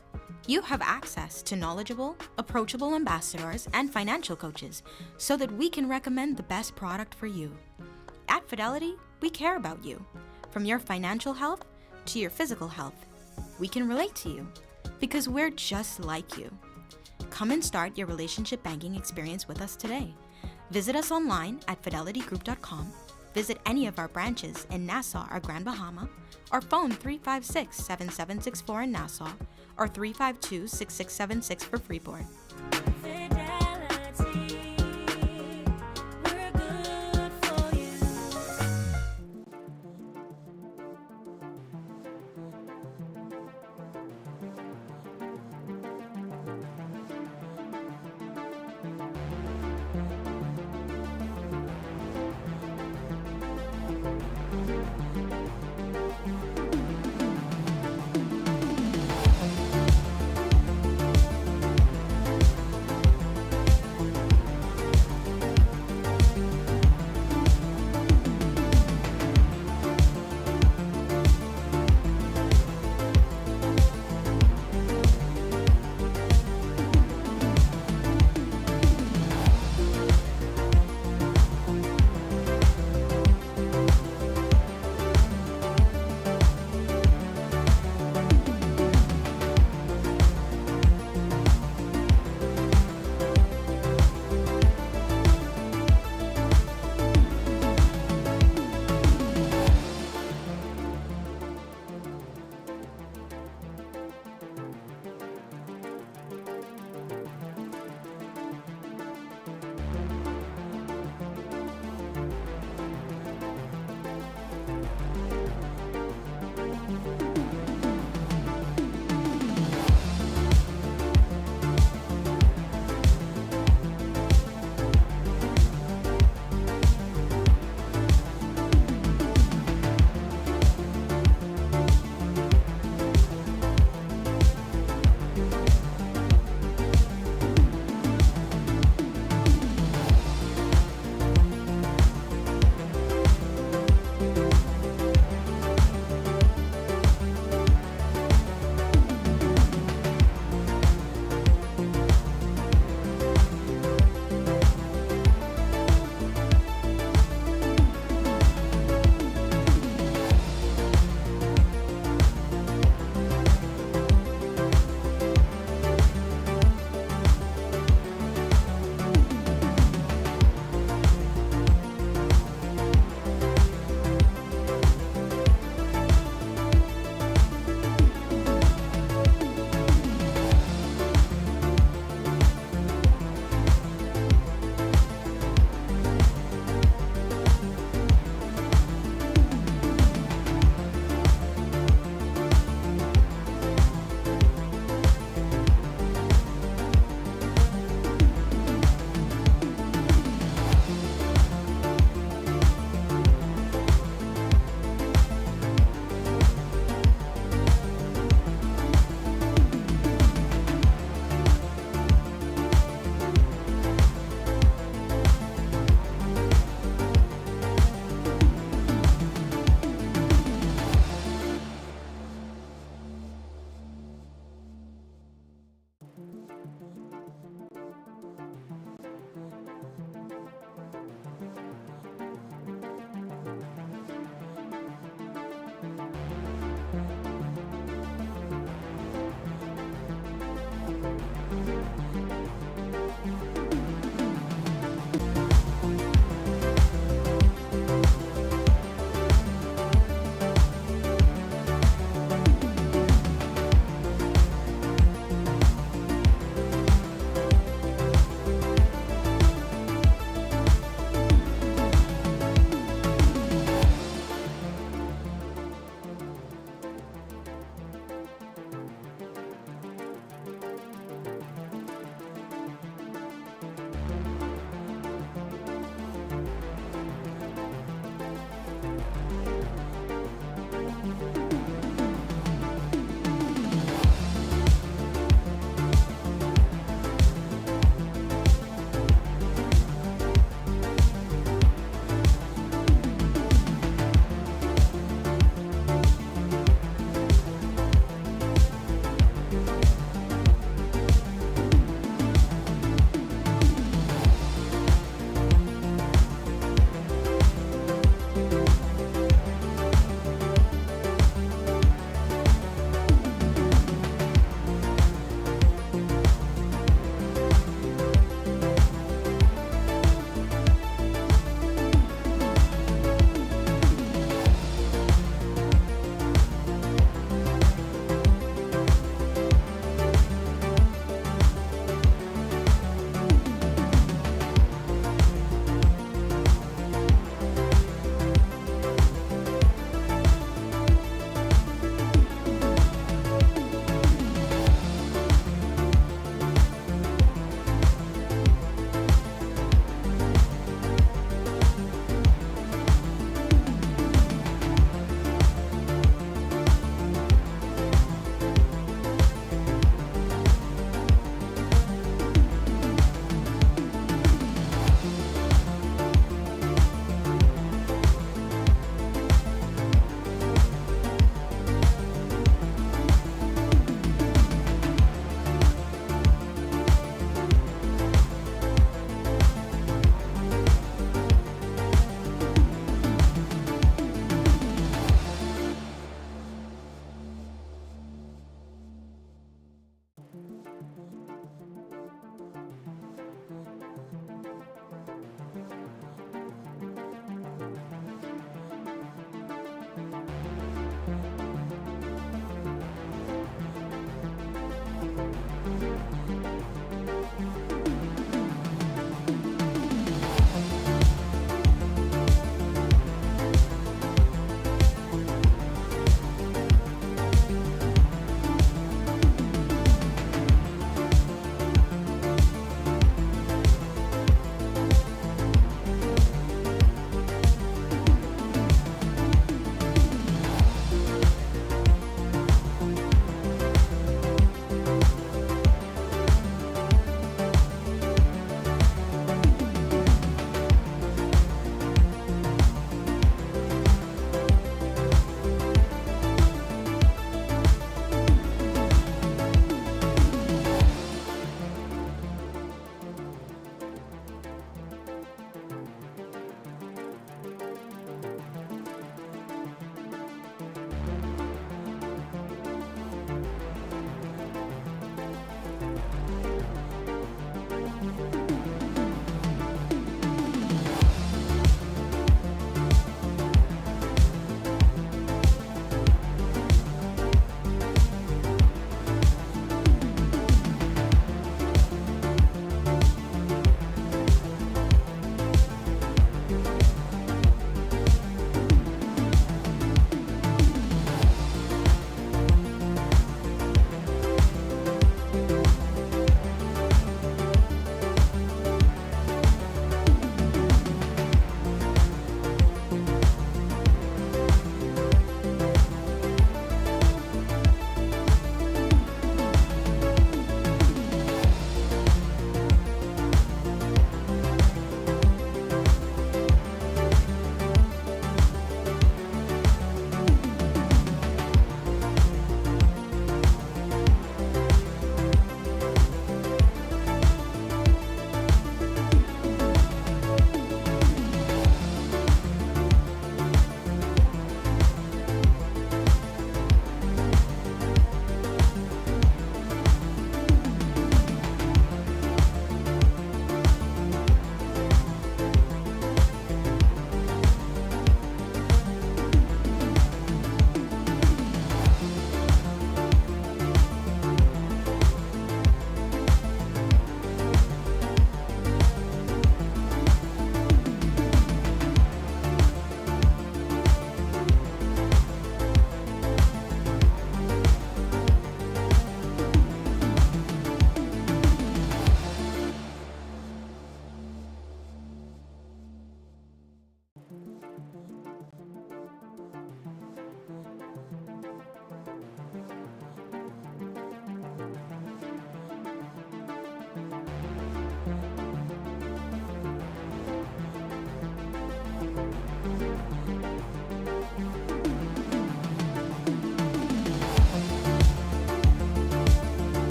You have access to knowledgeable, approachable ambassadors and financial coaches so that we can recommend the best product for you. At Fidelity, we care about you. From your financial health to your physical health, we can relate to you because we're just like you. Come and start your relationship banking experience with us today. Visit us online at fidelitygroup.com. Visit any of our branches in Nassau or Grand Bahama, or phone 356-7764 in Nassau or 352-6676 for Freeport.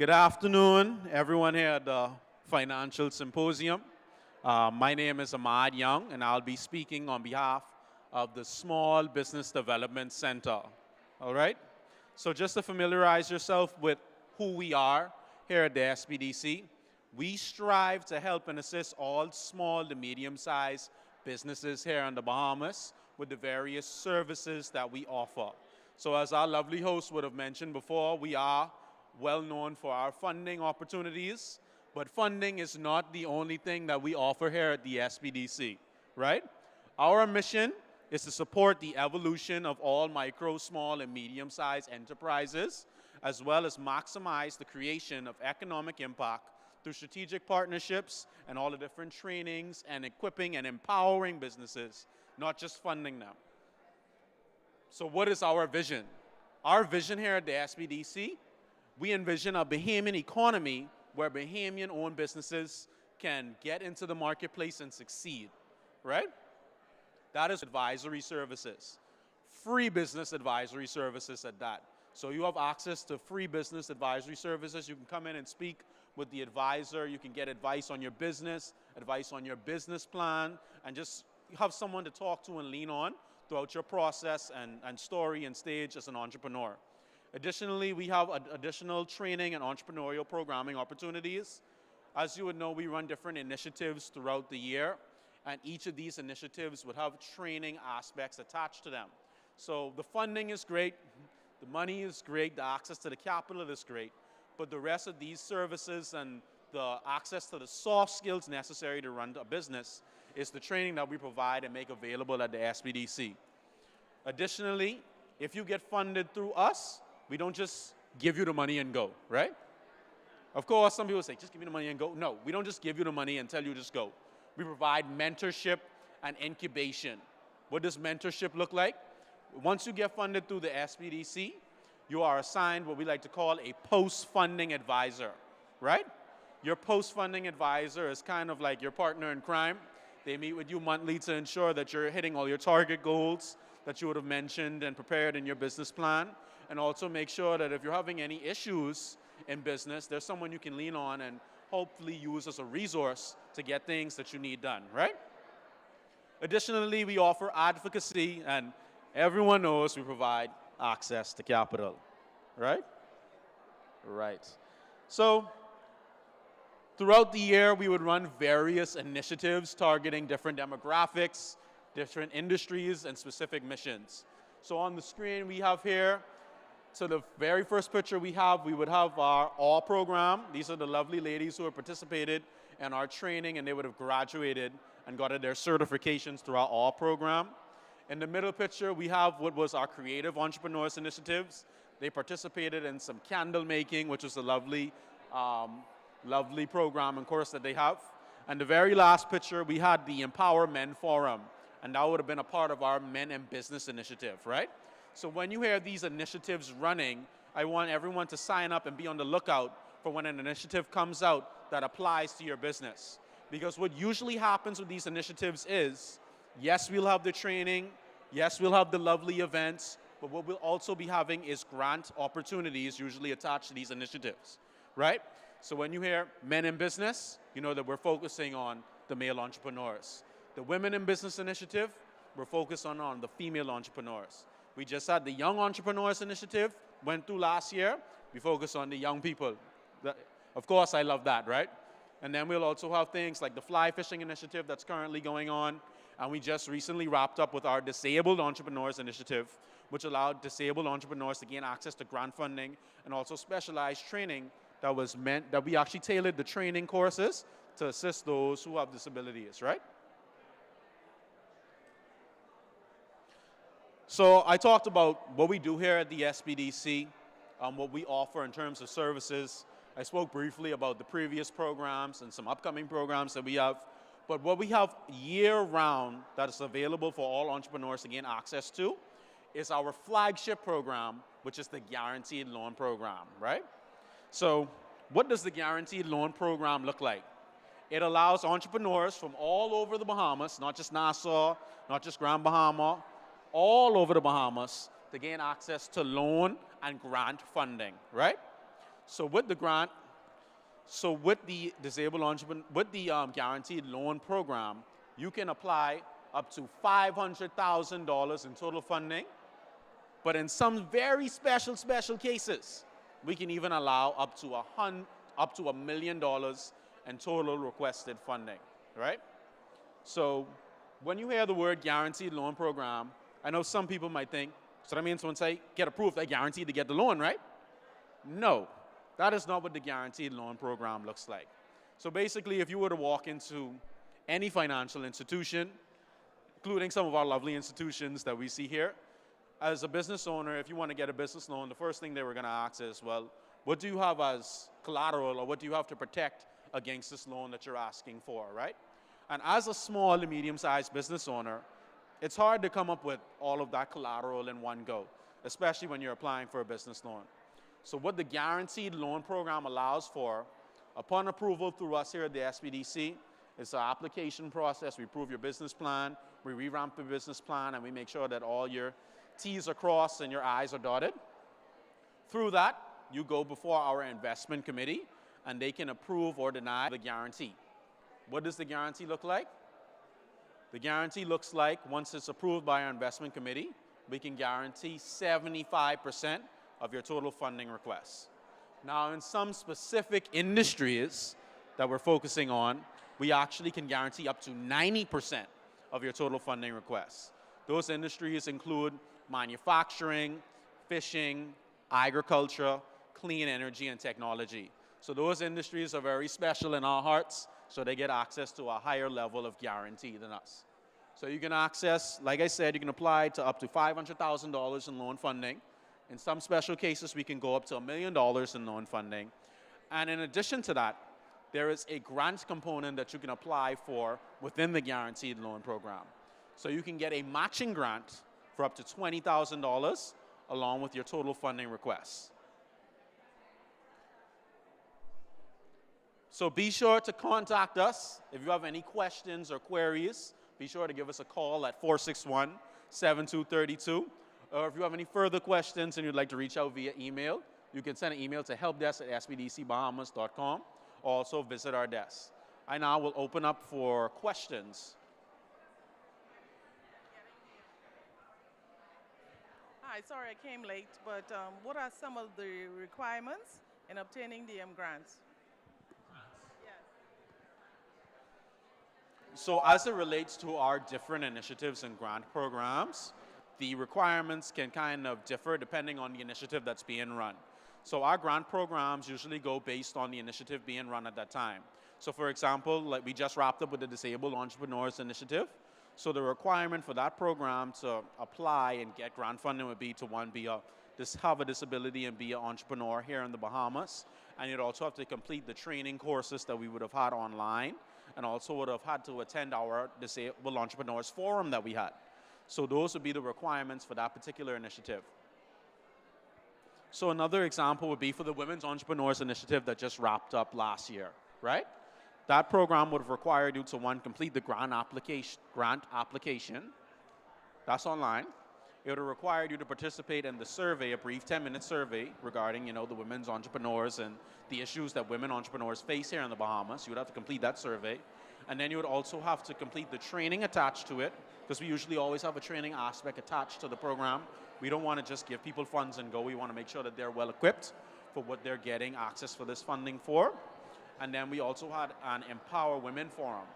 Good afternoon, everyone here at the Financial Symposium. My name is Ahmad Young, and I'll be speaking on behalf of the Small Business Development Center. All right? So just to familiarize yourself with who we are here at the SBDC, we strive to help and assist all small to medium-sized businesses here in the Bahamas with the various services that we offer. So as our lovely host would have mentioned before, we are well known for our funding opportunities, but funding is not the only thing that we offer here at the SBDC, right? Our mission is to support the evolution of all micro, small, and medium-sized enterprises, as well as maximize the creation of economic impact through strategic partnerships and all the different trainings and equipping and empowering businesses, not just funding them. So what is our vision? Our vision here at the SBDC, we envision a Bahamian economy where Bahamian-owned businesses can get into the marketplace and succeed, right? That is advisory services, free business advisory services at that. So you have access to free business advisory services. You can come in and speak with the advisor. You can get advice on your business, advice on your business plan, and just have someone to talk to and lean on throughout your process and story and stage as an entrepreneur. Additionally, we have additional training and entrepreneurial programming opportunities. As you would know, we run different initiatives throughout the year, and each of these initiatives would have training aspects attached to them. So the funding is great, the money is great, the access to the capital is great, but the rest of these services and the access to the soft skills necessary to run a business is the training that we provide and make available at the SBDC. Additionally, if you get funded through us, we don't just give you the money and go, right? Of course, some people say, just give me the money and go. No, we don't just give you the money and tell you just go. We provide mentorship and incubation. What does mentorship look like? Once you get funded through the SBDC, you are assigned what we like to call a post-funding advisor, right? Your post-funding advisor is kind of like your partner in crime. They meet with you monthly to ensure that you're hitting all your target goals that you would have mentioned and prepared in your business plan, and also make sure that if you're having any issues in business, there's someone you can lean on and hopefully use as a resource to get things that you need done, right? Additionally, we offer advocacy, and everyone knows we provide access to capital, right? Right. So throughout the year, we would run various initiatives targeting different demographics, different industries, and specific missions. So on the screen we have here, so the very first picture we would have our ALL program. These are the lovely ladies who have participated in our training, and they would have graduated and gotten their certifications through our ALL program. In the middle picture, we have what was our Creative Entrepreneurs Initiatives. They participated in some candle making, which was a lovely program and course that they have. And the very last picture, we had the Empower Men Forum, and that would have been a part of our Men in Business initiative, right? So when you hear these initiatives running, I want everyone to sign up and be on the lookout for when an initiative comes out that applies to your business. Because what usually happens with these initiatives is, yes, we'll have the training, yes, we'll have the lovely events, but what we'll also be having is grant opportunities usually attached to these initiatives, right? So when you hear Men in Business, you know that we're focusing on the male entrepreneurs. The Women in Business initiative, we're focused on the female entrepreneurs. We just had the Young Entrepreneurs Initiative, went through last year. We focus on the young people. Of course, I love that, right? And then we'll also have things like the Fly Fishing Initiative that's currently going on. And we just recently wrapped up with our Disabled Entrepreneurs Initiative, which allowed disabled entrepreneurs to gain access to grant funding and also specialized training that we actually tailored the training courses to assist those who have disabilities, right? So I talked about what we do here at the SBDC, what we offer in terms of services. I spoke briefly about the previous programs and some upcoming programs that we have. But what we have year-round that is available for all entrepreneurs to gain access to is our flagship program, which is the Guaranteed Loan Program, right? So what does the Guaranteed Loan Program look like? It allows entrepreneurs from all over the Bahamas, not just Nassau, not just Grand Bahama, all over the Bahamas to gain access to loan and grant funding, right? So with the grant, so with the disabled entrepreneur, with the guaranteed loan program, you can apply up to $500,000 in total funding. But in some very special cases, we can even allow up to $1 million in total requested funding, right? So when you hear the word guaranteed loan program, I know some people might think, so that means once I get approved, I guaranteed to get the loan, right? No, that is not what the guaranteed loan program looks like. So basically, if you were to walk into any financial institution, including some of our lovely institutions that we see here, as a business owner, if you want to get a business loan, the first thing they were going to ask is, well, what do you have as collateral, or what do you have to protect against this loan that you're asking for, right? And as a small to medium-sized business owner, it's hard to come up with all of that collateral in one go, especially when you're applying for a business loan. So what the guaranteed loan program allows for, upon approval through us here at the SBDC, it's an application process. We approve your business plan, we revamp the business plan, and we make sure that all your T's are crossed and your I's are dotted. Through that, you go before our investment committee, and they can approve or deny the guarantee. What does the guarantee look like? The guarantee looks like, once it's approved by our investment committee, we can guarantee 75% of your total funding requests. Now, in some specific industries that we're focusing on, we actually can guarantee up to 90% of your total funding requests. Those industries include manufacturing, fishing, agriculture, clean energy, and technology. So those industries are very special in our hearts, so they get access to a higher level of guarantee than us. So you can access, like I said, you can apply to up to $500,000 in loan funding. In some special cases, we can go up to $1 million in loan funding. And in addition to that, there is a grant component that you can apply for within the guaranteed loan program. So you can get a matching grant for up to $20,000 along with your total funding requests. So be sure to contact us. If you have any questions or queries, be sure to give us a call at 461-7232. Or if you have any further questions and you'd like to reach out via email, you can send an email to helpdesk@sbdcbahamas.com. Also visit our desk. I now will open up for questions. Hi, sorry I came late, but what are some of the requirements in obtaining the grants? So as it relates to our different initiatives and grant programs, the requirements can kind of differ depending on the initiative that's being run. So our grant programs usually go based on the initiative being run at that time. So for example, like we just wrapped up with the Disabled Entrepreneurs Initiative. So the requirement for that program to apply and get grant funding would be to have a disability and be an entrepreneur here in the Bahamas. And you'd also have to complete the training courses that we would have had online, and also would have had to attend our Disabled Entrepreneurs Forum that we had. So those would be the requirements for that particular initiative. So another example would be for the Women's Entrepreneurs Initiative that just wrapped up last year, right? That program would have required you to, one, complete the grant application. That's online. It would have required you to participate in the survey, a brief 10-minute survey regarding, the women's entrepreneurs and the issues that women entrepreneurs face here in the Bahamas. You would have to complete that survey. And then you would also have to complete the training attached to it, because we usually always have a training aspect attached to the program. We don't want to just give people funds and go. We want to make sure that they're well equipped for what they're getting access for this funding for. And then we also had an Empower Women Forum,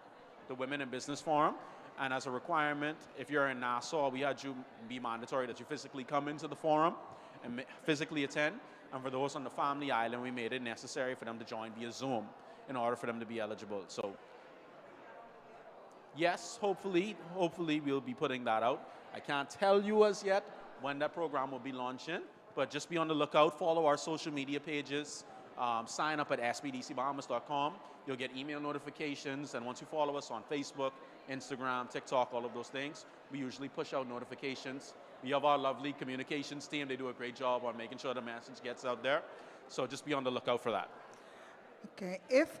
the Women in Business Forum. And as a requirement, if you're in Nassau, we had you be mandatory that you physically come into the forum and physically attend. And for those on the Family Island, we made it necessary for them to join via Zoom in order for them to be eligible. So yes, hopefully we'll be putting that out. I can't tell you as yet when that program will be launching, but just be on the lookout. Follow our social media pages. Sign up at sbdcbahamas.com. You'll get email notifications, and once you follow us on Facebook, Instagram, TikTok, all of those things, we usually push out notifications. We have our lovely communications team. They do a great job on making sure the message gets out there. So just be on the lookout for that. Okay. If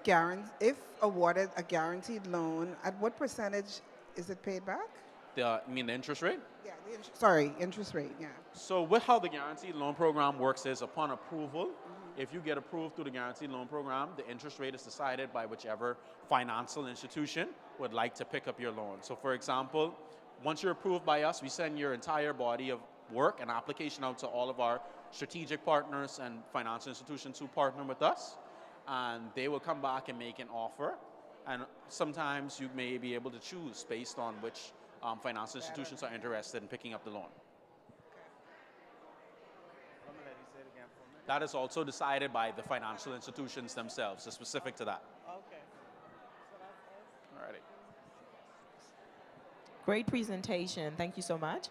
awarded a guaranteed loan, at what percentage is it paid back? The interest rate? Yeah, sorry, interest rate, yeah. So with how the guaranteed loan program works is upon approval, if you get approved through the guaranteed loan program, the interest rate is decided by whichever financial institution would like to pick up your loan. So for example, once you're approved by us, we send your entire body of work and application out to all of our strategic partners and financial institutions who partner with us, and they will come back and make an offer. And sometimes you may be able to choose based on which financial institutions are interested in picking up the loan. That is also decided by the financial institutions themselves, so specific to that. Okay. Alrighty. Great presentation. Thank you so much.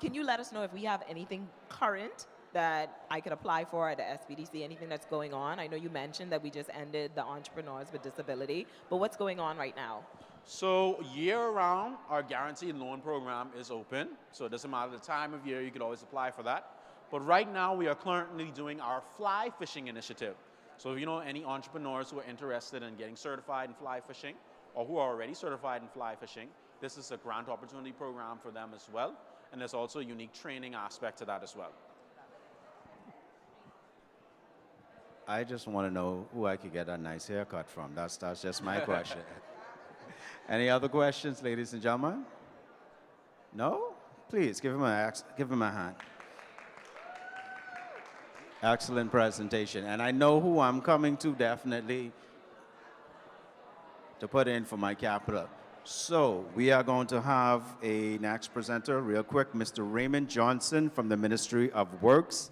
Can you let us know if we have anything current that I could apply for at the SBDC, anything that's going on? I know you mentioned that we just ended the Entrepreneurs with Disability, but what's going on right now? So year-round, our guaranteed loan program is open. So it doesn't matter the time of year, you could always apply for that. But right now, we are currently doing our fly fishing initiative. So if you know any entrepreneurs who are interested in getting certified in fly fishing, or who are already certified in fly fishing, this is a grant opportunity program for them as well. And there's also a unique training aspect to that as well. I just want to know who I could get a nice haircut from. That's just my question. Any other questions, ladies and gentlemen? No? Please, give him a hand. Excellent presentation. And I know who I'm coming to definitely to put in for my capital. So we are going to have a next presenter real quick, Mr. Raymond Johnson from the Ministry of Works.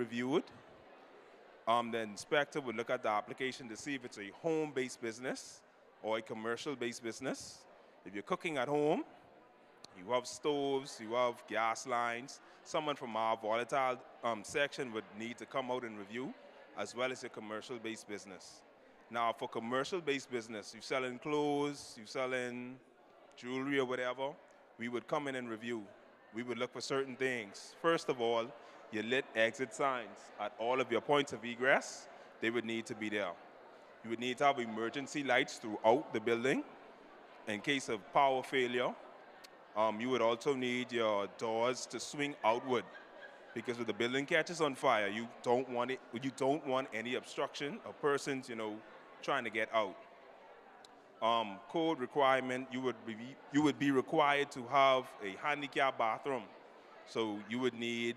reviewed. The inspector would look at the application to see if it's a home-based business or a commercial-based business. If you're cooking at home, you have stoves, you have gas lines, someone from our volatile section would need to come out and review, as well as a commercial-based business. Now, for commercial-based business, you selling clothes, you selling jewelry or whatever, we would come in and review. We would look for certain things. First of all, your lit exit signs at all of your points of egress, they would need to be there. You would need to have emergency lights throughout the building in case of power failure. You would also need your doors to swing outward, because if the building catches on fire, you don't want any obstruction of persons, trying to get out. Code requirement, you would be required to have a handicap bathroom. So you would need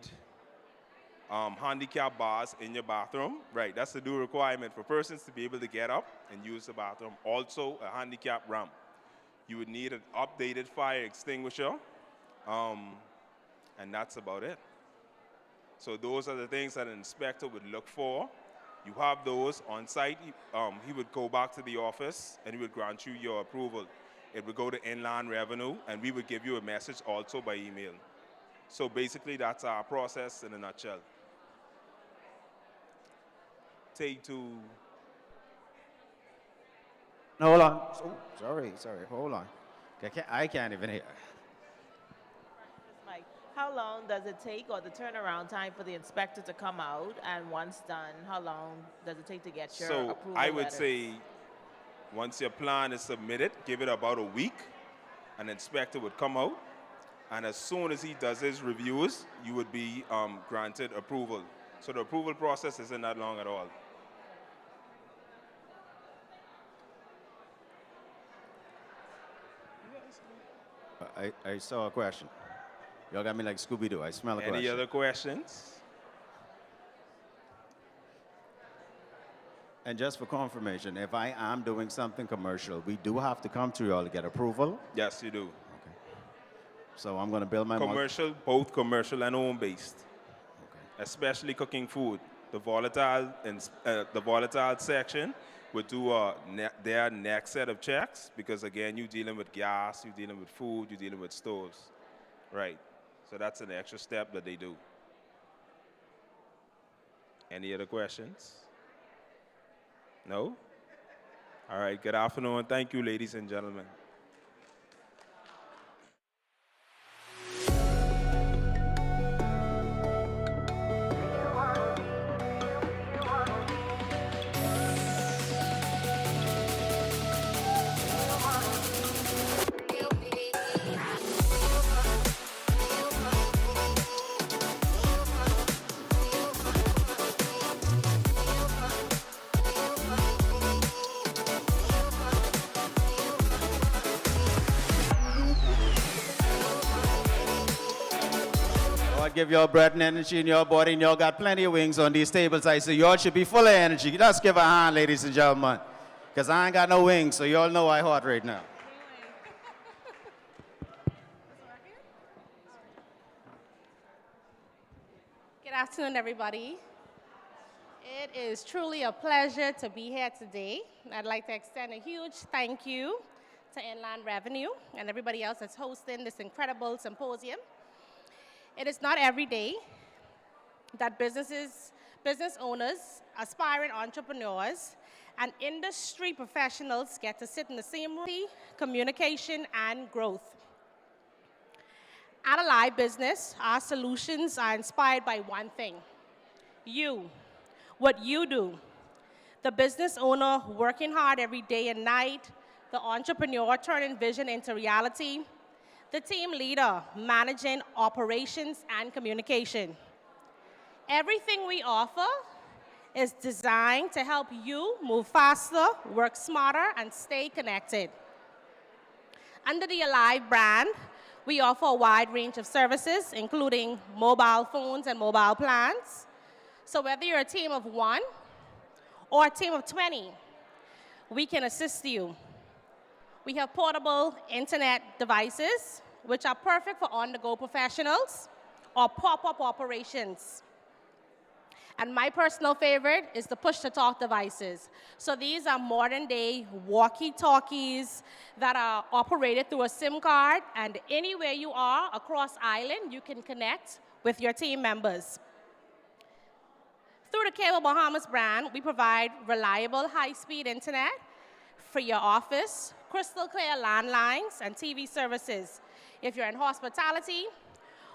handicap bars in your bathroom. Right, that's the new requirement for persons to be able to get up and use the bathroom. Also, a handicap ramp. You would need an updated fire extinguisher, and that's about it. So those are the things that an inspector would look for. You have those on site. He would go back to the office and he would grant you your approval. It would go to Inland Revenue, and we would give you a message also by email. So basically, that's our process in a nutshell. Take two. No, hold on. Oh, sorry, hold on. I can't even hear. Mike, how long does it take, or the turnaround time for the inspector to come out? And once done, how long does it take to get your approval So I would letter? say once your plan is submitted, give it about a week. An inspector would come out, and as soon as he does his reviews, you would be granted approval. So the approval process isn't that long at all. I saw a question. Y'all got me like Scooby-Doo. I smell a question. Any other questions? And just for confirmation, if I am doing something commercial, we do have to come to y'all to get approval? Yes, you do. Okay. So I'm going to build my... Commercial, both commercial and home-based. Okay. Especially cooking food. The volatile section would do their next set of checks because, again, you're dealing with gas, you're dealing with food, you're dealing with stores. Right. So that's an extra step that they do. Any other questions? No? All right, good afternoon. Thank you, ladies and gentlemen. Give y'all breath and energy in your body, and y'all got plenty of wings on these tables. I say y'all should be full of energy. Let's give a hand, ladies and gentlemen, because I ain't got no wings, so y'all know I hot right now. Good afternoon, everybody. It is truly a pleasure to be here today. I'd like to extend a huge thank you to Inland Revenue and everybody else that's hosting this incredible symposium. It is not every day that business owners, aspiring entrepreneurs, and industry professionals get to sit in the same room, communication, and growth. At Aliv Business, our solutions are inspired by one thing: you, what you do. The business owner working hard every day and night, the entrepreneur turning vision into reality, the team leader managing operations and communication. Everything we offer is designed to help you move faster, work smarter, and stay connected. Under the Aliv brand, we offer a wide range of services, including mobile phones and mobile plans. So whether you're a team of 1 or a team of 20, we can assist you. We have portable internet devices, which are perfect for on-the-go professionals or pop-up operations. And my personal favorite is the push-to-talk devices. So these are modern-day walkie-talkies that are operated through a SIM card, and anywhere you are across island, you can connect with your team members. Through the Cable Bahamas brand, we provide reliable high-speed internet for your office, crystal clear landlines, and TV services. If you're in hospitality,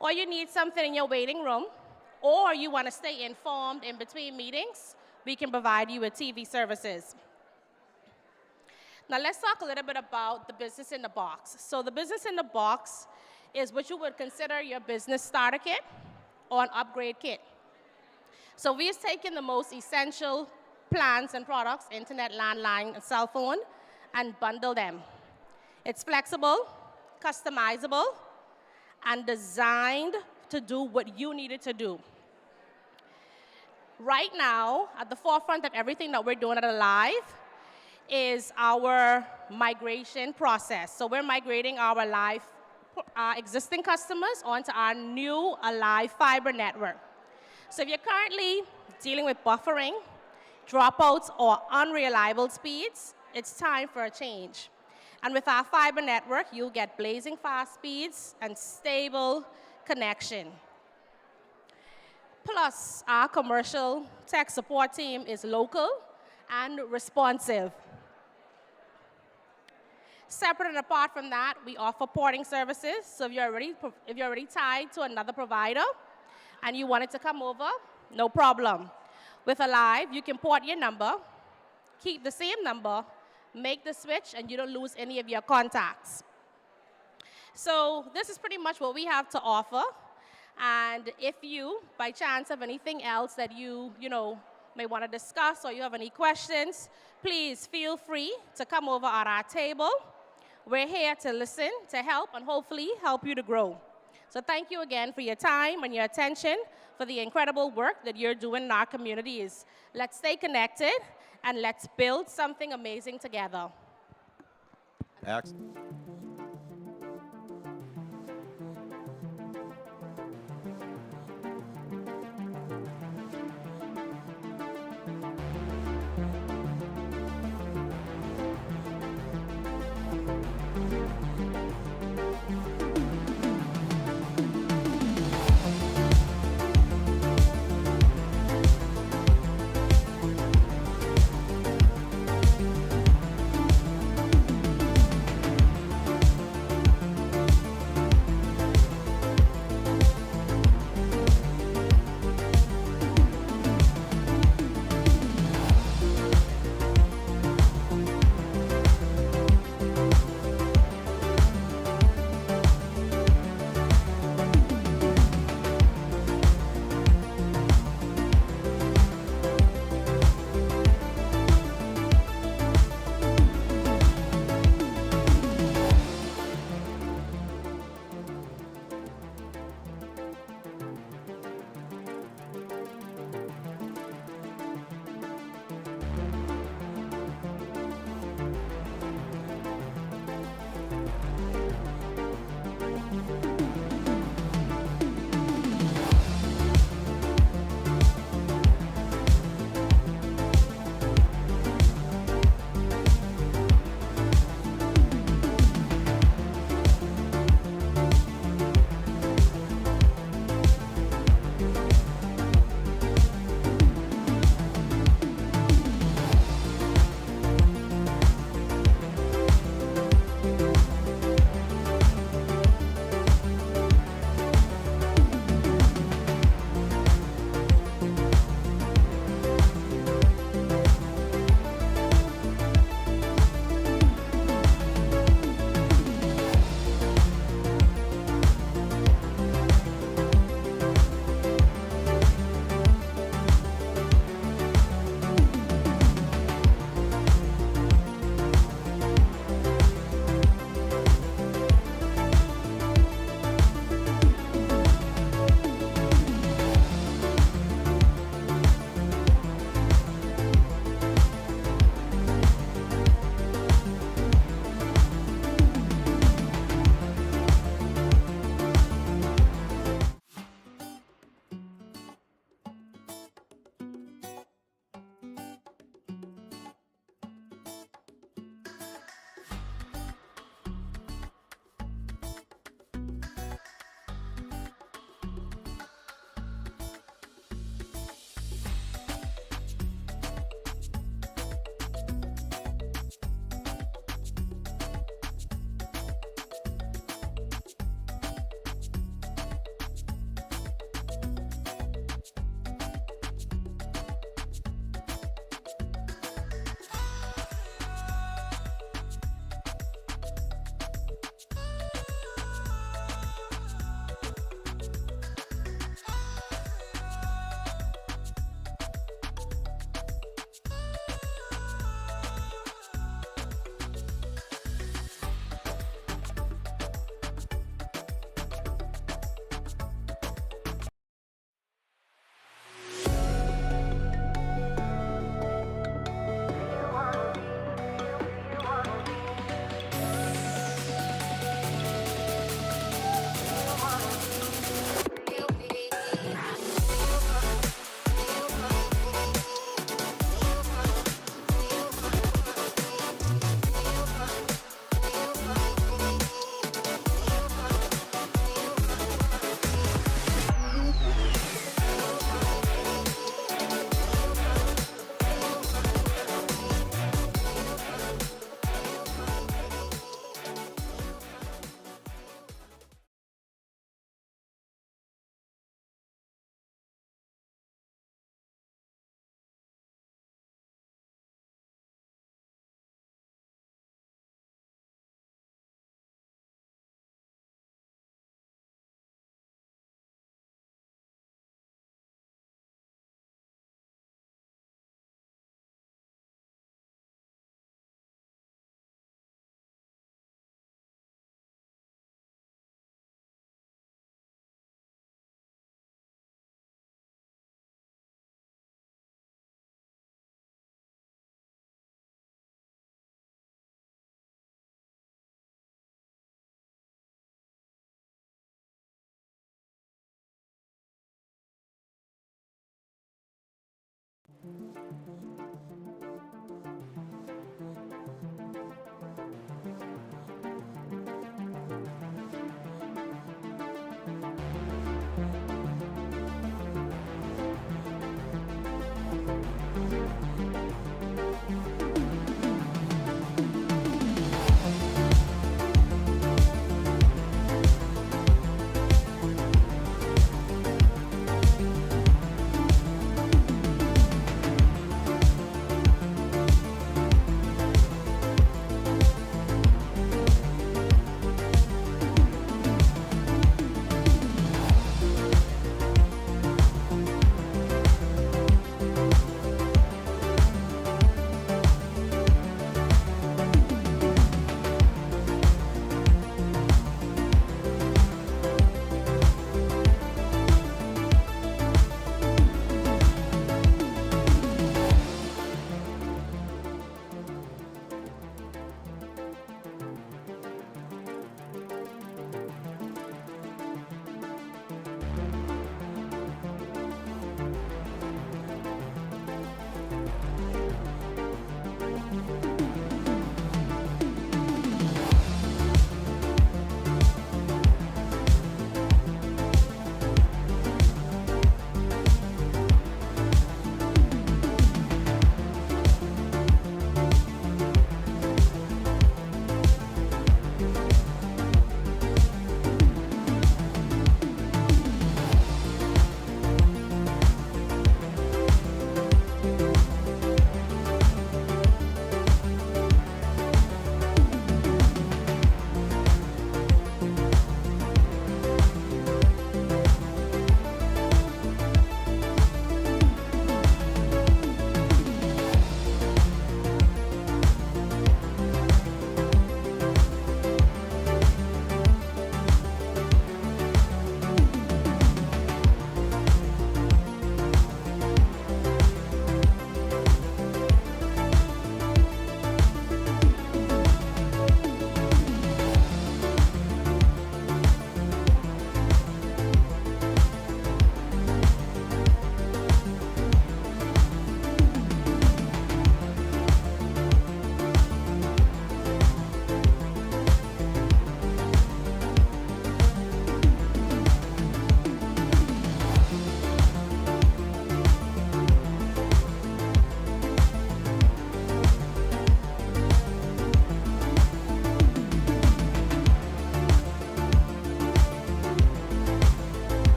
or you need something in your waiting room, or you want to stay informed in between meetings, we can provide you with TV services. Now let's talk a little bit about the business in the box. So the business in the box is what you would consider your business starter kit or an upgrade kit. So we've taken the most essential plans and products, internet, landline, and cell phone, and bundle them. It's flexible, customizable, and designed to do what you need it to do. Right now, at the forefront of everything that we're doing at Aliv is our migration process. So we're migrating our existing customers onto our new Aliv fiber network. So if you're currently dealing with buffering, dropouts, or unreliable speeds, it's time for a change. And with our fiber network, you'll get blazing fast speeds and stable connection. Plus, our commercial tech support team is local and responsive. Separate and apart from that, we offer porting services. So if you're already tied to another provider and you want it to come over, no problem. With Aliv, you can port your number, keep the same number, make the switch, and you don't lose any of your contacts. So this is pretty much what we have to offer. And if you, by chance, have anything else that you may want to discuss or you have any questions, please feel free to come over at our table. We're here to listen, to help, and hopefully help you to grow. So thank you again for your time and your attention, for the incredible work that you're doing in our communities. Let's stay connected, and let's build something amazing together. Excellent.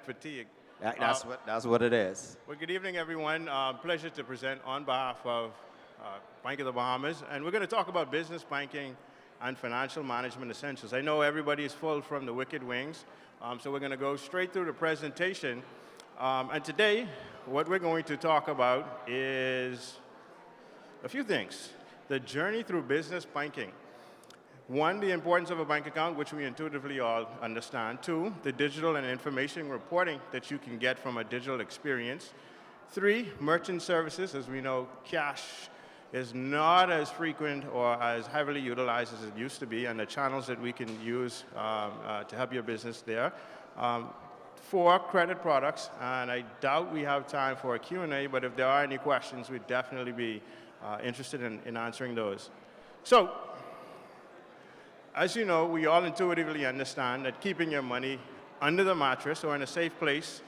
fatigue. That's what it is. Well, good evening, everyone. Pleasure to present on behalf of Bank of the Bahamas. And we're going to talk about business banking and financial management essentials. I know everybody is full from the wicked wings, so we're going to go straight through the presentation. And today, what we're going to talk about is a few things. The journey through business banking. One, the importance of a bank account, which we intuitively all understand. Two, the digital and information reporting that you can get from a digital experience. Three, merchant services. As we know, cash is not as frequent or as heavily utilized as it used to be, and the channels that we can use to help your business there. Four, credit products, and I doubt we have time for a Q&A, but if there are any questions, we'd definitely be interested in answering those. So, as you know, we all intuitively understand that keeping your money under the mattress or in a safe place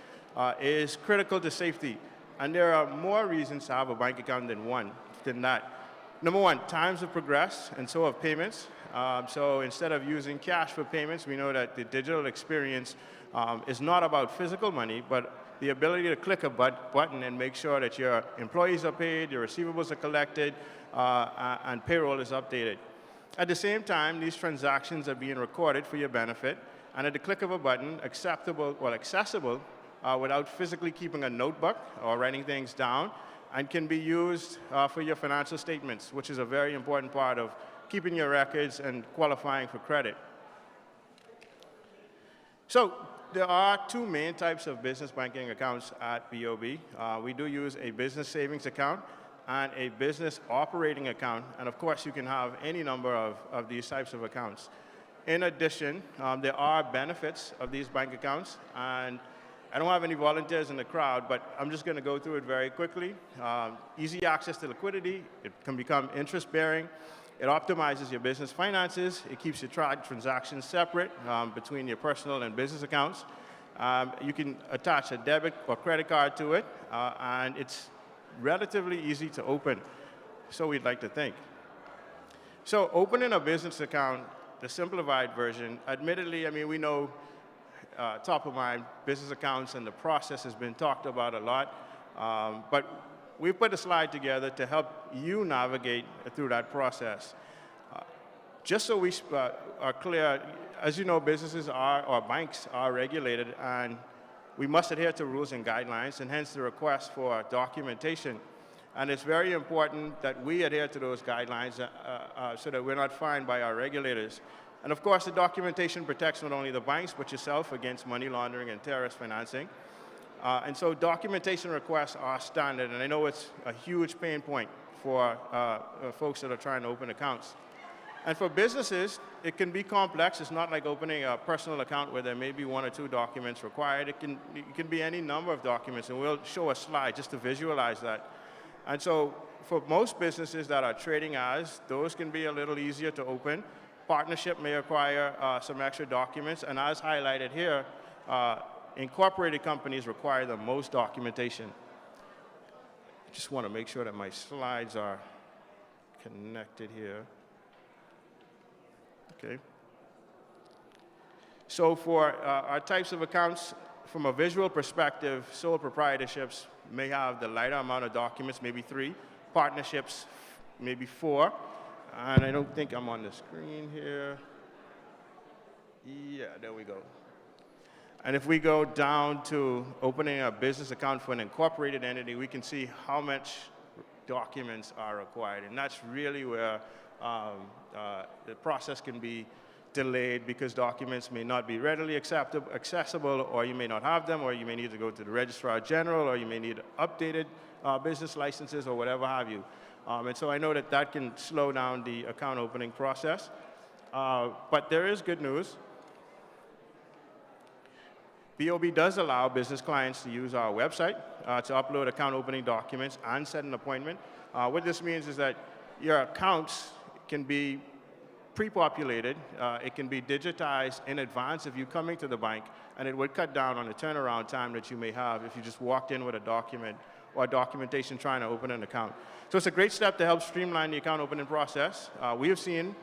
is critical to safety. And there are more reasons to have a bank account than that. Number one, times have progressed, and so have payments. So instead of using cash for payments, we know that the digital experience is not about physical money, but the ability to click a button and make sure that your employees are paid, your receivables are collected, and payroll is updated. At the same time, these transactions are being recorded for your benefit, and at the click of a button, accessible without physically keeping a notebook or writing things down, and can be used for your financial statements, which is a very important part of keeping your records and qualifying for credit. So there are two main types of business banking accounts at BOB. We do use a business savings account and a business operating account, and of course you can have any number of these types of accounts. in addition, there are benefits of these bank accounts, and I don't have any volunteers in the crowd, but I'm just going to go through it very quickly. Easy access to liquidity. It can become interest-bearing. It optimizes your business finances. It keeps your transactions separate between your personal and business accounts. You can attach a debit or credit card to it, and it's relatively easy to open, so we'd like to think. So opening a business account, the simplified version, admittedly, I mean, we know top of mind business accounts and the process has been talked about a lot, but we put a slide together to help you navigate through that process. Just so we are clear, as you know, businesses are, or banks are regulated, and we must adhere to rules and guidelines, and hence the request for documentation. And it's very important that we adhere to those guidelines so that we're not fined by our regulators. And of course, the documentation protects not only the banks, but yourself against money laundering and terrorist financing. And so documentation requests are standard, and I know it's a huge pain point for folks that are trying to open accounts. And for businesses, it can be complex. It's not like opening a personal account where there may be 1 or 2 documents required. It can be any number of documents, and we'll show a slide just to visualize that. And so for most businesses that are trading as, those can be a little easier to open. Partnership may require some extra documents, and as highlighted here, incorporated companies require the most documentation. I just want to make sure that my slides are connected here. Okay. So for our types of accounts, from a visual perspective, sole proprietorships may have the lighter amount of documents, maybe 3. Partnerships, maybe 4. And I don't think I'm on the screen here. Yeah, there we go. And if we go down to opening a business account for an incorporated entity, we can see how much documents are required. And that's really where the process can be delayed, because documents may not be readily accessible, or you may not have them, or you may need to go to the Registrar General, or you may need updated business licenses, or whatever have you. And so I know that that can slow down the account opening process. But there is good news. BOB does allow business clients to use our website to upload account opening documents and set an appointment. What this means is that your accounts can be pre-populated. It can be digitized in advance of you coming to the bank, and it would cut down on the turnaround time that you may have if you just walked in with a document or documentation trying to open an account. So it's a great step to help streamline the account opening process. We have seen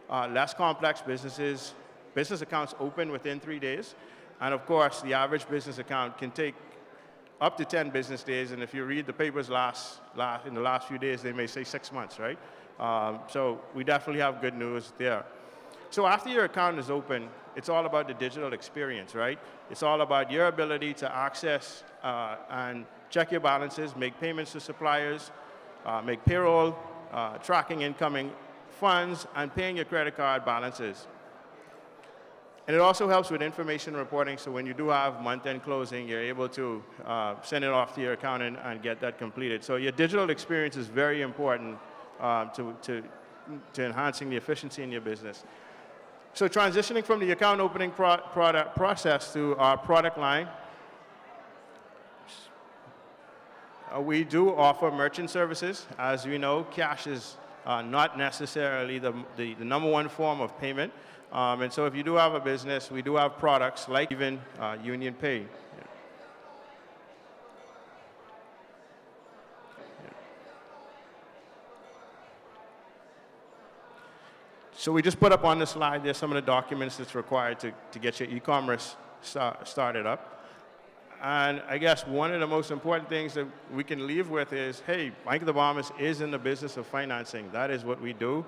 less complex business accounts open within 3 days. And of course, the average business account can take up to 10 business days. And if you read the papers in the last few days, they may say 6 months, right? So we definitely have good news there. So after your account is open, it's all about the digital experience, right? It's all about your ability to access and check your balances, make payments to suppliers, make payroll, tracking incoming funds, and paying your credit card balances. And it also helps with information reporting, so when you do have month-end closing, you're able to send it off to your accountant and get that completed. So your digital experience is very important to enhancing the efficiency in your business. So transitioning from the account opening process to our product line, we do offer merchant services. As we know, cash is not necessarily the number one form of payment. And so if you do have a business, we do have products like even Union Pay. So we just put up on the slide there some of the documents that's required to get your e-commerce started up. And I guess one of the most important things that we can leave with is, hey, Bank of the Bahamas is in the business of financing. That is what we do.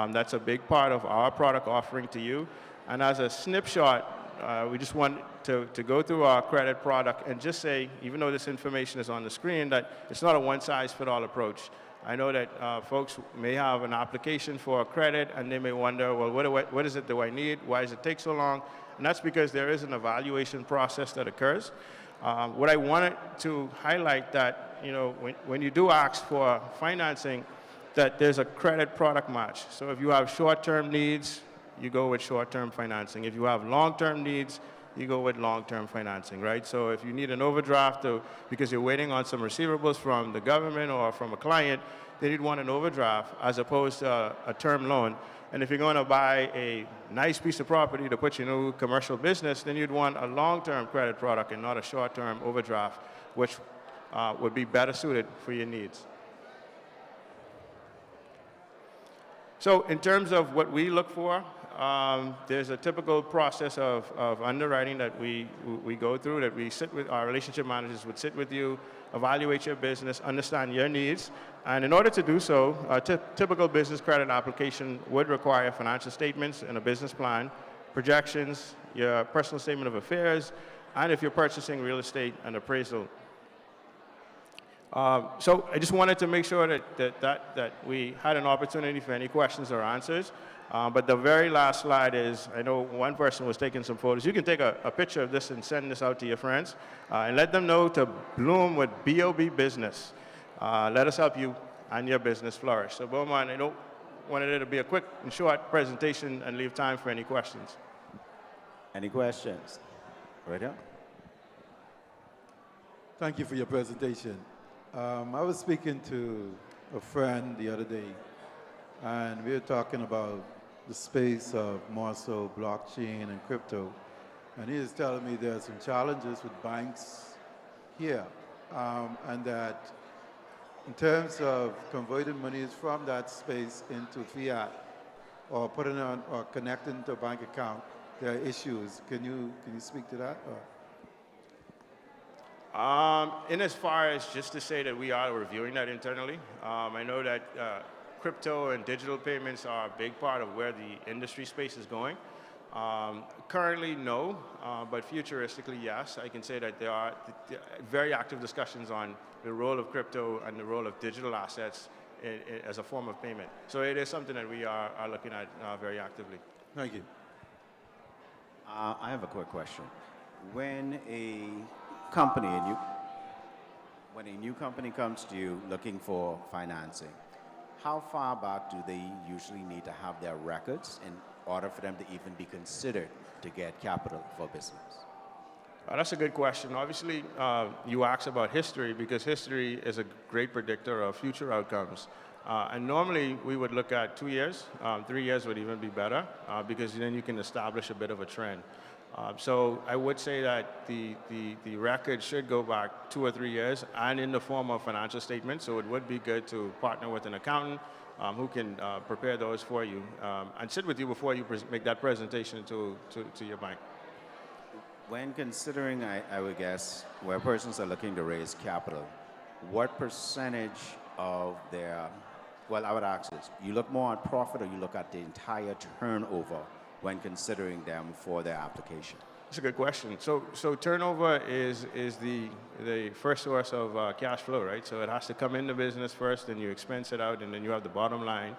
That's a big part of our product offering to you. And as a snapshot, we just want to go through our credit product and just say, even though this information is on the screen, that it's not a one-size-fits-all approach. I know that folks may have an application for a credit, and they may wonder, well, what is it do I need? Why does it take so long? And that's because there is an evaluation process that occurs. What I wanted to highlight that, you know, when you do ask for financing, that there's a credit product match. So if you have short-term needs, you go with short-term financing. If you have long-term needs, you go with long-term financing, right? So if you need an overdraft because you're waiting on some receivables from the government or from a client, then you'd want an overdraft as opposed to a term loan. And if you're going to buy a nice piece of property to put your new commercial business, then you'd want a long-term credit product and not a short-term overdraft, which would be better suited for your needs. So in terms of what we look for, there's a typical process of underwriting that we go through, that we sit with, our relationship managers would sit with you, evaluate your business, understand your needs, and in order to do so, a typical business credit application would require financial statements and a business plan, projections, your personal statement of affairs, and if you're purchasing real estate, an appraisal. So I just wanted to make sure that we had an opportunity for any questions or answers. But the very last slide is, I know one person was taking some photos. You can take a picture of this and send this out to your friends and let them know to bloom with BOB Business. Let us help you and your business flourish. So Beaumont, I wanted it to be a quick and short presentation and leave time for any questions. Any questions? Right here. Thank you for your presentation. I was speaking to a friend the other day, and we were talking about the space of more so blockchain and crypto. And he was telling me there are some challenges with banks here, and that in terms of converting monies from that space into fiat or putting on or connecting to a bank account, there are issues. Can you speak to that? Or? In as far as just to say that we are reviewing that internally, I know that crypto and digital payments are a big part of where the industry space is going. Currently, no, but futuristically, yes. I can say that there are very active discussions on the role of crypto and the role of digital assets as a form of payment. So it is something that we are looking at very actively. Thank you. I have a quick question. When a company, when a new company comes to you looking for financing, how far back do they usually need to have their records in order for them to even be considered to get capital for business? That's a good question. Obviously, you asked about history because history is a great predictor of future outcomes. And normally, we would look at 2 years. 3 years would even be better because then you can establish a bit of a trend. So I would say that the record should go back 2 or 3 years and in the form of financial statements. So it would be good to partner with an accountant who can prepare those for you and sit with you before you make that presentation to your bank. When considering, I would guess, where persons are looking to raise capital, what percentage of their, well, I would ask this, you look more at profit or you look at the entire turnover when considering them for their application? That's a good question. So turnover is the first source of cash flow, right? So it has to come in the business first, then you expense it out, and then you have the bottom line.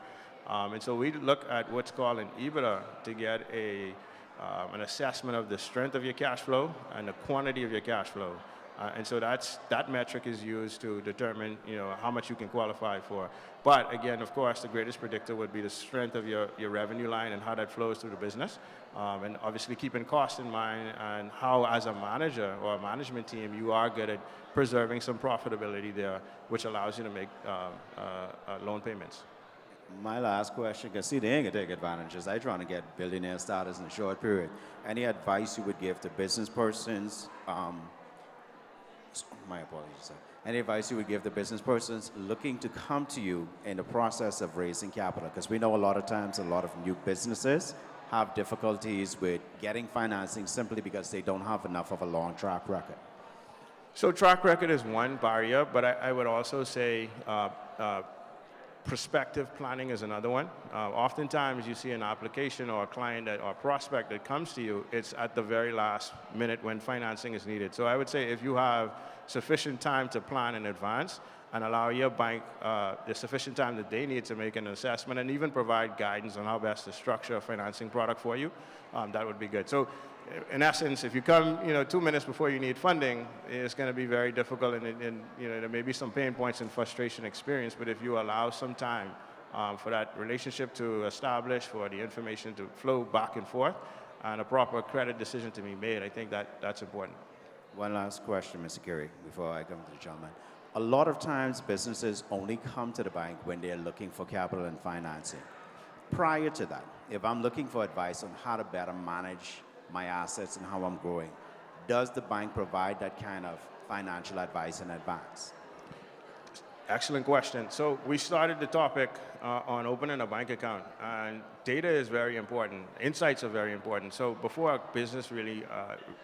And so we look at what's called an EBITDA to get an assessment of the strength of your cash flow and the quantity of your cash flow. And so that metric is used to determine, how much you can qualify for. But again, of course, the greatest predictor would be the strength of your revenue line and how that flows through the business. And obviously keeping costs in mind and how, as a manager or a management team, you are good at preserving some profitability there, which allows you to make loan payments. My last question, because see, they ain't gonna take advantages. I trying to get billionaire status in a short period. Any advice you would give to business persons, my apologies, sir. Any advice you would give to business persons looking to come to you in the process of raising capital? Because we know a lot of times a lot of new businesses have difficulties with getting financing simply because they don't have enough of a long track record. So track record is one barrier, but I would also say prospective planning is another one. Oftentimes you see an application or a client or prospect that comes to you, it's at the very last minute when financing is needed. So I would say if you have sufficient time to plan in advance and allow your bank the sufficient time that they need to make an assessment and even provide guidance on how best to structure a financing product for you, that would be good. So in essence, if you come 2 minutes before you need funding, it's going to be very difficult and there may be some pain points and frustration experience, but if you allow some time for that relationship to establish, for the information to flow back and forth, and a proper credit decision to be made. I think that's important. One last question, Mr. Carey, before I come to the gentleman. A lot of times, businesses only come to the bank when they're looking for capital and financing. Prior to that, if I'm looking for advice on how to better manage my assets and how I'm growing, does the bank provide that kind of financial advice in advance? Excellent question. So we started the topic on opening a bank account, and data is very important. Insights are very important. So before a business really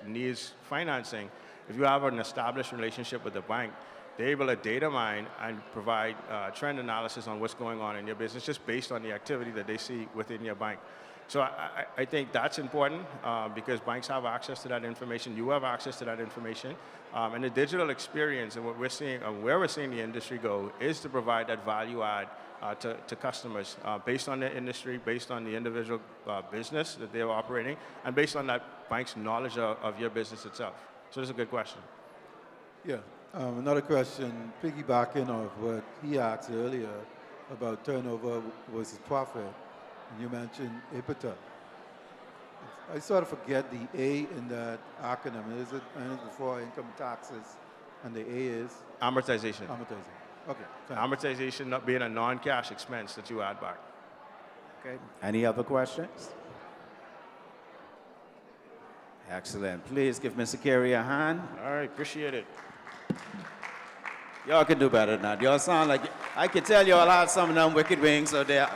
needs financing, if you have an established relationship with the bank, they're able to data mine and provide trend analysis on what's going on in your business just based on the activity that they see within your bank. So I think that's important because banks have access to that information. You have access to that information. And the digital experience and what we're seeing and where we're seeing the industry go is to provide that value add to customers based on the industry, based on the individual business that they're operating, and based on that bank's knowledge of your business itself. So that's a good question. Yeah. Another question, piggybacking off what he asked earlier about turnover versus profit, and you mentioned EBITDA. I sort of forget the A in that acronym. Is it before income taxes, and the A is? Amortization. Amortization. Okay. Amortization not being a non-cash expense that you add back. Okay. Any other questions? Excellent. Please give Mr. Carey a hand. All right, appreciate it. Y'all can do better than that. Y'all sound like, I can tell y'all have some of them wicked wings, so they're.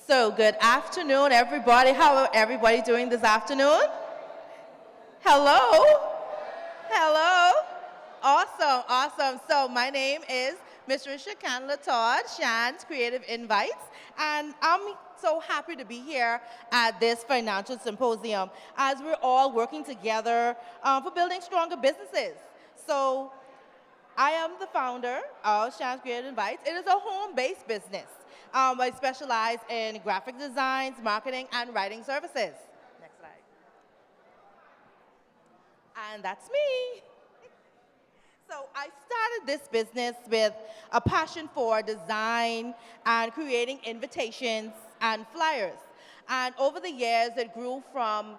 So good afternoon, everybody. How are everybody doing this afternoon? Hello? Hello? Awesome, awesome. So my name is Ms. Risha Candler Todd, Shan's Creative Invites, and I'm so happy to be here at this financial symposium as we're all working together for building stronger businesses. So I am the founder of Shan's Creative Invites. It is a home-based business. I specialize in graphic designs, marketing, and writing services. Next slide. And that's me. So I started this business with a passion for design and creating invitations and flyers. And over the years, it grew from,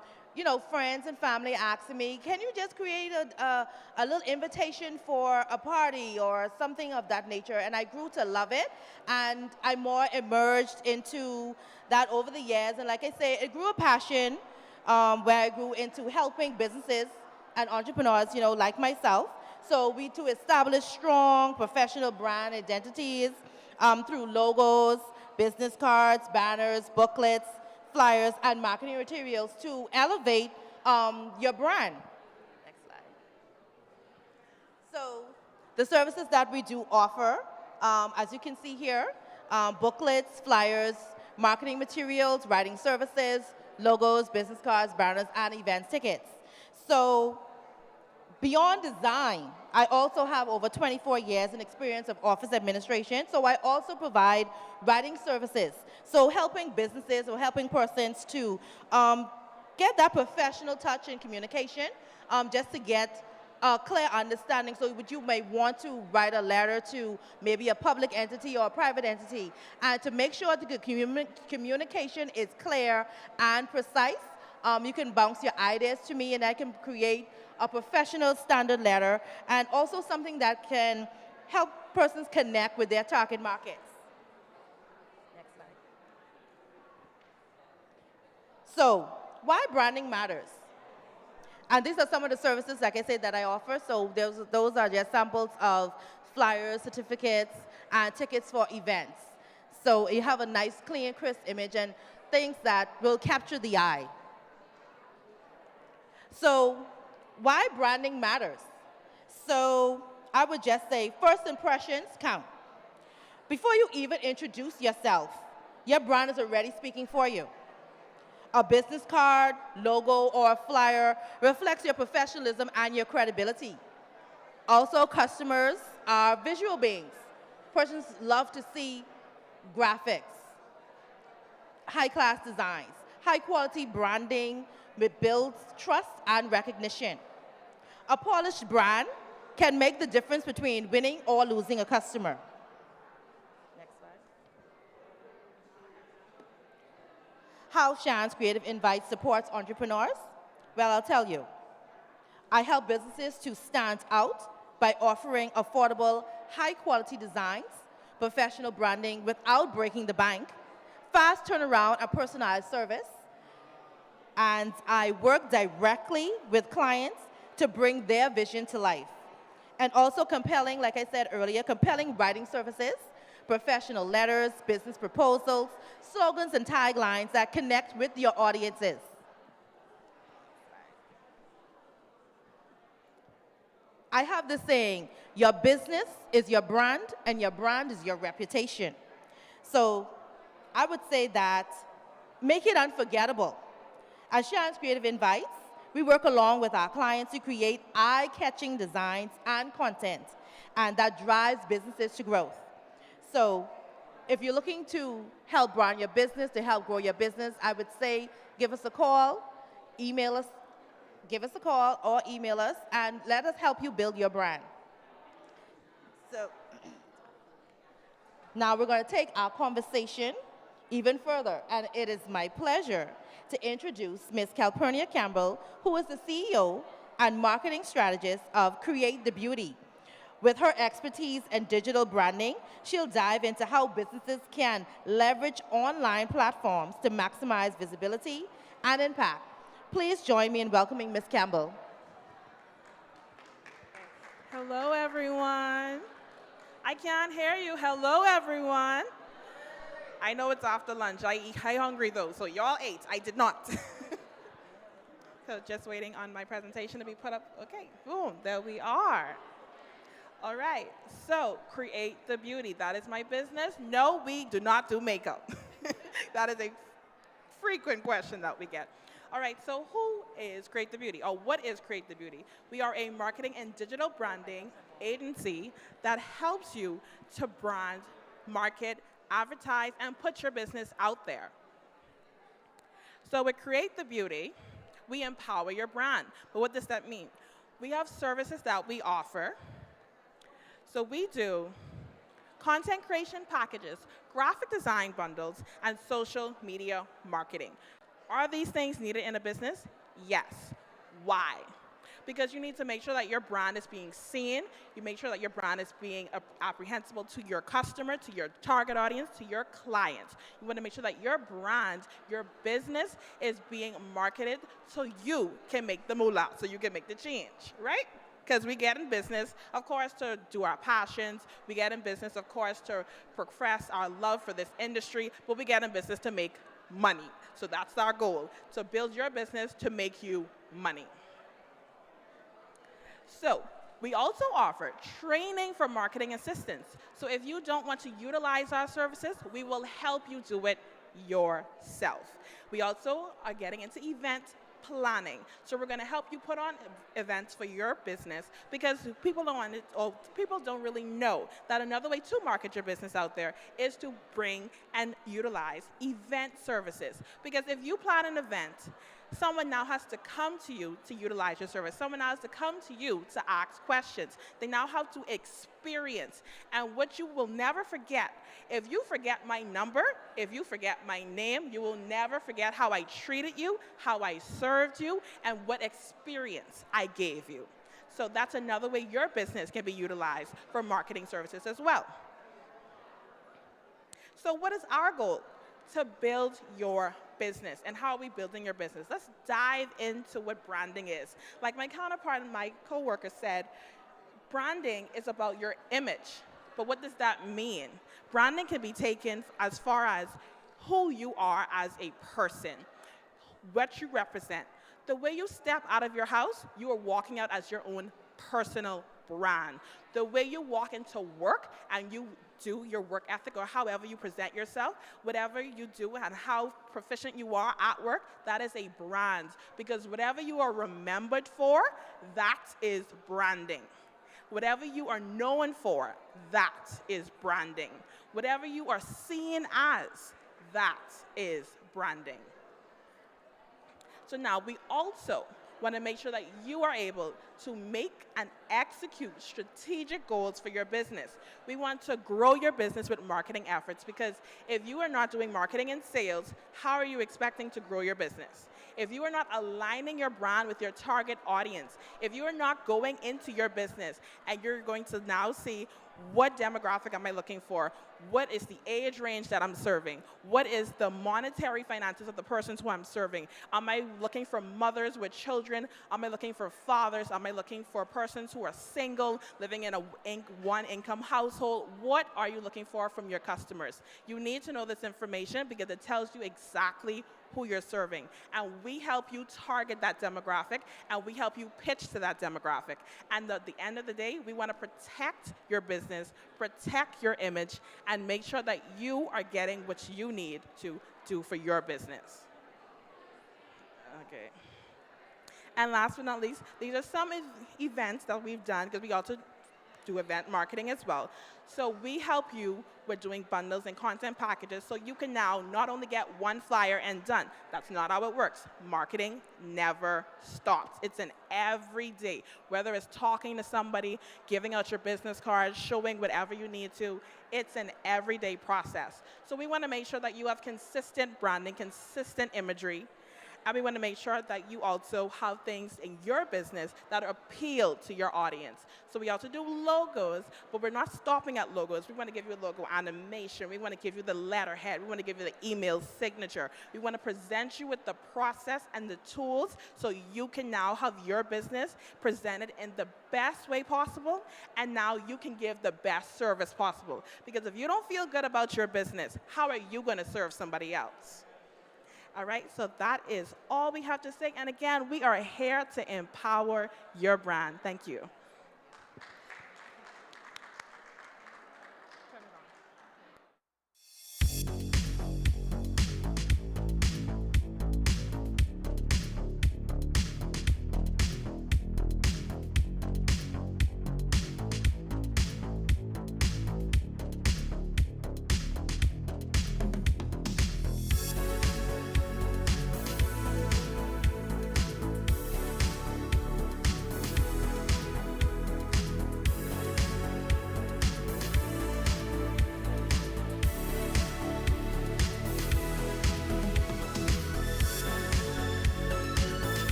friends and family asking me, can you just create a little invitation for a party or something of that nature? And I grew to love it. And I more emerged into that over the years. And like I say, it grew a passion where I grew into helping businesses and entrepreneurs, like myself. So we to establish strong professional brand identities through logos, business cards, banners, booklets, flyers, and marketing materials to elevate your brand. Next slide. So the services that we do offer, as you can see here, booklets, flyers, marketing materials, writing services, logos, business cards, banners, and events tickets. So beyond design, I also have over 24 years in experience of office administration, so I also provide writing services. So helping businesses or helping persons to get that professional touch in communication, just to get a clear understanding. So you may want to write a letter to maybe a public entity or a private entity, and to make sure that the communication is clear and precise, you can bounce your ideas to me and I can create a professional standard letter, and also something that can help persons connect with their target markets. Next slide. So, why branding matters? And these are some of the services, like I said, that I offer. So those are just samples of flyers, certificates, and tickets for events. So you have a nice, clean, crisp image and things that will capture the eye. So why branding matters? So I would just say first impressions count. Before you even introduce yourself, your brand is already speaking for you. A business card, logo, or a flyer reflects your professionalism and your credibility. Also, customers are visual beings. Persons love to see graphics, high-class designs, high-quality branding that builds trust and recognition. A polished brand can make the difference between winning or losing a customer. Next slide. How Shan's Creative Invites supports entrepreneurs? Well, I'll tell you. I help businesses to stand out by offering affordable, high-quality designs, professional branding without breaking the bank, fast turnaround and personalized service, and I work directly with clients to bring their vision to life. And also compelling, like I said earlier, compelling writing services, professional letters, business proposals, slogans and taglines that connect with your audiences. I have this saying, your business is your brand and your brand is your reputation. So I would say that make it unforgettable. At Shan's Creative Invites, we work along with our clients to create eye-catching designs and content, and that drives businesses to growth. So if you're looking to help brand your business, to help grow your business, I would say give us a call, email us, give us a call or email us, and let us help you build your brand. So now we're going to take our conversation even further, and it is my pleasure to introduce Ms. Calpurnia Campbell, who is the CEO and marketing strategist of Create the Beauty. With her expertise in digital branding, she'll dive into how businesses can leverage online platforms to maximize visibility and impact. Please join me in welcoming Ms. Campbell. Hello, everyone. I can't hear you. Hello, everyone. I know it's after lunch. I hungry though, so y'all ate. I did not. So just waiting on my presentation to be put up. Okay, boom, there we are. All right, so create the beauty. That is my business. No, we do not do makeup. That is a frequent question that we get. All right, so who is Create the Beauty, or what is Create the Beauty? We are a marketing and digital branding agency that helps you to brand, market, advertise, and put your business out there. So with Create the Beauty, we empower your brand. But what does that mean? We have services that we offer. So we do content creation packages, graphic design bundles, and social media marketing. Are these things needed in a business? Yes. Why? Because you need to make sure that your brand is being seen. You make sure that your brand is being apprehensible to your customer, to your target audience, to your clients. You want to make sure that your brand, your business is being marketed so you can make the moolah, so you can make the change, right? Because we get in business, of course, to do our passions. We get in business, of course, to profess our love for this industry. But we get in business to make money. So that's our goal, to build your business to make you money. So we also offer training for marketing assistants. So if you don't want to utilize our services, we will help you do it yourself. We also are getting into event planning. So we're going to help you put on events for your business, because people don't really know that another way to market your business out there is to bring and utilize event services. Because if you plan an event, someone now has to come to you to utilize your service. Someone now has to come to you to ask questions. They now have to experience. And what you will never forget, if you forget my number, if you forget my name, you will never forget how I treated you, how I served you, and what experience I gave you. So that's another way your business can be utilized for marketing services as well. So what is our goal? To build your business. And how are we building your business? Let's dive into what branding is. Like my counterpart and my coworker said, branding is about your image. But what does that mean? Branding can be taken as far as who you are as a person, what you represent. The way you step out of your house, you are walking out as your own personal brand. The way you walk into work and you do your work ethic, or however you present yourself, whatever you do and how proficient you are at work, that is a brand. Because whatever you are remembered for, that is branding. Whatever you are known for, that is branding. Whatever you are seen as, that is branding. So now we also want to make sure that you are able to make and execute strategic goals for your business. We want to grow your business with marketing efforts, because if you are not doing marketing and sales, how are you expecting to grow your business? If you are not aligning your brand with your target audience, if you are not going into your business and you're going to now see, what demographic am I looking for? What is the age range that I'm serving? What is the monetary finances of the persons who I'm serving? Am I looking for mothers with children? Am I looking for fathers? Am I looking for persons who are single, living in a one-income household? What are you looking for from your customers? You need to know this information because it tells you exactly who you're serving. And we help you target that demographic, and we help you pitch to that demographic. And at the end of the day, we want to protect your business, protect your image, and make sure that you are getting what you need to do for your business. Okay. And last but not least, these are some events that we've done, because we also do event marketing as well. So we help you with doing bundles and content packages, so you can now not only get one flyer and done. That's not how it works. Marketing never stops. It's an everyday, whether it's talking to somebody, giving out your business cards, showing whatever you need to, it's an everyday process. So we want to make sure that you have consistent branding, consistent imagery, And we want to make sure that you also have things in your business that appeal to your audience. So we also do logos, but we're not stopping at logos. We want to give you a logo animation. We want to give you the letterhead. We want to give you the email signature. We want to present you with the process and the tools so you can now have your business presented in the best way possible, and now you can give the best service possible. Because if you don't feel good about your business, how are you going to serve somebody else? All right, so that is all we have to say. And again, we are here to empower your brand. Thank you.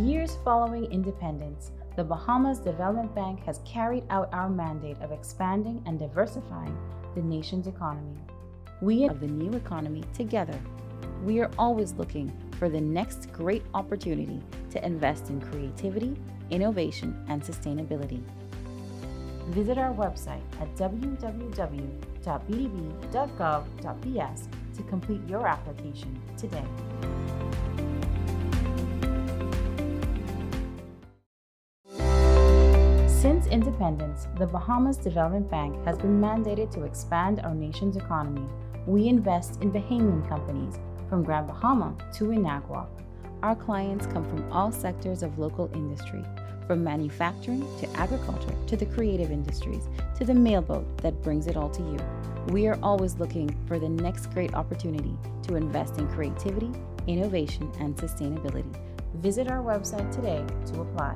Years following independence, the Bahamas Development Bank has carried out our mandate of expanding and diversifying the nation's economy. We are the new economy together. We are always looking for the next great opportunity to invest in creativity, innovation, and sustainability. Visit our website at www.bdb.gov.bs to complete your application today. Since independence, the Bahamas Development Bank has been mandated to expand our nation's economy. We invest in Bahamian companies from Grand Bahama to Inagua. Our clients come from all sectors of local industry, from manufacturing to agriculture to the creative industries to the mailboat that brings it all to you. We are always looking for the next great opportunity to invest in creativity, innovation, and sustainability. Visit our website today to apply.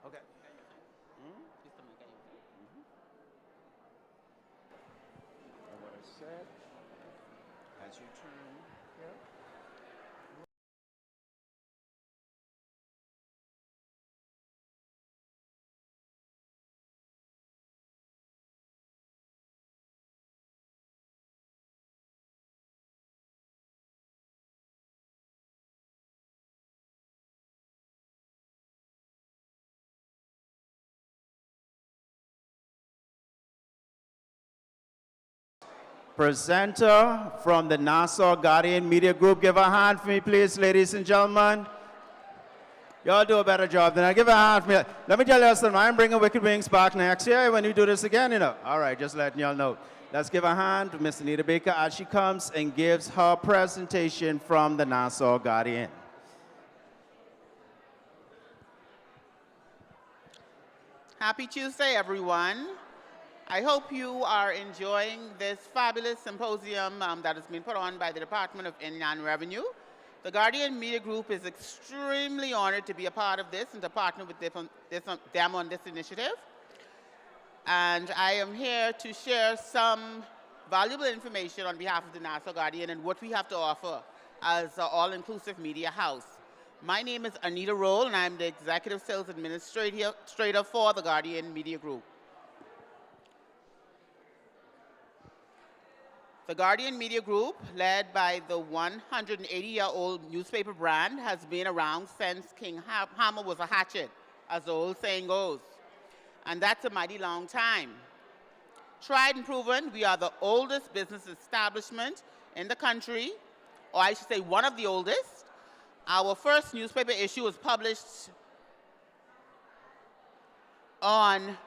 Okay. And what I said, as you turn here. Presenter from the Nassau Guardian Media Group. Give a hand for me, please, ladies and gentlemen. Y'all do a better job than I. Give a hand for me. Let me tell you something. I'm bringing Wicked Wings back next year when we do this again, you know. All right, just letting y'all know. Let's give a hand to Miss Anita Baker as she comes and gives her presentation from the Nassau Guardian. Happy Tuesday, everyone. I hope you are enjoying this fabulous symposium that has been put on by the Department of Inland Revenue. The Guardian Media Group is extremely honored to be a part of this and to partner with them on this initiative. And I am here to share some valuable information on behalf of the Nassau Guardian and what we have to offer as an all-inclusive media house. My name is Anita Roll, and I'm the Executive Sales Administrator for the Guardian Media Group. The Guardian Media Group, led by the 180-year-old newspaper brand, has been around since King Hammer was a hatchet, as the old saying goes. And that's a mighty long time. Tried and proven, we are the oldest business establishment in the country, or I should say one of the oldest. Our first newspaper issue was published on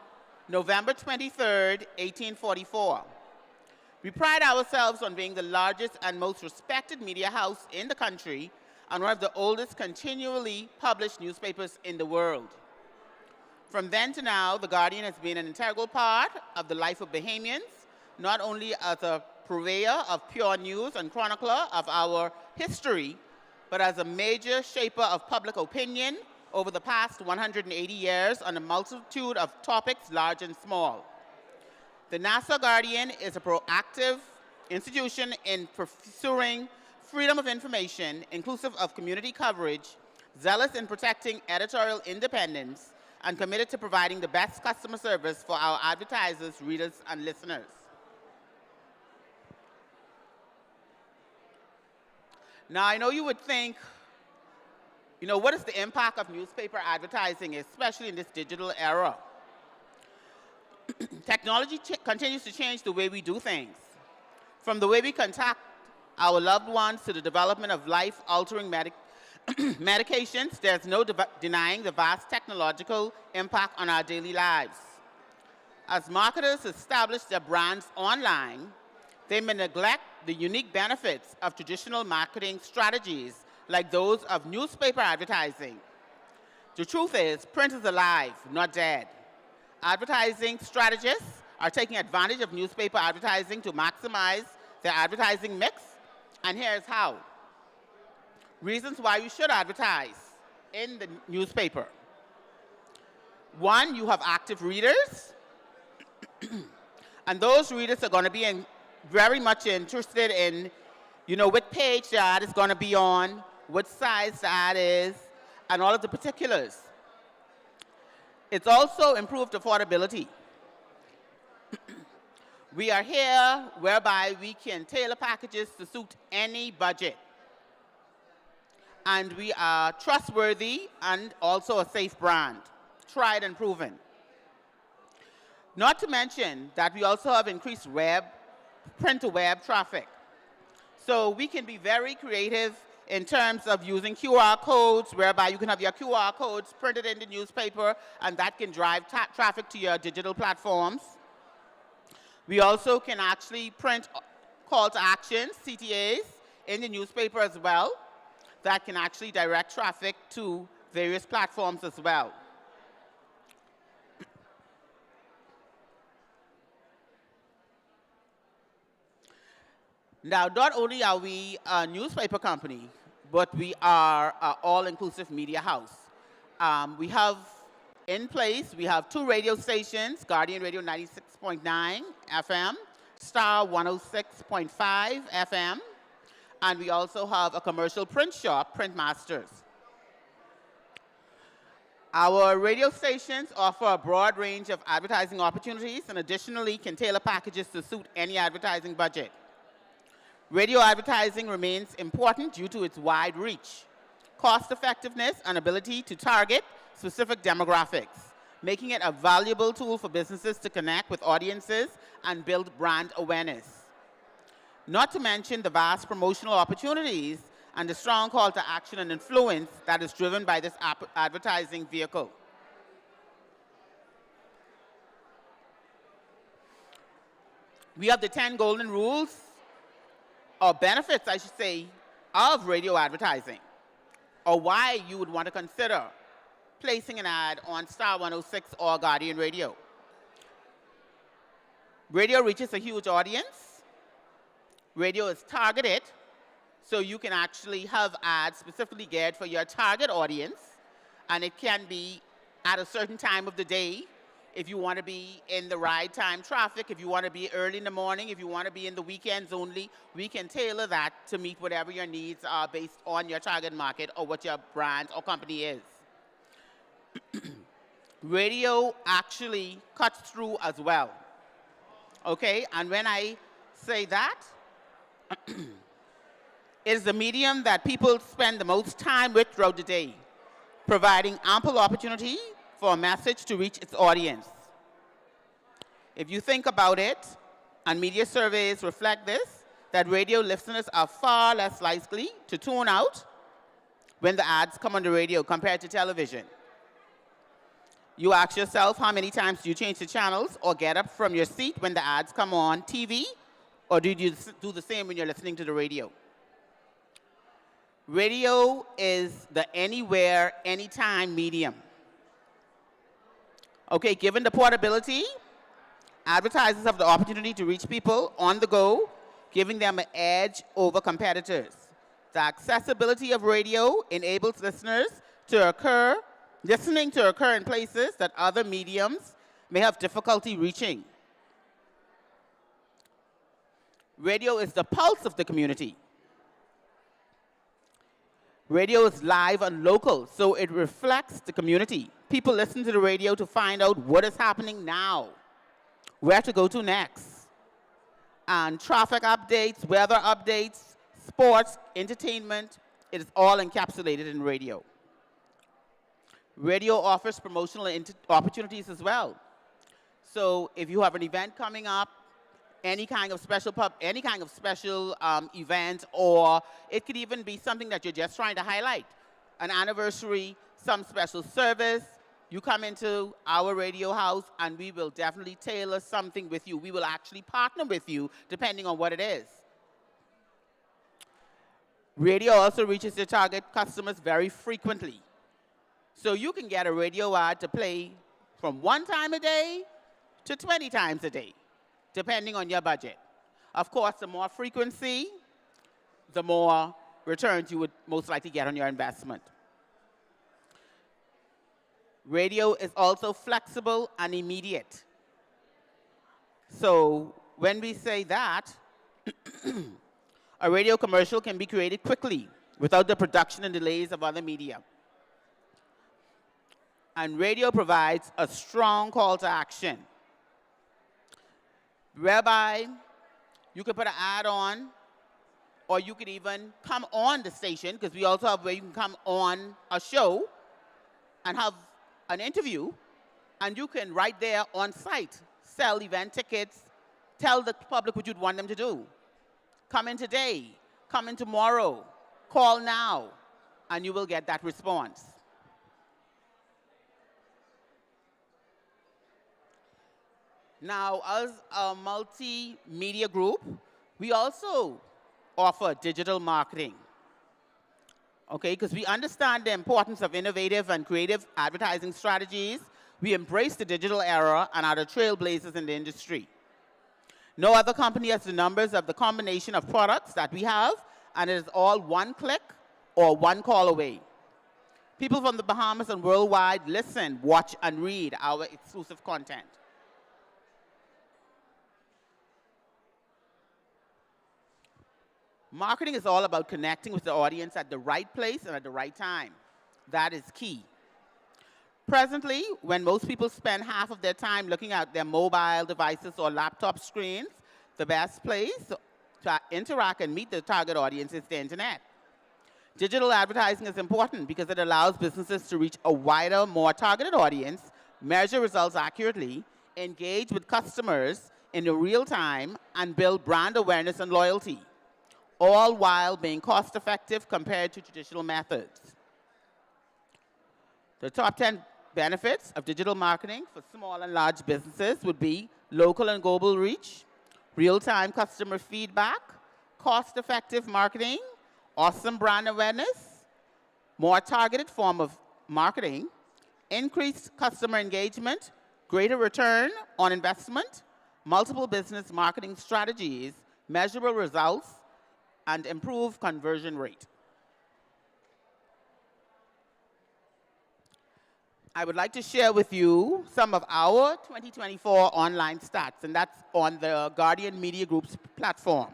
November 23rd, 1844. We pride ourselves on being the largest and most respected media house in the country and one of the oldest continually published newspapers in the world. From then to now, The Guardian has been an integral part of the life of Bahamians, not only as a purveyor of pure news and chronicler of our history, but as a major shaper of public opinion over the past 180 years on a multitude of topics, large and small. The Nassau Guardian is a proactive institution in pursuing freedom of information, inclusive of community coverage, zealous in protecting editorial independence, and committed to providing the best customer service for our advertisers, readers, and listeners. Now, I know you would think, what is the impact of newspaper advertising, especially in this digital era? Technology continues to change the way we do things. From the way we contact our loved ones to the development of life-altering medications, there's no denying the vast technological impact on our daily lives. As marketers establish their brands online, they may neglect the unique benefits of traditional marketing strategies like those of newspaper advertising. The truth is, print is alive, not dead. Advertising strategists are taking advantage of newspaper advertising to maximize their advertising mix, and here's how. Reasons why you should advertise in the newspaper. One, you have active readers, and those readers are going to be very much interested in, what page the ad is going to be on, what size the ad is, and all of the particulars. It's also improved affordability. We are here whereby we can tailor packages to suit any budget. and we are trustworthy and also a safe brand, tried and proven. Not to mention that we also have increased print to web traffic. So we can be very creative in terms of using QR codes, whereby you can have your QR codes printed in the newspaper, and that can drive traffic to your digital platforms. We also can actually print call to actions, CTAs, in the newspaper as well. That can actually direct traffic to various platforms as well. Now, not only are we a newspaper company, but we are an all-inclusive media house. We have in place, we have 2 radio stations, Guardian Radio 96.9 FM, Star 106.5 FM, and we also have a commercial print shop, Print Masters. Our radio stations offer a broad range of advertising opportunities and additionally can tailor packages to suit any advertising budget. Radio advertising remains important due to its wide reach, cost effectiveness, and ability to target specific demographics, making it a valuable tool for businesses to connect with audiences and build brand awareness. Not to mention the vast promotional opportunities and the strong call to action and influence that is driven by this advertising vehicle. We have the 10 golden rules, or benefits, I should say, of radio advertising, or why you would want to consider placing an ad on Star 106 or Guardian Radio. Radio reaches a huge audience. Radio is targeted, so you can actually have ads specifically geared for your target audience, and it can be at a certain time of the day. If you want to be in the ride time traffic, if you want to be early in the morning, if you want to be in the weekends only, we can tailor that to meet whatever your needs are based on your target market or what your brand or company is. Radio actually cuts through as well. Okay, and when I say that, it is the medium that people spend the most time with throughout the day, providing ample opportunity for a message to reach its audience. If you think about it, and media surveys reflect this, that radio listeners are far less likely to tune out when the ads come on the radio compared to television. You ask yourself, how many times do you change the channels or get up from your seat when the ads come on TV, or do you do the same when you're listening to the radio? Radio is the anywhere, anytime medium. Okay, given the portability, advertisers have the opportunity to reach people on the go, giving them an edge over competitors. The accessibility of radio enables listening to occur in places that other mediums may have difficulty reaching. Radio is the pulse of the community. Radio is live and local, so it reflects the community. People listen to the radio to find out what is happening now, where to go to next, and traffic updates, weather updates, sports, entertainment, it is all encapsulated in radio. Radio offers promotional opportunities as well. So if you have an event coming up, any kind of special event, or it could even be something that you're just trying to highlight, an anniversary, some special service, you come into our radio house and we will definitely tailor something with you. We will actually partner with you depending on what it is. Radio also reaches your target customers very frequently. So you can get a radio ad to play from 1 time a day to 20 times a day, depending on your budget. Of course, the more frequency, the more returns you would most likely get on your investment. Radio is also flexible and immediate. So when we say that, a radio commercial can be created quickly without the production and delays of other media. And radio provides a strong call to action, whereby you can put an ad on or you could even come on the station, because we also have where you can come on a show and have an interview, and you can right there on site sell event tickets, tell the public what you'd want them to do. Come in today, come in tomorrow, call now, and you will get that response. Now, as a multimedia group, we also offer digital marketing, okay? Because we understand the importance of innovative and creative advertising strategies. We embrace the digital era and are the trailblazers in the industry. No other company has the numbers of the combination of products that we have, and it is all one click or one call away. People from the Bahamas and worldwide listen, watch, and read our exclusive content. Marketing is all about connecting with the audience at the right place and at the right time. That is key. Presently, when most people spend half of their time looking at their mobile devices or laptop screens, the best place to interact and meet the target audience is the internet. Digital advertising is important because it allows businesses to reach a wider, more targeted audience, measure results accurately, engage with customers in real time, and build brand awareness and loyalty, all while being cost-effective compared to traditional methods. The top 10 benefits of digital marketing for small and large businesses would be local and global reach, real-time customer feedback, cost-effective marketing, awesome brand awareness, more targeted form of marketing, increased customer engagement, greater return on investment, multiple business marketing strategies, measurable results, and improved conversion rate. I would like to share with you some of our 2024 online stats, and that's on the Guardian Media Group's platform.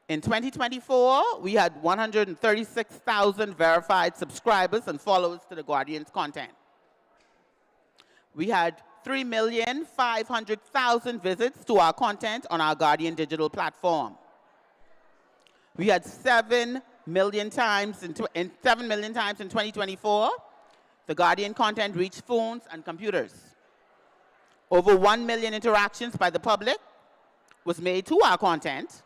In 2024, we had 136,000 verified subscribers and followers to the Guardian's content. We had 3,500,000 visits to our content on our Guardian digital platform. We had 7 million times in 2024. The Guardian content reached phones and computers. Over 1 million interactions by the public was made to our content,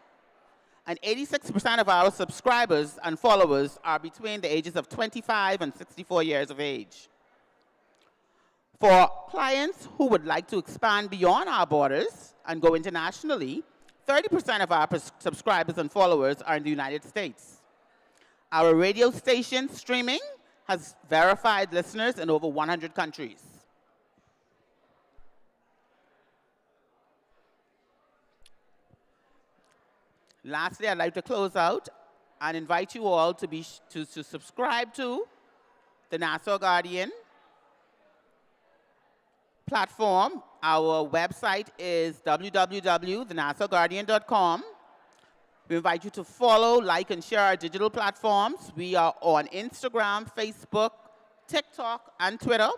and 86% of our subscribers and followers are between the ages of 25 and 64 years of age. For clients who would like to expand beyond our borders and go internationally, 30% of our subscribers and followers are in the United States. Our radio station streaming has verified listeners in over 100 countries. Lastly, I'd like to close out and invite you all to subscribe to the Nassau Guardian platform. Our website is www.thenassauguardian.com. We invite you to follow, like, and share our digital platforms. We are on Instagram, Facebook, TikTok, and Twitter.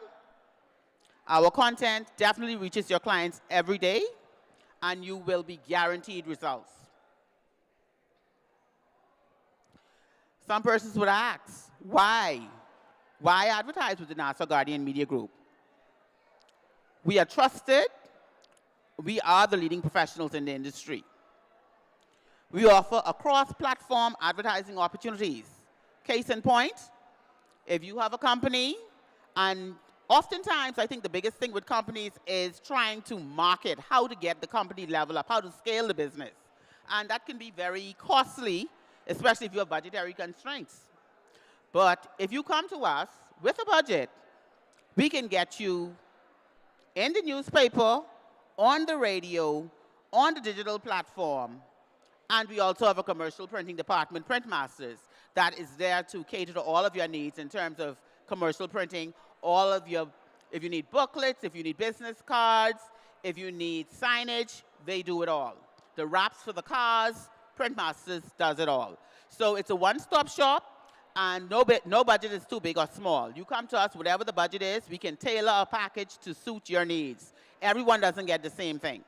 Our content definitely reaches your clients every day, and you will be guaranteed results. Some persons would ask, why? Why advertise with the Nassau Guardian Media Group? We are trusted. We are the leading professionals in the industry. We offer a cross-platform advertising opportunities. Case in point, if you have a company, and oftentimes I think the biggest thing with companies is trying to market, how to get the company level up, how to scale the business. And that can be very costly, especially if you have budgetary constraints. But if you come to us with a budget, we can get you in the newspaper, on the radio, on the digital platform, and we also have a commercial printing department, Printmasters, that is there to cater to all of your needs in terms of commercial printing, if you need booklets, if you need business cards, if you need signage, they do it all. The wraps for the cars, Printmasters does it all. So it's a one-stop shop, and no budget is too big or small. You come to us, whatever the budget is, we can tailor a package to suit your needs. Everyone doesn't get the same thing.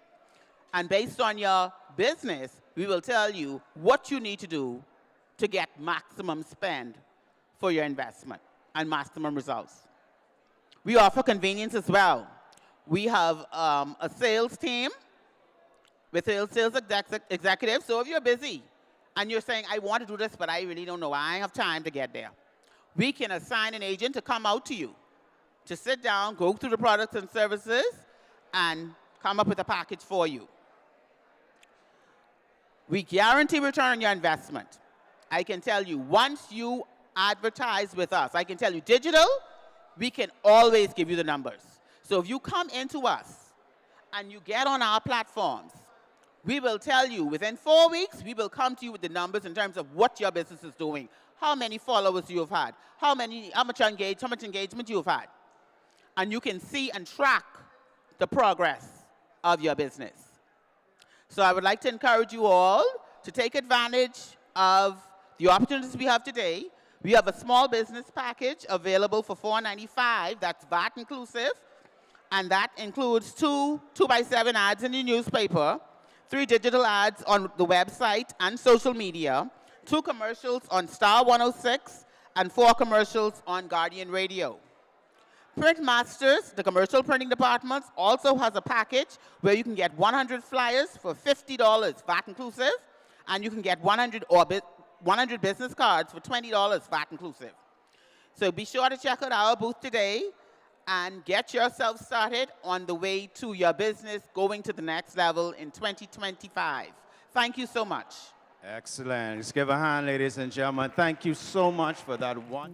And based on your business, we will tell you what you need to do to get maximum spend for your investment and maximum results. We offer convenience as well. We have a sales team with sales executives. So if you're busy and you're saying, I want to do this, but I really don't know, I have time to get there, we can assign an agent to come out to you, to sit down, go through the products and services, and come up with a package for you. We guarantee return on your investment. I can tell you, once you advertise with us, I can tell you digital, we can always give you the numbers. So if you come into us and you get on our platforms, we will tell you within 4 weeks, we will come to you with the numbers in terms of what your business is doing, how many followers you have had, how much engagement you have had. And you can see and track the progress of your business. So I would like to encourage you all to take advantage of the opportunities we have today. We have a small business package available for $4.95. That's VAT inclusive. And that includes 2 2x7 ads in the newspaper, 3 digital ads on the website and social media, 2 commercials on Star 106, and 4 commercials on Guardian Radio. Print Masters, the commercial printing department, also has a package where you can get 100 flyers for $50, VAT inclusive, and you can get 100 business cards for $20, VAT inclusive. So be sure to check out our booth today and get yourself started on the way to your business going to the next level in 2025. Thank you so much. Excellent. Let's give a hand, ladies and gentlemen. Thank you so much for that one.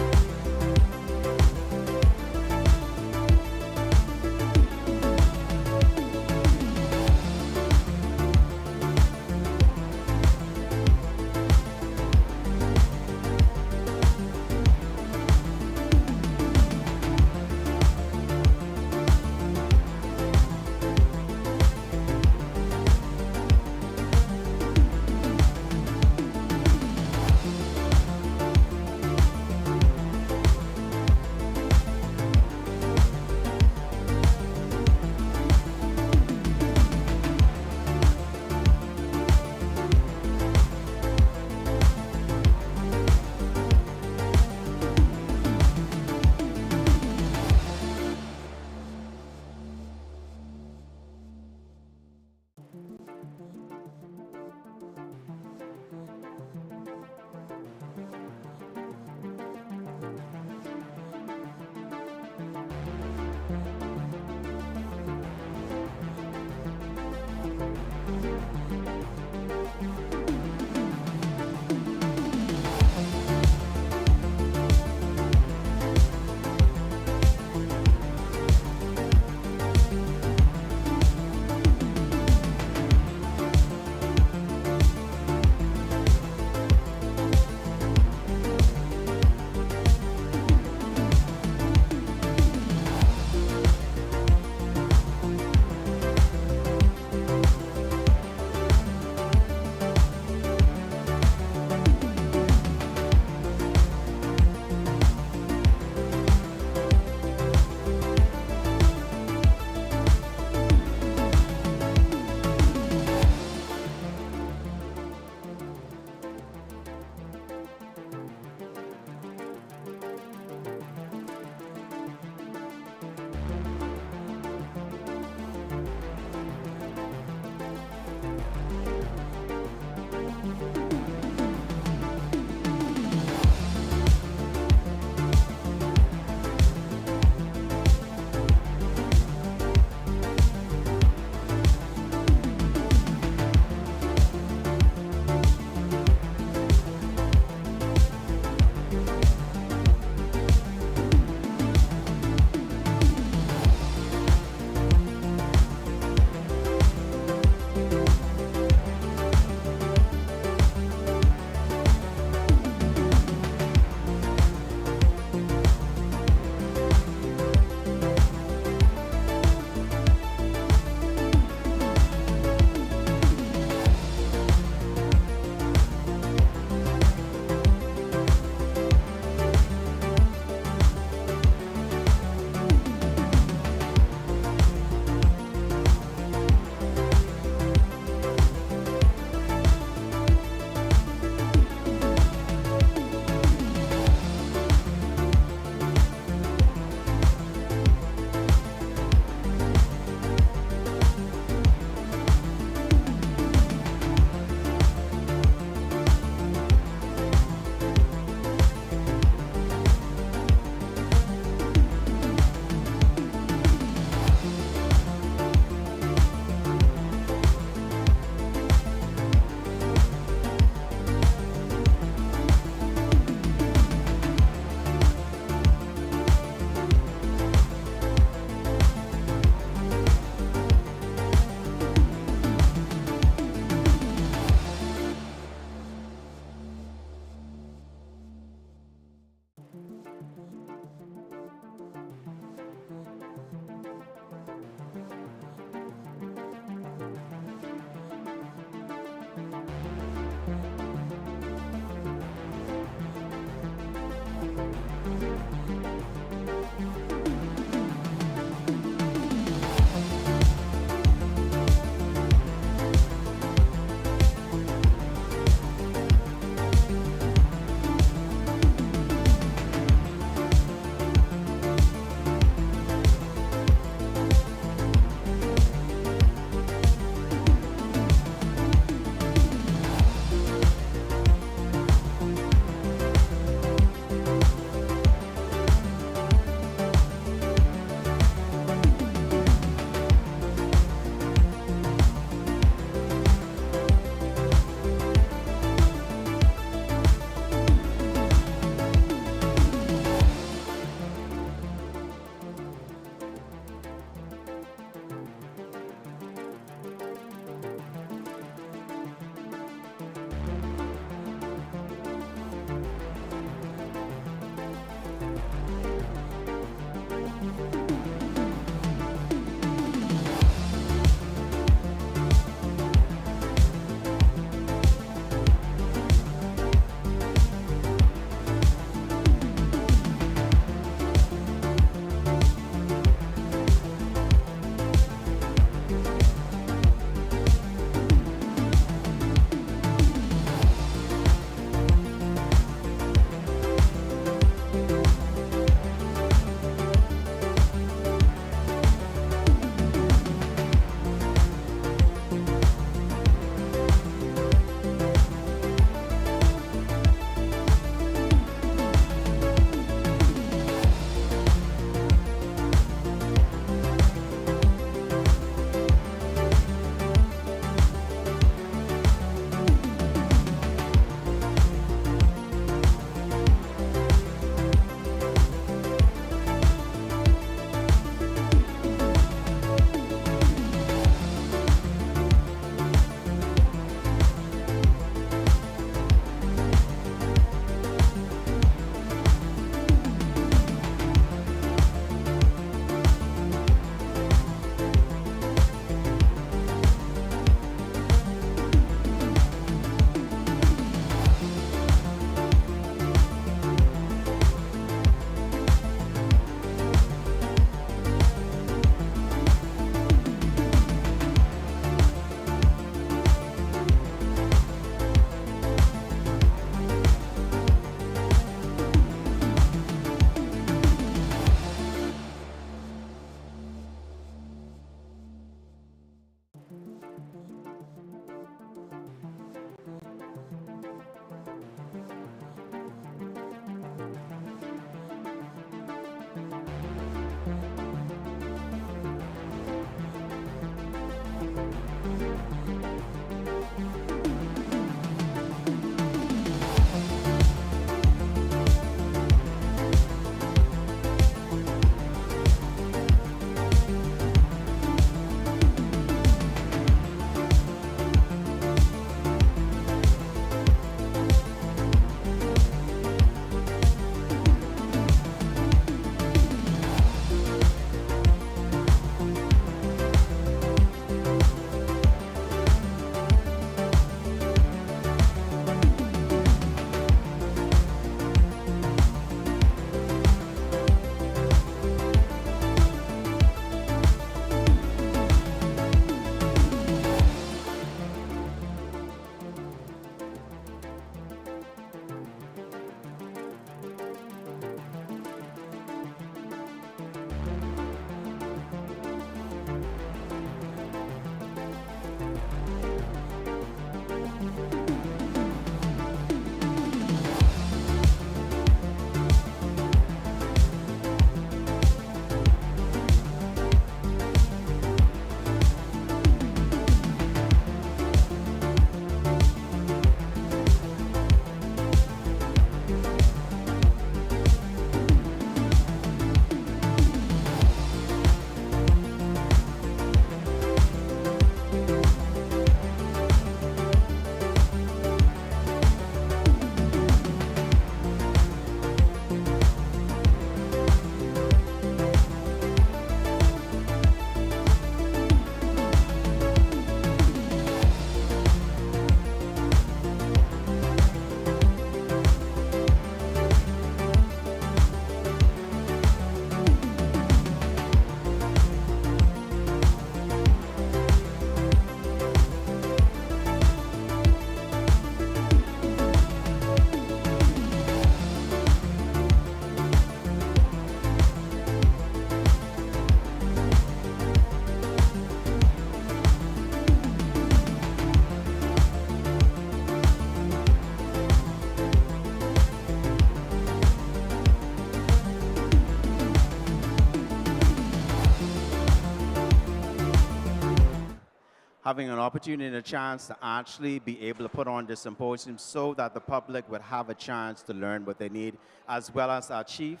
having an opportunity and a chance to actually be able to put on this symposium so that the public would have a chance to learn what they need, as well as our Chief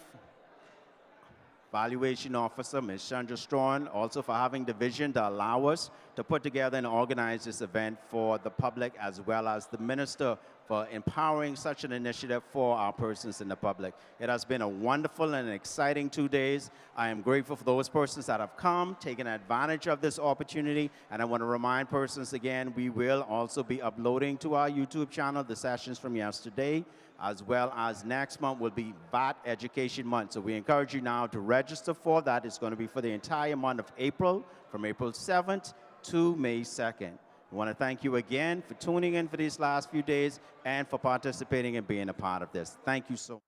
Valuation Officer, Ms. Chandra Strawn, also for having the vision to allow us to put together and organize this event for the public, as well as the Minister for empowering such an initiative for our persons in the public. It has been a wonderful and exciting 2 days. I am grateful for those persons that have come, taken advantage of this opportunity, and I want to remind persons again, we will also be uploading to our YouTube channel the sessions from yesterday, as well as next month will be VAT Education Month. So we encourage you now to register for that. It's going to be for the entire month of April, from April 7th to May 2nd. I want to thank you again for tuning in for these last few days and for participating and being a part of this. Thank you so much.